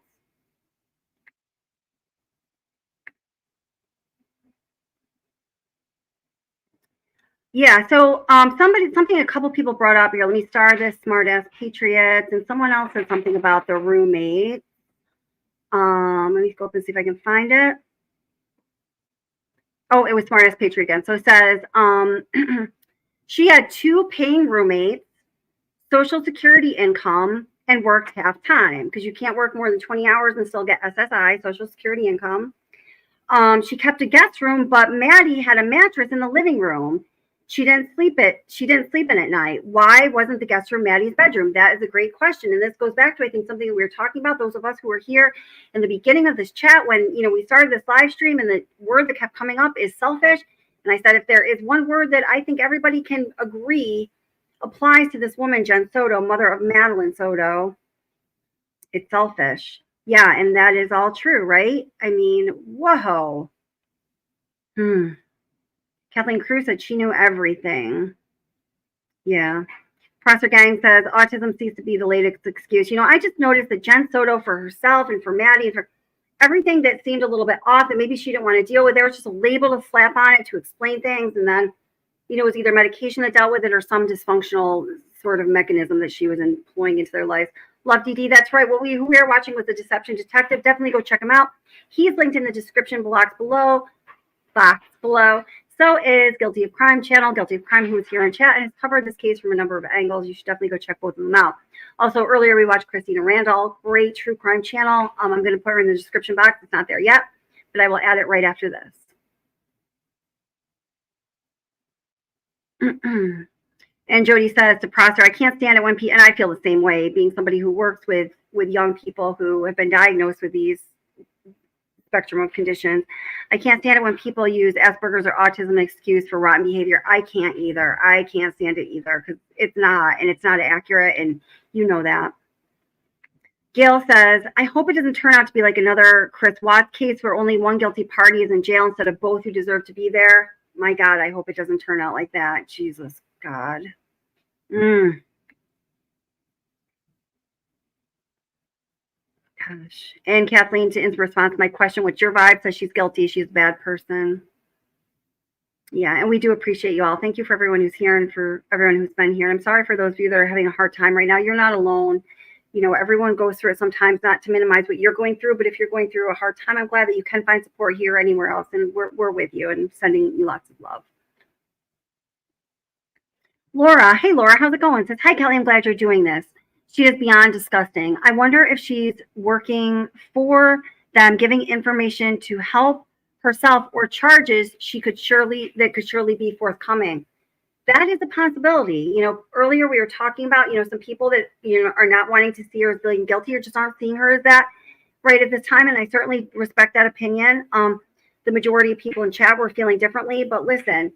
Yeah, so something a couple people brought up here. Let me start this, smart ass patriots, and someone else said something about the roommate. Let me go up and see if I can find it. Oh, it was smart ass patriot again. So it says she had 2 paying roommates, Social Security income, and worked half time because you can't work more than 20 hours and still get SSI, Social Security income. She kept a guest room, but Maddie had a mattress in the living room. She didn't sleep in at night. Why wasn't the guest room Maddie's bedroom? That is a great question. And this goes back to, I think, something we were talking about, those of us who were here in the beginning of this chat when, we started this live stream, and the word that kept coming up is selfish. And I said, if there is one word that I think everybody can agree applies to this woman, Jenn Soto, mother of Madeline Soto, it's selfish. Yeah, and that is all true, right? I mean, whoa. Kathleen Cruz said she knew everything. Yeah. Professor Gang says autism seems to be the latest excuse. I just noticed that Jenn Soto, for herself and for Maddie, and for everything that seemed a little bit off that maybe she didn't want to deal with, there was just a label to slap on it to explain things. And then, it was either medication that dealt with it or some dysfunctional sort of mechanism that she was employing into their life. Love DD, that's right. What we are watching with the Deception Detective. Definitely go check him out. He's linked in the description box below. So is Guilty of Crime channel, Guilty of Crime, who was here in chat and has covered this case from a number of angles. You should definitely go check both of them out. Also, earlier we watched Christina Randall, great true crime channel. I'm going to put her in the description box. It's not there yet, but I will add it right after this. And Jody says to Prosser, I can't stand it when people, and I feel the same way, being somebody who works with young people who have been diagnosed with these spectrum of conditions. I can't stand it when people use Asperger's or autism excuse for rotten behavior. I can't either. I can't stand it either because it's not accurate, and you know that. Gail says, I hope it doesn't turn out to be like another Chris Watts case where only one guilty party is in jail instead of both who deserve to be there. My God, I hope it doesn't turn out like that. Jesus, God. Gosh. And Kathleen, in response to my question, what's your vibe? Says she's guilty. She's a bad person. Yeah, and we do appreciate you all. Thank you for everyone who's here and for everyone who's been here. I'm sorry for those of you that are having a hard time right now. You're not alone. Everyone goes through it sometimes, not to minimize what you're going through, but if you're going through a hard time, I'm glad that you can find support here or anywhere else, and we're with you and sending you lots of love. Laura, hey Laura, how's it going? Says, hi Kelly, I'm glad you're doing this. She is beyond disgusting. I wonder if she's working for them, giving information to help herself or charges that could surely be forthcoming. That is a possibility. Earlier we were talking about, some people that, are not wanting to see her as being guilty or just aren't seeing her as that right at this time. And I certainly respect that opinion. The majority of people in chat were feeling differently, but listen,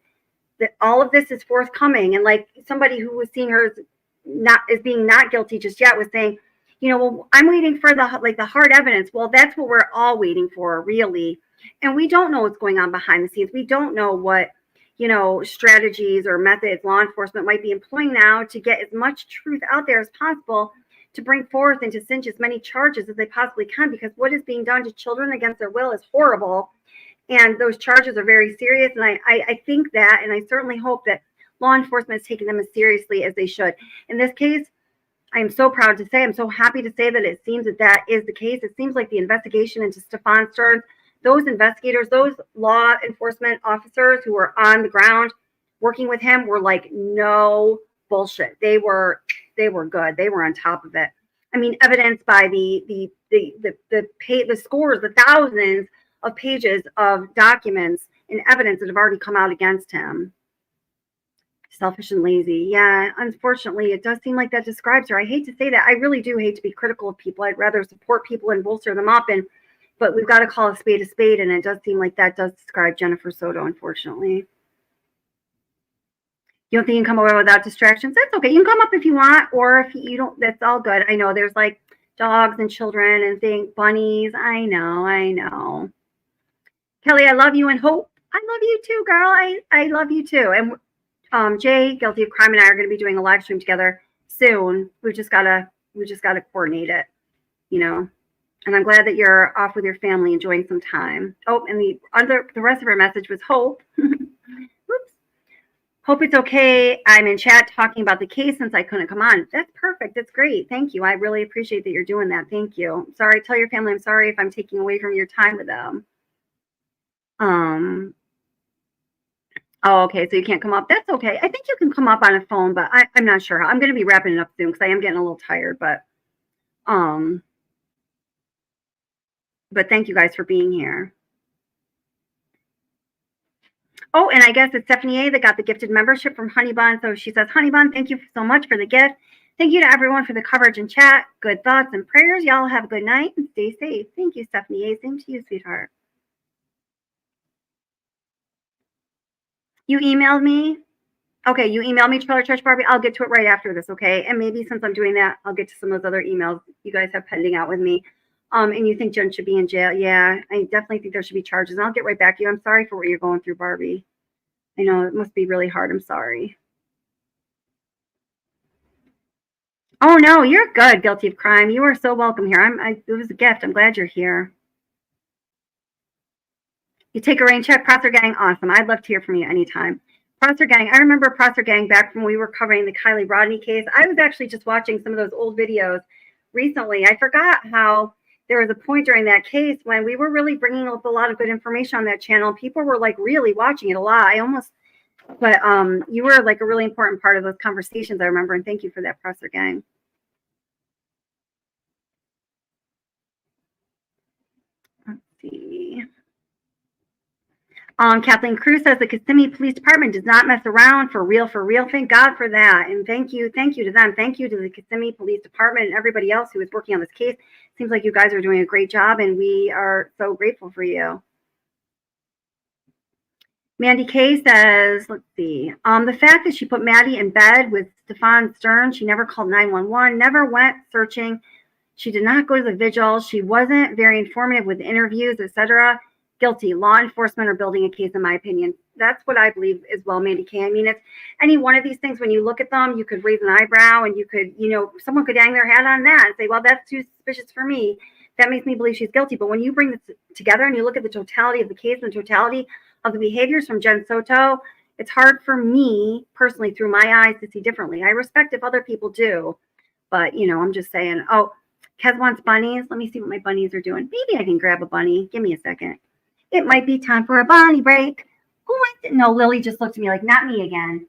that all of this is forthcoming. And like somebody who was seeing her as being not guilty just yet was saying, well, I'm waiting for the hard evidence. Well, that's what we're all waiting for, really. And we don't know what's going on behind the scenes. We don't know what, strategies or methods law enforcement might be employing now to get as much truth out there as possible to bring forth and to cinch as many charges as they possibly can, because what is being done to children against their will is horrible. And those charges are very serious. And I think that, and I certainly hope that law enforcement is taking them as seriously as they should. In this case, I am so proud to say, I'm so happy to say that it seems that that is the case. It seems like the investigation into Stefan Stearns, those investigators, those law enforcement officers who were on the ground working with him were like, no bullshit. They were good. They were on top of it. I mean, evidenced by the scores, the thousands of pages of documents and evidence that have already come out against him. Selfish and lazy. Yeah, unfortunately, it does seem like that describes her. I hate to say that. I really do hate to be critical of people. I'd rather support people and bolster them up. But we've got to call a spade, and it does seem like that does describe Jennifer Soto, unfortunately. You don't think you can come over without distractions? That's okay. You can come up if you want, or if you don't, that's all good. I know there's like dogs and children and bunnies. I know. Kelly, I love you, and Hope, I love you too, girl. I love you too. And Jay, Guilty of Crime, and I are going to be doing a live stream together soon. We just gotta coordinate it, you know. And I'm glad that you're off with your family, enjoying some time. Oh, and the rest of her message was Hope. Oops. Hope it's okay. I'm in chat talking about the case since I couldn't come on. That's perfect. That's great. Thank you. I really appreciate that you're doing that. Thank you. Sorry. Tell your family I'm sorry if I'm taking away from your time with them. Oh, okay. So you can't come up. That's okay. I think you can come up on a phone, but I'm not sure how. I'm going to be wrapping it up soon because I am getting a little tired, but thank you guys for being here. Oh, and I guess it's Stephanie A that got the gifted membership from Honeybun. So she says, Honeybun, thank you so much for the gift. Thank you to everyone for the coverage and chat. Good thoughts and prayers. Y'all have a good night and stay safe. Thank you, Stephanie A. Same to you, sweetheart. You emailed me? Okay, you emailed me, Trailer Church Barbie. I'll get to it right after this, okay? And maybe since I'm doing that, I'll get to some of those other emails you guys have pending out with me. And you think Jen should be in jail? Yeah, I definitely think there should be charges. And I'll get right back to you. I'm sorry for what you're going through, Barbie. I know it must be really hard. I'm sorry. Oh, no, you're good, Guilty of Crime. You are so welcome here. It was a gift. I'm glad you're here. You take a rain check, Prosser Gang, awesome. I'd love to hear from you anytime. Prosser Gang, I remember Prosser Gang back when we were covering the Kylie Rodney case. I was actually just watching some of those old videos recently. I forgot how there was a point during that case when we were really bringing up a lot of good information on that channel. People were like really watching it a lot. But you were like a really important part of those conversations, I remember, and thank you for that, Prosser Gang. Let's see. Kathleen Cruz says the Kissimmee Police Department does not mess around, for real. Thank God for that. And thank you to them. Thank you to the Kissimmee Police Department and everybody else who is working on this case. Seems like you guys are doing a great job, and we are so grateful for you. Mandy K says, let's see. The fact that she put Maddie in bed with Stefan Stearns, she never called 911, never went searching. She did not go to the vigil. She wasn't very informative with interviews, etc. Guilty. Law enforcement are building a case, in my opinion. That's what I believe as well, Mandy K. I mean, it's any one of these things, when you look at them, you could raise an eyebrow and you could, someone could hang their hat on that and say, well, that's too suspicious for me. That makes me believe she's guilty. But when you bring this together and you look at the totality of the case and the totality of the behaviors from Jenn Soto, it's hard for me personally through my eyes to see differently. I respect if other people do, but I'm just saying. Oh, Kez wants bunnies. Let me see what my bunnies are doing. Maybe I can grab a bunny. Give me a second. It might be time for a bunny break. Who wants it? No, Lily just looked at me like, not me again.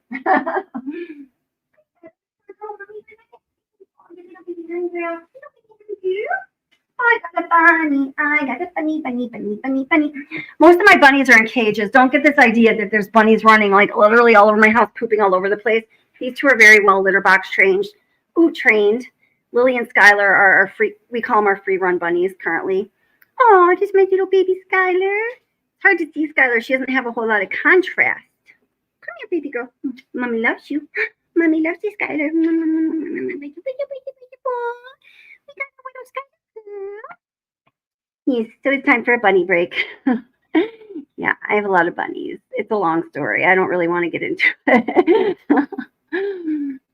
I got a bunny. I got a bunny. Most of my bunnies are in cages. Don't get this idea that there's bunnies running like literally all over my house, pooping all over the place. These two are very well litter box trained. Lily and Skylar are our free. We call them our free run bunnies currently. Oh, just my little baby Skylar. It's hard to see Skylar. She doesn't have a whole lot of contrast. Come here, baby girl. Mommy loves you. Mommy loves you, Skylar. We got the little Skylar. Yes, so it's time for a bunny break. Yeah, I have a lot of bunnies. It's a long story. I don't really want to get into it.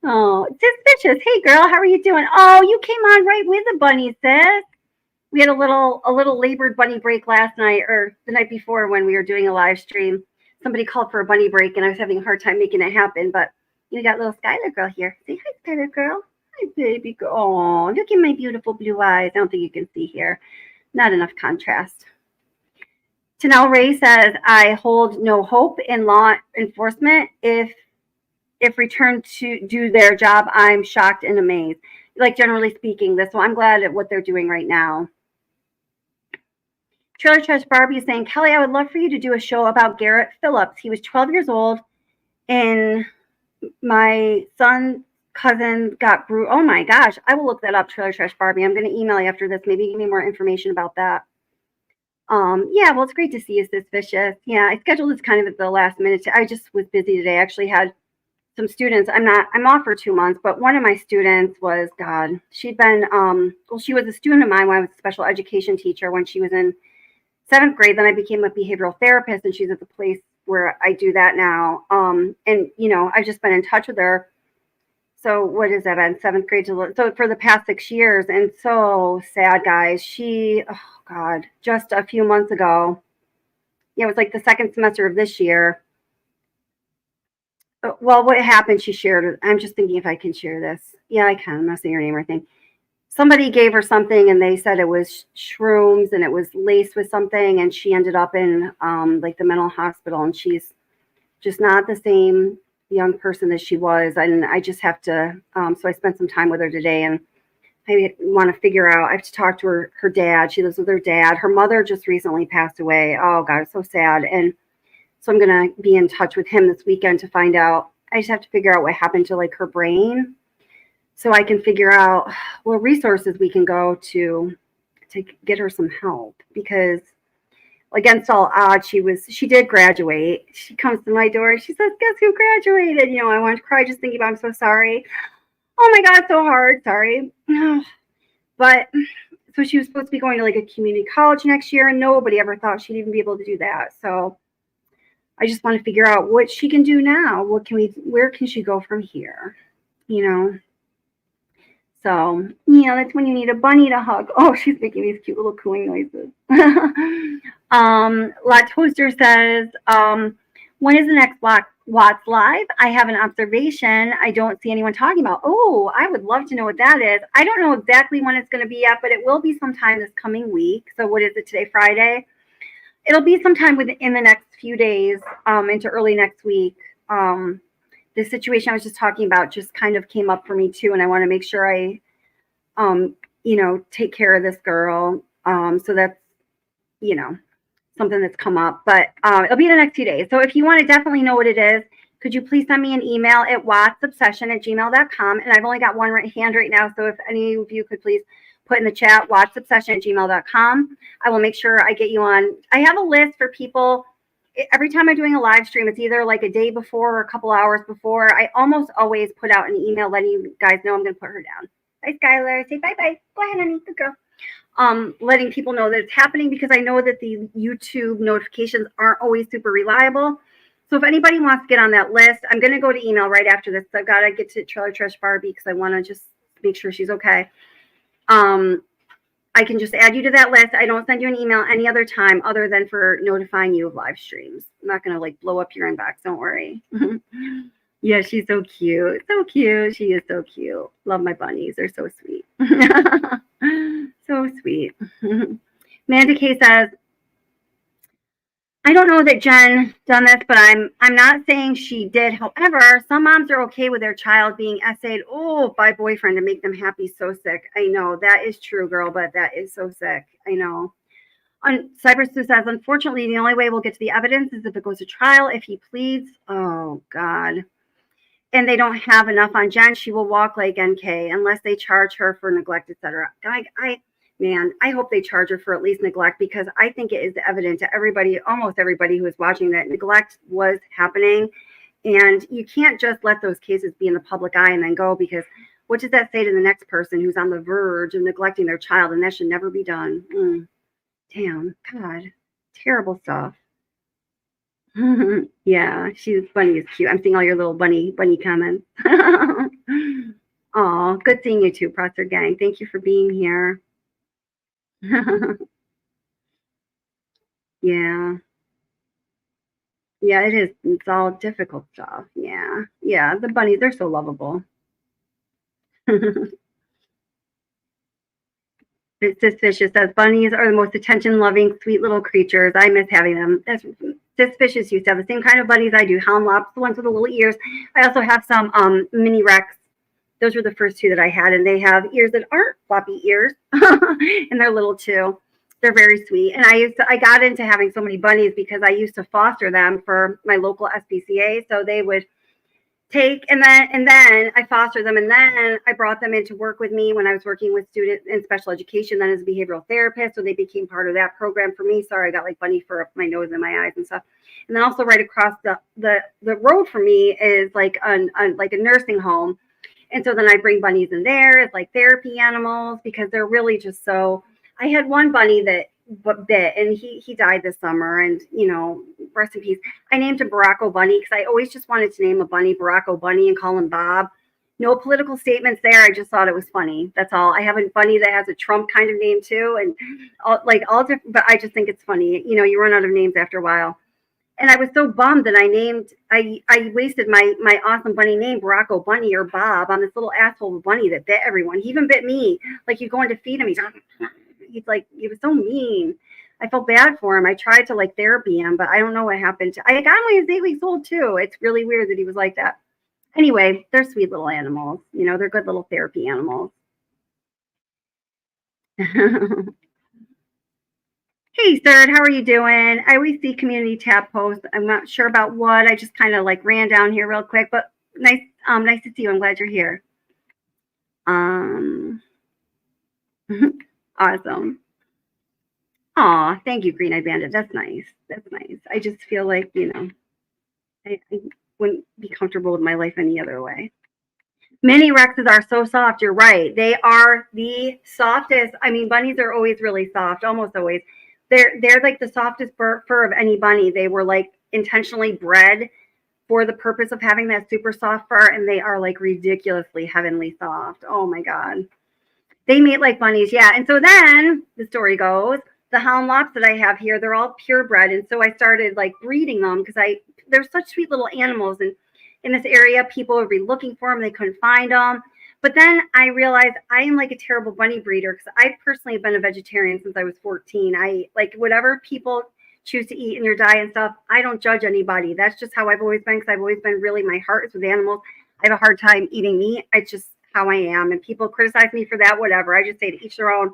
Oh, suspicious. Hey, girl, how are you doing? Oh, you came on right with the bunny, sis. We had a little labored bunny break last night or the night before when we were doing a live stream. Somebody called for a bunny break and I was having a hard time making it happen. But you got little Skylar girl here. Say hi, Skylar girl. Hi, baby girl. Oh, look at my beautiful blue eyes. I don't think you can see here. Not enough contrast. Tanel Ray says, I hold no hope in law enforcement. If returned to do their job, I'm shocked and amazed. Like, generally speaking, this one, I'm glad at what they're doing right now. Trailer Trash Barbie is saying, Kelly, I would love for you to do a show about Garrett Phillips. He was 12 years old and my son's cousin got bruised. Oh my gosh, I will look that up, Trailer Trash Barbie. I'm going to email you after this. Maybe give me more information about that. Yeah, well, it's great to see you, Suspicious. Yeah, I scheduled this kind of at the last minute. I just was busy today. I actually had some students. I'm off for 2 months, but one of my students was, God, she'd been, well, she was a student of mine when I was a special education teacher when she was in 7th grade. Then I became a behavioral therapist and she's at the place where I do that now. And, you know, I've just been in touch with her. So what has that been? 7th grade to, so for the past 6 years. And so sad, guys. She, oh God, just a few months ago, yeah, it was like the 2nd semester of this year. Well, what happened, she shared, I'm just thinking if I can share this. Yeah, I can. I'm not saying her name or anything. Somebody gave her something and they said it was shrooms and it was laced with something. And she ended up in like the mental hospital and she's just not the same young person that she was. And I just have to, so I spent some time with her today and I want to figure out, I have to talk to her dad. She lives with her dad. Her mother just recently passed away. Oh God, it's so sad. And so I'm going to be in touch with him this weekend to find out. I just have to figure out what happened to like her brain so I can figure out what resources we can go to get her some help, because against all odds, she did graduate. She comes to my door and she says, guess who graduated? You know, I want to cry just thinking about it. I'm so sorry. Oh my God, so hard. Sorry. But so she was supposed to be going to like a community college next year and nobody ever thought she'd even be able to do that. So I just want to figure out what she can do now. Where can she go from here? You know? So, yeah, that's when you need a bunny to hug. Oh, she's making these cute little cooing noises. La Toaster says, when is the next Watts Live? I have an observation I don't see anyone talking about. Oh, I would love to know what that is. I don't know exactly when it's going to be yet, but it will be sometime this coming week. So what is it today, Friday? It'll be sometime within the next few days, into early next week. The situation I was just talking about just kind of came up for me too, and I want to make sure I, you know, take care of this girl. So that's, you know, something that's come up, but it'll be the next few days. So if you want to definitely know what it is, could you please send me an email at wattsobsession@gmail.com? And I've only got one hand right now, so if any of you could please put in the chat wattsobsession@gmail.com. I will make sure I get you on. I have a list for people. Every time I'm doing a live stream, it's either like a day before or a couple hours before. I almost always put out an email letting you guys know I'm going to put her down. Bye, Skylar. Say bye-bye. Go ahead, honey. Good girl. Letting people know that it's happening, because I know that the YouTube notifications aren't always super reliable. So if anybody wants to get on that list, I'm going to go to email right after this. I've got to get to Trailer Trash Barbie because I want to just make sure she's okay. I can just add you to that list. I don't send you an email any other time other than for notifying you of live streams. I'm not going to like blow up your inbox. Don't worry. Yeah, she's so cute. So cute. She is so cute. Love my bunnies. They're so sweet. So sweet. Amanda K says, I don't know that Jen done this, but I'm not saying she did. However, some moms are okay with their child being essayed, by boyfriend to make them happy. So sick. I know that is true, girl, but that is so sick. I know. Cyber Sue says, unfortunately, the only way we'll get to the evidence is if it goes to trial. If he pleads, oh God. And they don't have enough on Jen, she will walk like NK unless they charge her for neglect, etc. Man, I hope they charge her for at least neglect, because I think it is evident to everybody, almost everybody who is watching, that neglect was happening. And you can't just let those cases be in the public eye and then go, because what does that say to the next person who's on the verge of neglecting their child? And that should never be done. Damn, God, terrible stuff. Yeah, she's funny as cute. I'm seeing all your little bunny comments. Oh, good seeing you too, Prosser Gang. Thank you for being here. Yeah. Yeah, it is. It's all difficult stuff. Yeah. Yeah. The bunnies, they're so lovable. Suspicious says bunnies are the most attention-loving, sweet little creatures. I miss having them. That's Suspicious used to have the same kind of bunnies I do. Hound lops, the ones with the little ears. I also have some mini Rex. Those were the first two that I had, and they have ears that aren't floppy ears, and they're little too. They're very sweet. And I got into having so many bunnies because I used to foster them for my local SPCA. So they would take and then I fostered them, and then I brought them in to work with me when I was working with students in special education, then as a behavioral therapist. So they became part of that program for me. Sorry, I got like bunny fur up my nose and my eyes and stuff. And then also right across the road from me is like like a nursing home. And so then I bring bunnies in there as like therapy animals because they're really just so. I had one bunny that bit, and he died this summer, and rest in peace. I named him Barack Bunny because I always just wanted to name a bunny Barack Bunny and call him Bob. No political statements there. I just thought it was funny. That's all. I have a bunny that has a Trump kind of name too, and all different. But I just think it's funny. You run out of names after a while. And I was so bummed that I wasted my awesome bunny name, Barack Bunny or Bob, on this little asshole bunny that bit everyone. He even bit me. Like, you go in to feed him, he's like, he was so mean. I felt bad for him. I tried to like therapy him, but I don't know what happened. I got him when he was 8 weeks old too. It's really weird that he was like that. Anyway, they're sweet little animals. They're good little therapy animals. Hey, Third, how are you doing? I always see community tab posts. I'm not sure about what. I just kind of like ran down here real quick, but nice to see you. I'm glad you're here. Awesome. Aw, thank you, Green Eyed Bandit. That's nice. That's nice. I just feel like, I wouldn't be comfortable with my life any other way. Mini Rexes are so soft. You're right. They are the softest. I mean, bunnies are always really soft, almost always. They're like the softest fur of any bunny. They were like intentionally bred for the purpose of having that super soft fur, and they are like ridiculously heavenly soft. Oh my God. They mate like bunnies. Yeah. And so then the story goes, the hound lops that I have here, they're all purebred. And so I started like breeding them because they're such sweet little animals. And in this area, people would be looking for them. They couldn't find them. But then I realized I am like a terrible bunny breeder because I personally have been a vegetarian since I was 14. I like whatever people choose to eat in your diet and stuff. I don't judge anybody. That's just how I've always been, because I've always been really, my heart is with animals. I have a hard time eating meat. It's just how I am. And people criticize me for that, whatever. I just say to each their own.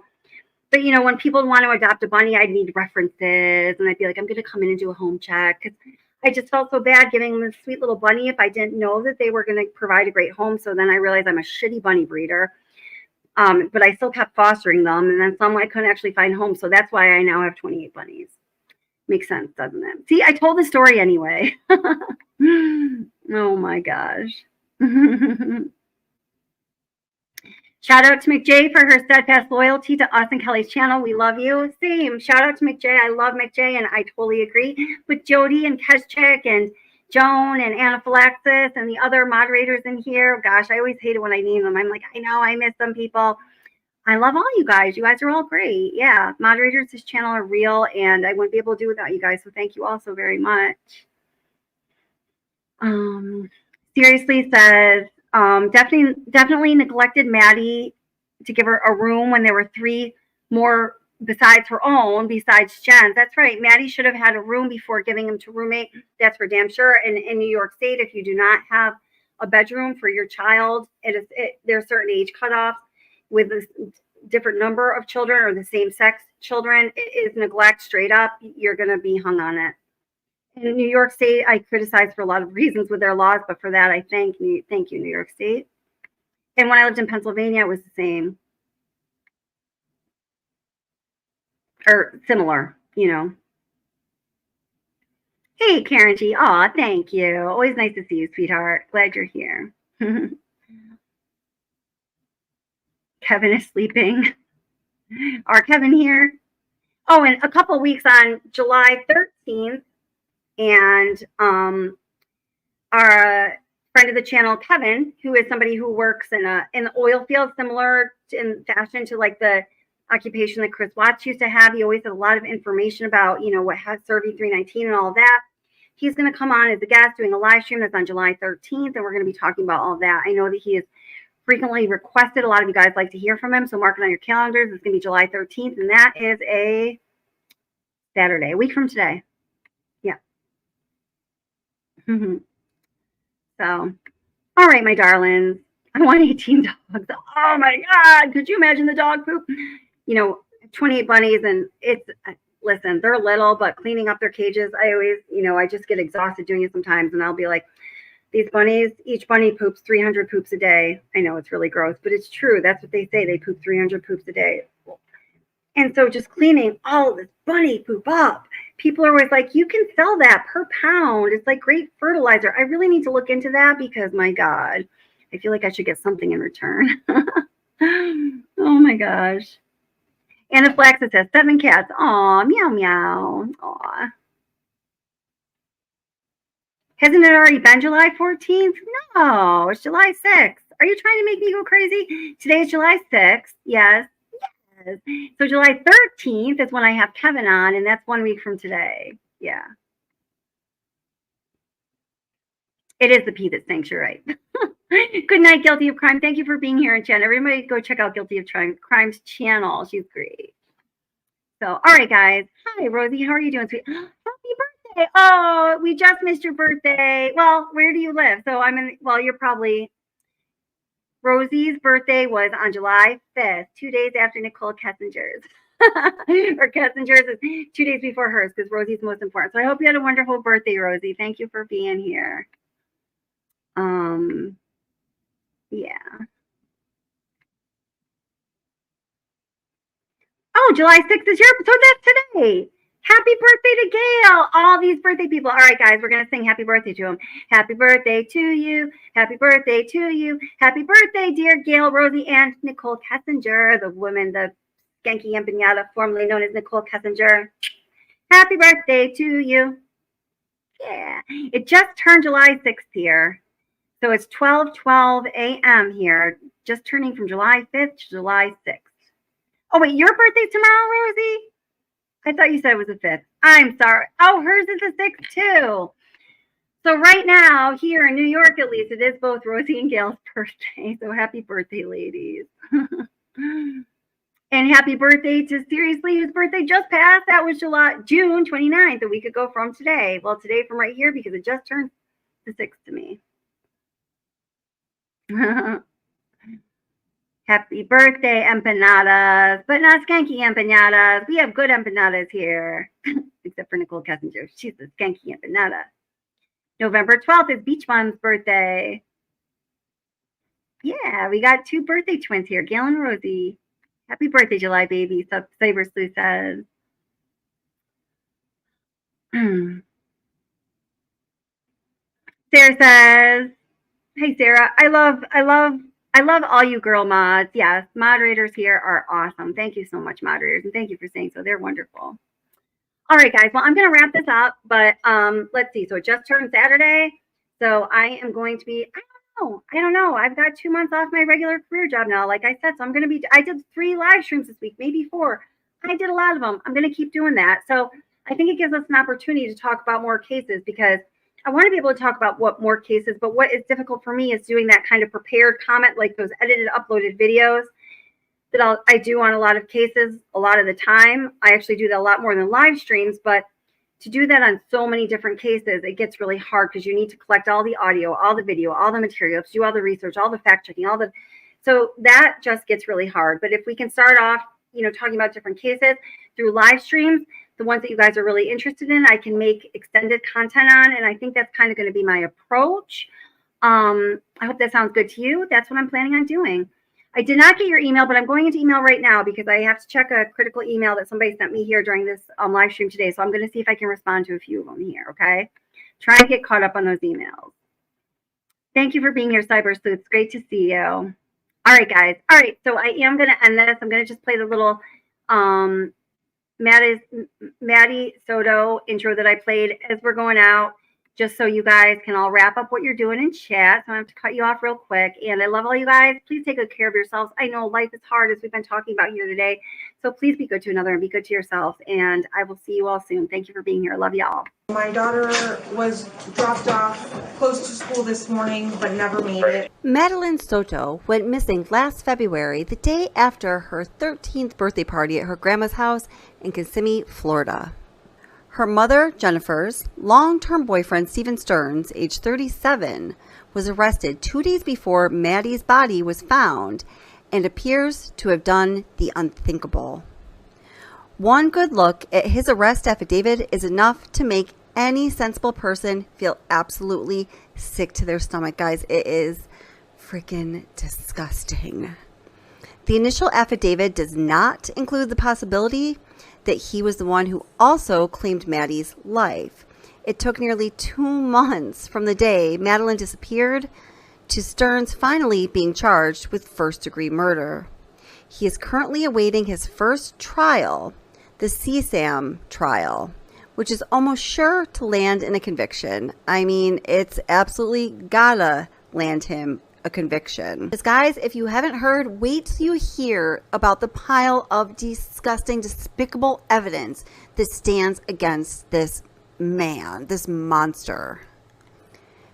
But when people want to adopt a bunny, I'd need references, and I'd be like, I'm going to come in and do a home check, because I just felt so bad giving them a sweet little bunny if I didn't know that they were going to provide a great home. So then I realized I'm a shitty bunny breeder. But I still kept fostering them, and then some I couldn't actually find homes. So that's why I now have 28 bunnies. Makes sense, doesn't it? See, I told the story anyway. Oh my gosh. Shout out to McJ for her steadfast loyalty to us and Kelly's channel. We love you. Same. Shout out to McJ. I love McJ, and I totally agree with Jody and Keschik and Joan and Anaphylaxis and the other moderators in here. Gosh, I always hate it when I name them. I'm like, I know I miss some people. I love all you guys. You guys are all great. Yeah, moderators, this channel are real, and I wouldn't be able to do without you guys. So thank you all so very much. Seriously says, definitely neglected Maddie to give her a room when there were 3 more besides her own, besides Jen's. That's right. Maddie should have had a room before giving him to roommate. That's for damn sure. And in New York State, if you do not have a bedroom for your child, there's certain age cutoffs with a different number of children or the same sex children. It is neglect straight up. You're going to be hung on it. In New York State, I criticize for a lot of reasons with their laws, but for that, I thank you, New York State. And when I lived in Pennsylvania, it was the same. Or similar, Hey, Karen G. Aw, thank you. Always nice to see you, sweetheart. Glad you're here. Kevin is sleeping. Our Kevin here. Oh, and a couple of weeks on July 13th, and our friend of the channel, Kevin, who is somebody who works in the oil field, similar in fashion to like the occupation that Chris Watts used to have. He always had a lot of information about, you know, what has Survey 319 and all of that. He's going to come on as a guest doing a live stream that's on July 13th, and we're going to be talking about all of that. I know that he is frequently requested. A lot of you guys like to hear from him, so mark it on your calendars. It's going to be July 13th, and that is a Saturday, a week from today. Yeah. So, all right, my darlings. I want 18 dogs. Oh my God. Could you imagine the dog poop? You know, 28 bunnies, and it's, listen, they're little, but cleaning up their cages, I always, you know, I just get exhausted doing it sometimes, and I'll be like, these bunnies, each bunny poops 300 poops a day. I know it's really gross, but it's true. That's what they say. They poop 300 poops a day. And so just cleaning all of this bunny poop up, people are always like, you can sell that per pound. It's like great fertilizer. I really need to look into that because, my God, I feel like I should get something in return. Oh my gosh. Anaphylaxis has 7 cats. Aw, meow, meow. Aw. Hasn't it already been July 14th? No, it's July 6th. Are you trying to make me go crazy? Today is July 6th. Yes. Yes. So July 13th is when I have Kevin on, and that's 1 week from today. Yeah. It is the pee that stinks. You're right. Good night, Guilty of Crime. Thank you for being here in chat. Everybody go check out Guilty of Crime's channel. She's great. So, all right, guys. Hi, Rosie. How are you doing, sweet? Happy birthday. Oh, we just missed your birthday. Well, where do you live? So I'm in, well, you're probably, Rosie's birthday was on July 5th, 2 days after Nicole Kessinger's. Or Kessinger's is 2 days before hers because Rosie's most important. So I hope you had a wonderful birthday, Rosie. Thank you for being here. Yeah. Oh, July 6th is your, so that's today. Happy birthday to Gail. All these birthday people. All right, guys, we're going to sing happy birthday to them. Happy birthday to you. Happy birthday to you. Happy birthday, dear Gail, Rosie, and Nicole Kessinger, the woman, the skanky empanada, formerly known as Nicole Kessinger. Happy birthday to you. Yeah. It just turned July 6th here. So it's 12:12 a.m. here, just turning from July 5th to July 6th. Oh, wait, your birthday's tomorrow, Rosie? I thought you said it was the 5th. I'm sorry. Oh, hers is the 6th, too. So right now, here in New York, at least, it is both Rosie and Gail's birthday. So happy birthday, ladies. And happy birthday to Seriously, whose birthday just passed. That was June 29th, a week ago from today. Well, today from right here, because it just turned the 6th to me. Happy birthday, empanadas, but not skanky empanadas. We have good empanadas here, except for Nicole Kessinger. She's the skanky empanada. November 12th is Beach Mom's birthday. Yeah, we got 2 birthday twins here, Gail and Rosie. Happy birthday, July baby, Saber Sleuth says. Sarah says, hey, Sarah, I love all you girl mods. Yes, moderators here are awesome. Thank you so much, moderators, and thank you for saying so. They're wonderful. All right, guys. Well, I'm going to wrap this up, but let's see. So it just turned Saturday, so I am going to be, I don't know. I've got 2 months off my regular career job now, like I said. So I'm going to be, I did 3 live streams this week, maybe 4. I did a lot of them. I'm going to keep doing that. So I think it gives us an opportunity to talk about more cases because I want to be able to talk about what more cases, but what is difficult for me is doing that kind of prepared comment, like those edited, uploaded videos that I do on a lot of cases a lot of the time. I actually do that a lot more than live streams, but to do that on so many different cases, it gets really hard because you need to collect all the audio, all the video, all the materials, do all the research, all the fact checking, so that just gets really hard. But if we can start off, talking about different cases through live streams, the ones that you guys are really interested in, I can make extended content on. And I think that's kind of going to be my approach. I hope that sounds good to you. That's what I'm planning on doing. I did not get your email, but I'm going into email right now because I have to check a critical email that somebody sent me here during this live stream today. So I'm going to see if I can respond to a few of them here. Okay. Try and get caught up on those emails. Thank you for being here, Cyber Sleuth. It's great to see you. All right, guys. All right. So I am going to end this. I'm going to just play the little, Maddie Soto intro that I played as we're going out. just so you guys can all wrap up what you're doing in chat. So I have to cut you off real quick. And I love all you guys. Please take good care of yourselves. I know life is hard, as we've been talking about here today. So please be good to another and be good to yourself. And I will see you all soon. Thank you for being here. Love y'all. My daughter was dropped off close to school this morning, but never made it. Madeline Soto went missing last February, the day after her 13th birthday party at her grandma's house in Kissimmee, Florida. Her mother, Jennifer's long-term boyfriend, Stephen Stearns, age 37, was arrested 2 days before Maddie's body was found and appears to have done the unthinkable. One good look at his arrest affidavit is enough to make any sensible person feel absolutely sick to their stomach, guys. It is freaking disgusting. The initial affidavit does not include the possibility that he was the one who also claimed Maddie's life. It took nearly 2 months from the day Madeline disappeared to Stearns finally being charged with first-degree murder. He is currently awaiting his first trial, the CSAM trial, which is almost sure to land in a conviction. I mean, it's absolutely gotta land him a conviction. Because guys, if you haven't heard, wait till you hear about the pile of disgusting, despicable evidence that stands against this man, this monster.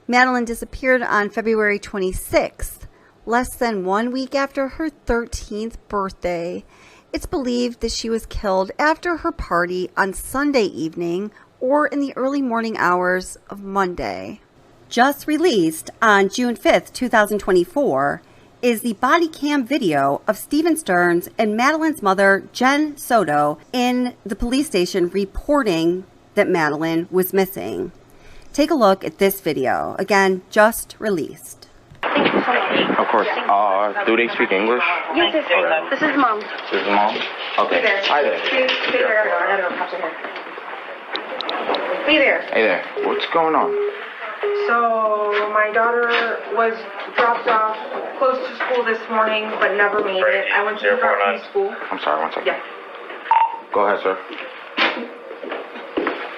Madeline disappeared on February 26th, less than 1 week after her 13th birthday. It's believed that she was killed after her party on Sunday evening or in the early morning hours of Monday. Just released on June 5th, 2024, is the body cam video of Stephen Stearns and Madeline's mother, Jenn Soto, in the police station reporting that Madeline was missing. Take a look at this video. Again, just released. Thank you so much. Of course. Do they speak English? Yes, this is Mom. This is Mom? Okay. Hi there. Hey there. Hey there. What's going on? So my daughter was dropped off close to school this morning, but never made it. I went to pick her up from school. I'm sorry, one second. Yeah. Go ahead, sir.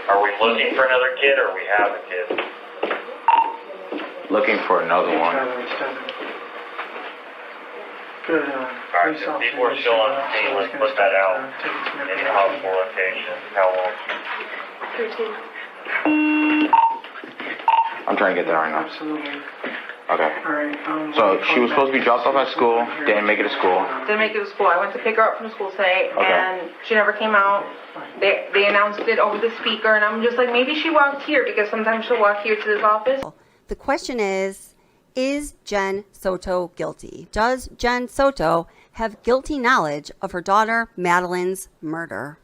Are we looking for another kid or we have a kid? Looking for another one. Alright, so people are still on the scene, let's put that out. Any possible location, how long? 13. I'm trying to get there right now. Absolutely. Okay. All right. So she was supposed to be dropped off at school, didn't make it to school. Didn't make it to school. I went to pick her up from school today, Okay. and she never came out. They announced it over the speaker, and I'm just like, maybe she walked here, because sometimes she'll walk here to this office. The question is Jenn Soto guilty? Does Jenn Soto have guilty knowledge of her daughter Madeline's murder?